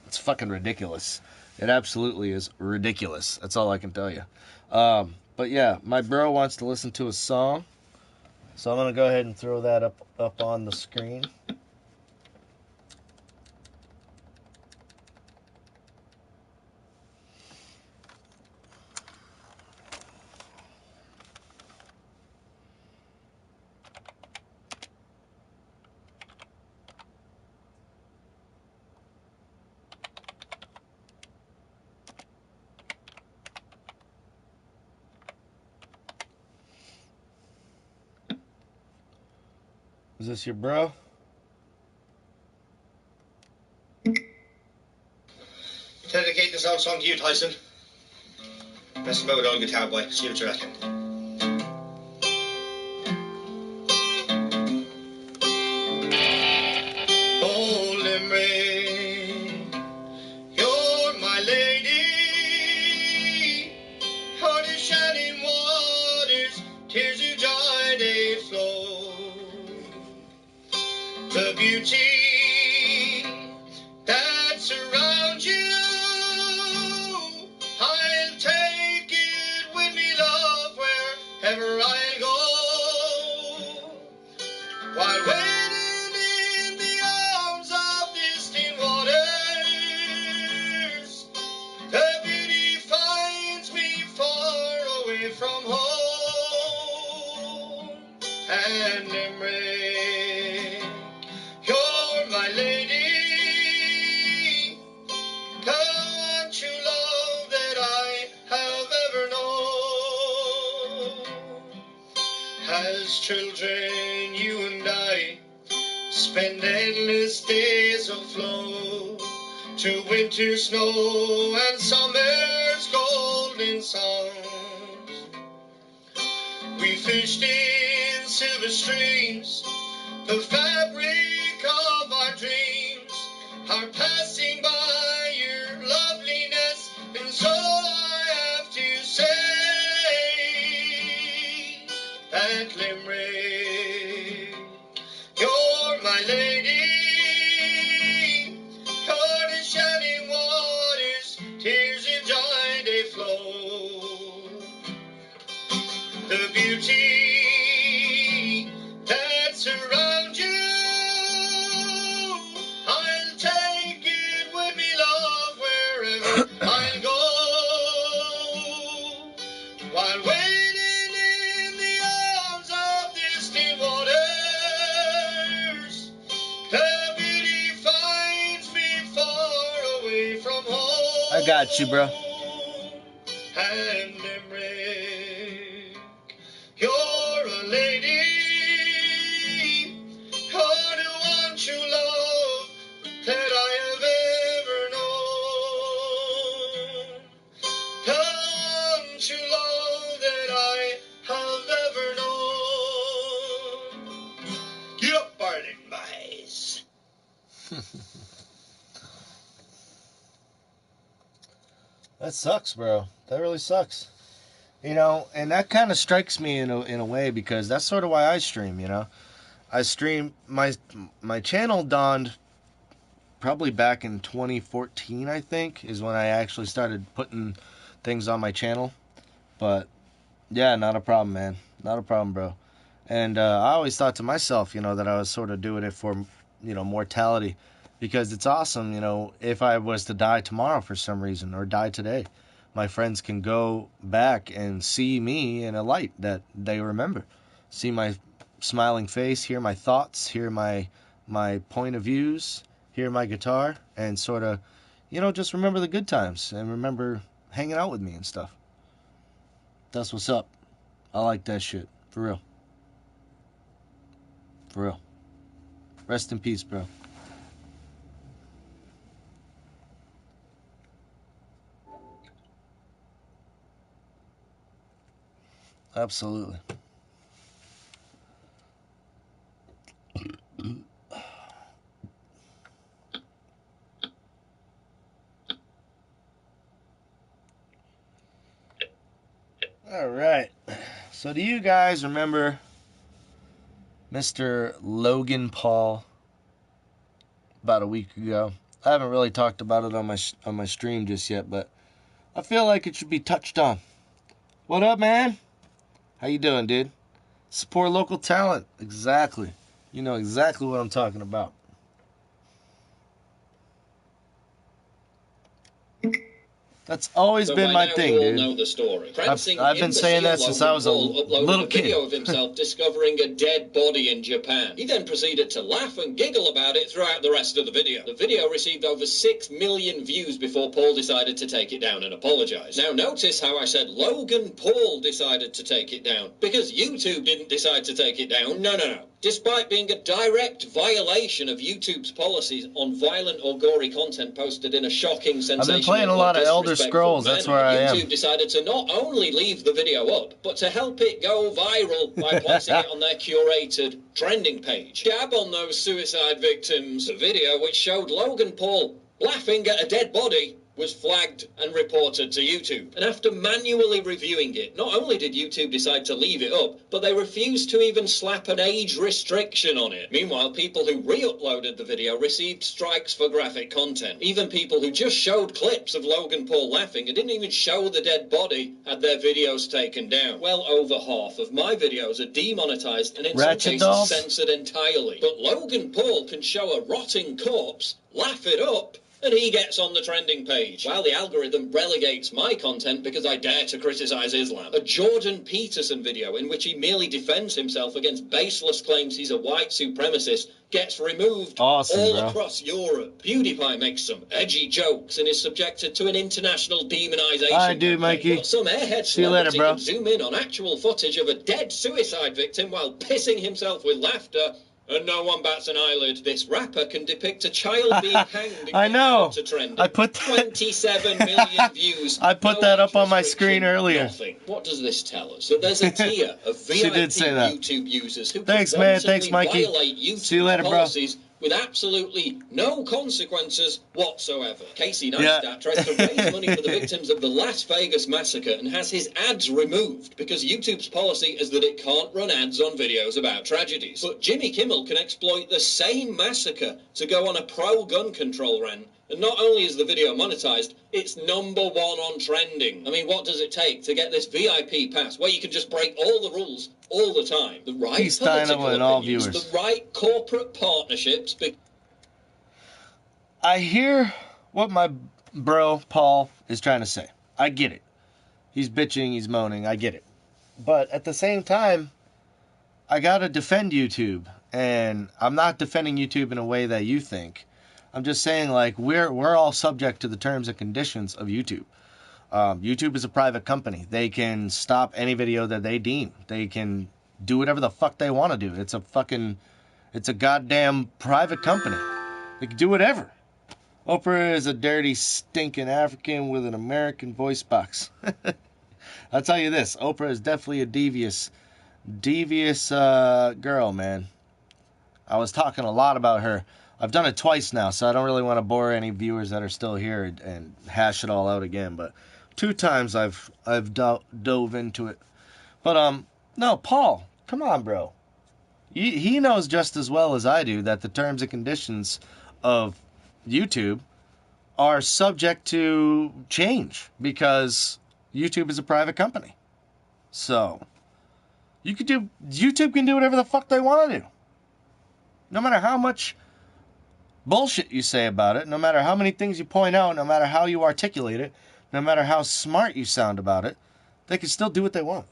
It's fucking ridiculous. It absolutely is ridiculous. That's all I can tell you. But yeah, my bro wants to listen to a song, so I'm going to go ahead and throw that up on the screen. Is this your bro? Dedicate this old song to you, Tyson. Messing about with old guitar boy. See what you reckon. Oh, Limerick, you're my lady. Heart is shining waters, tears of joy they flow. The beauty that surrounds you, I'll take it with me, love, wherever I go. While waiting in the arms of distant waters, the beauty finds me far away from home. And Limerick, you're my lady, the one true love that I have ever known. As children, you and I spend endless days afloat to winter snow and summer's golden songs. We fished in silver streams, the fabric of our dreams, are passing by your loveliness, and so I have to say that Limerick, you're my lady. Heart is shining waters, tears of joy they flow. The beauty that surrounds you, I'll take it with me, love, wherever I go. While waiting in the arms of distant waters, the beauty finds me far away from home. I got you, bro. And Limerick, you're a lady, you're the one true love that I have ever known. The one true love that I have ever known. Get up, Barney, boys. That sucks, bro. That really sucks. You know, and that kind of strikes me in a way, because that's sort of why I stream, you know. I stream, my channel dawned probably back in 2014, I think, is when I actually started putting things on my channel. But, yeah, not a problem, man. Not a problem, bro. And I always thought to myself, you know, that I was sort of doing it for, you know, mortality. Because it's awesome, you know, if I was to die tomorrow for some reason, or die today, my friends can go back and see me in a light that they remember. See my smiling face, hear my thoughts, hear my point of views, hear my guitar, and sort of, you know, just remember the good times and remember hanging out with me and stuff. That's what's up. I like that shit. For real. For real. Rest in peace, bro. Absolutely. All right. So do you guys remember Mr. Logan Paul about a week ago? I haven't really talked about it on my stream just yet, but I feel like it should be touched on. What up, man? How you doing, dude? Support local talent. Exactly. You know exactly what I'm talking about. That's always been my thing, dude. Know the story. I've been saying that since I was a little kid. Video of himself discovering a dead body in Japan. He then proceeded to laugh and giggle about it throughout the rest of the video. The video received over 6 million views before Paul decided to take it down and apologize. Now notice how I said Logan Paul decided to take it down, because YouTube didn't decide to take it down. No. Despite being a direct violation of YouTube's policies on violent or gory content posted in a shocking, sensational, I've been playing a lot of Elder Scrolls, that's where I am. YouTube decided to not only leave the video up, but to help it go viral by placing it on their curated trending page. Jab on those suicide victims. The video, which showed Logan Paul laughing at a dead body, was flagged and reported to YouTube. And after manually reviewing it, not only did YouTube decide to leave it up, but they refused to even slap an age restriction on it. Meanwhile, people who re-uploaded the video received strikes for graphic content. Even people who just showed clips of Logan Paul laughing and didn't even show the dead body had their videos taken down. Well over half of my videos are demonetized and in some cases censored entirely. But Logan Paul can show a rotting corpse, laugh it up, and he gets on the trending page, while the algorithm relegates my content because I dare to criticize Islam. A Jordan Peterson video in which he merely defends himself against baseless claims he's a white supremacist gets removed across Europe. PewDiePie makes some edgy jokes and is subjected to an international demonization. I do, Mikey. But some airhead See you later, bro. can zoom in on actual footage of a dead suicide victim while pissing himself with laughter, and no one bats an eyelid. This rapper can depict a child being hanged. I know. To trend. I put that 27 million views. I put that up on my screen earlier. Nothing. What does this tell us? That there's a tier of VIP YouTube users who Thanks, man. Thanks, Mikey. violate YouTube See you later, policies with absolutely no consequences whatsoever. Casey Neistat tries to raise money for the victims of the Las Vegas massacre and has his ads removed because YouTube's policy is that it can't run ads on videos about tragedies. But Jimmy Kimmel can exploit the same massacre to go on a pro-gun control rant. And not only is the video monetized, it's #1 on trending. I mean, what does it take to get this VIP pass where you can just break all the rules all the time? The right political opinions, the right corporate partnerships. I hear what my bro, Paul, is trying to say. I get it. He's bitching, he's moaning, I get it. But at the same time, I gotta defend YouTube. And I'm not defending YouTube in a way that you think. I'm just saying, like, we're all subject to the terms and conditions of YouTube. YouTube is a private company. They can stop any video that they deem. They can do whatever the fuck they want to do. It's a goddamn private company. They can do whatever. Oprah is a dirty, stinking African with an American voice box. I'll tell you this. Oprah is definitely a devious girl, man. I was talking a lot about her. I've done it twice now, so I don't really want to bore any viewers that are still here and hash it all out again. But 2 times I've dove into it. But no, Paul, come on, bro. He knows just as well as I do that the terms and conditions of YouTube are subject to change because YouTube is a private company. So YouTube can do whatever the fuck they want to do. No matter how much bullshit you say about it, no matter how many things you point out, no matter how you articulate it, no matter how smart you sound about it, they can still do what they want.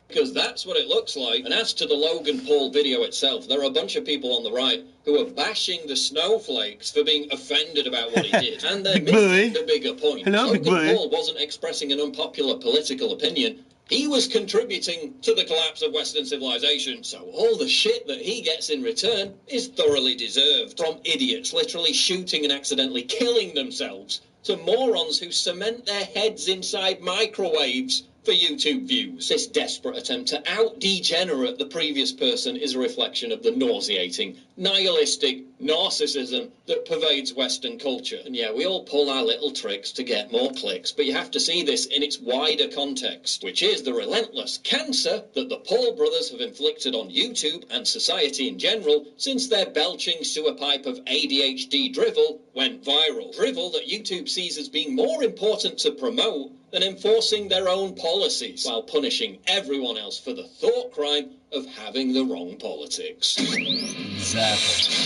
Because that's what it looks like. And as to the Logan Paul video itself, there are a bunch of people on the right who are bashing the snowflakes for being offended about what he did. And they're missing the bigger point. Logan Paul wasn't expressing an unpopular political opinion. He was contributing to the collapse of Western civilization, so all the shit that he gets in return is thoroughly deserved. From idiots literally shooting and accidentally killing themselves, to morons who cement their heads inside microwaves for YouTube views. This desperate attempt to out-degenerate the previous person is a reflection of the nauseating, nihilistic narcissism that pervades Western culture. And yeah, we all pull our little tricks to get more clicks, but you have to see this in its wider context, which is the relentless cancer that the Paul brothers have inflicted on YouTube and society in general since their belching sewer pipe of ADHD drivel went viral. Drivel that YouTube sees as being more important to promote than enforcing their own policies, while punishing everyone else for the thought crime of having the wrong politics. Exactly.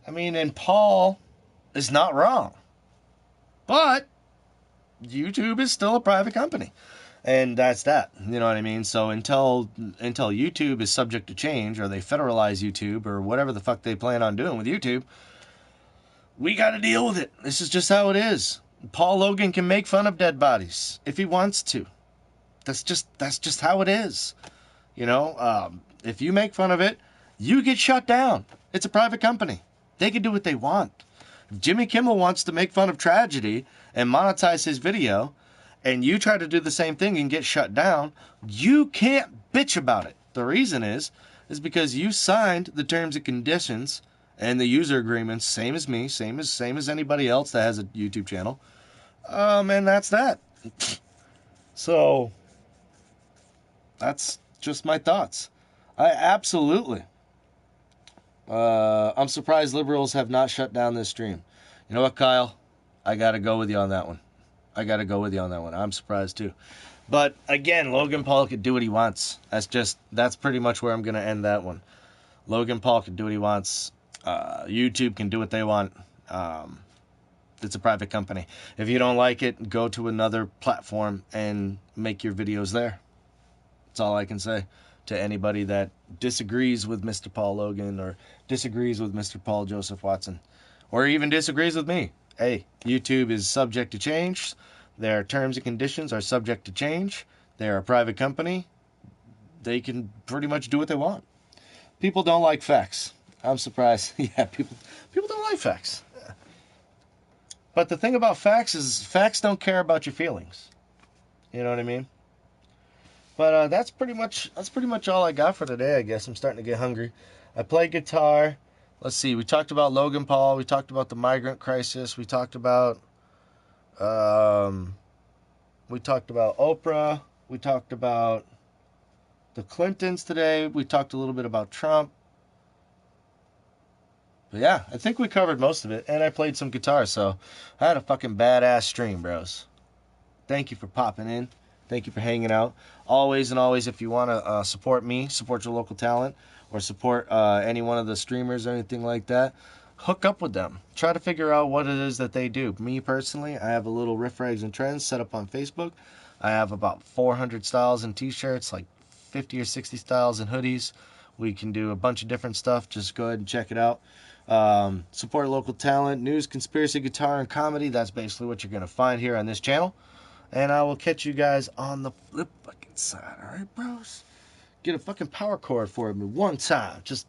I mean, and Paul is not wrong. But YouTube is still a private company. And that's that. You know what I mean? So until YouTube is subject to change, or they federalize YouTube, or whatever the fuck they plan on doing with YouTube, we got to deal with it. This is just how it is. Paul Logan can make fun of dead bodies if he wants to. That's just how it is. You know, if you make fun of it, you get shut down. It's a private company. They can do what they want. If Jimmy Kimmel wants to make fun of tragedy and monetize his video, and you try to do the same thing and get shut down, you can't bitch about it. The reason is because you signed the terms and conditions and the user agreements, same as me, same as anybody else that has a YouTube channel. And that's that. So, that's just my thoughts. I'm surprised liberals have not shut down this stream. You know what, Kyle? I gotta go with you on that one. I'm surprised too. But again, Logan Paul could do what he wants. That's pretty much where I'm gonna end that one. Logan Paul can do what he wants. YouTube can do what they want. It's a private company. If you don't like it, go to another platform and make your videos there. That's all I can say to anybody that disagrees with Mr. Paul Logan or disagrees with Mr. Paul Joseph Watson or even disagrees with me. Hey, YouTube is subject to change. Their terms and conditions are subject to change. They're a private company. They can pretty much do what they want. People don't like facts. I'm surprised. Yeah, people don't like facts. But the thing about facts is facts don't care about your feelings. You know what I mean? But that's pretty much all I got for today, I guess. I'm starting to get hungry. I play guitar. Let's see. We talked about Logan Paul. We talked about the migrant crisis. We talked about Oprah. We talked about the Clintons today. We talked a little bit about Trump. But yeah, I think we covered most of it. And I played some guitar, so I had a fucking badass stream, bros. Thank you for popping in. Thank you for hanging out. Always and always, if you want to support me, support your local talent, or support any one of the streamers or anything like that, hook up with them. Try to figure out what it is that they do. Me, personally, I have a little Riff Rags and Trends set up on Facebook. I have about 400 styles in t-shirts, like 50 or 60 styles in hoodies. We can do a bunch of different stuff. Just go ahead and check it out. Support local talent, news, conspiracy, guitar, and comedy. That's basically what you're going to find here on this channel. And I will catch you guys on the flip fucking side. Alright, bros? Get a fucking power chord for me one time. Just...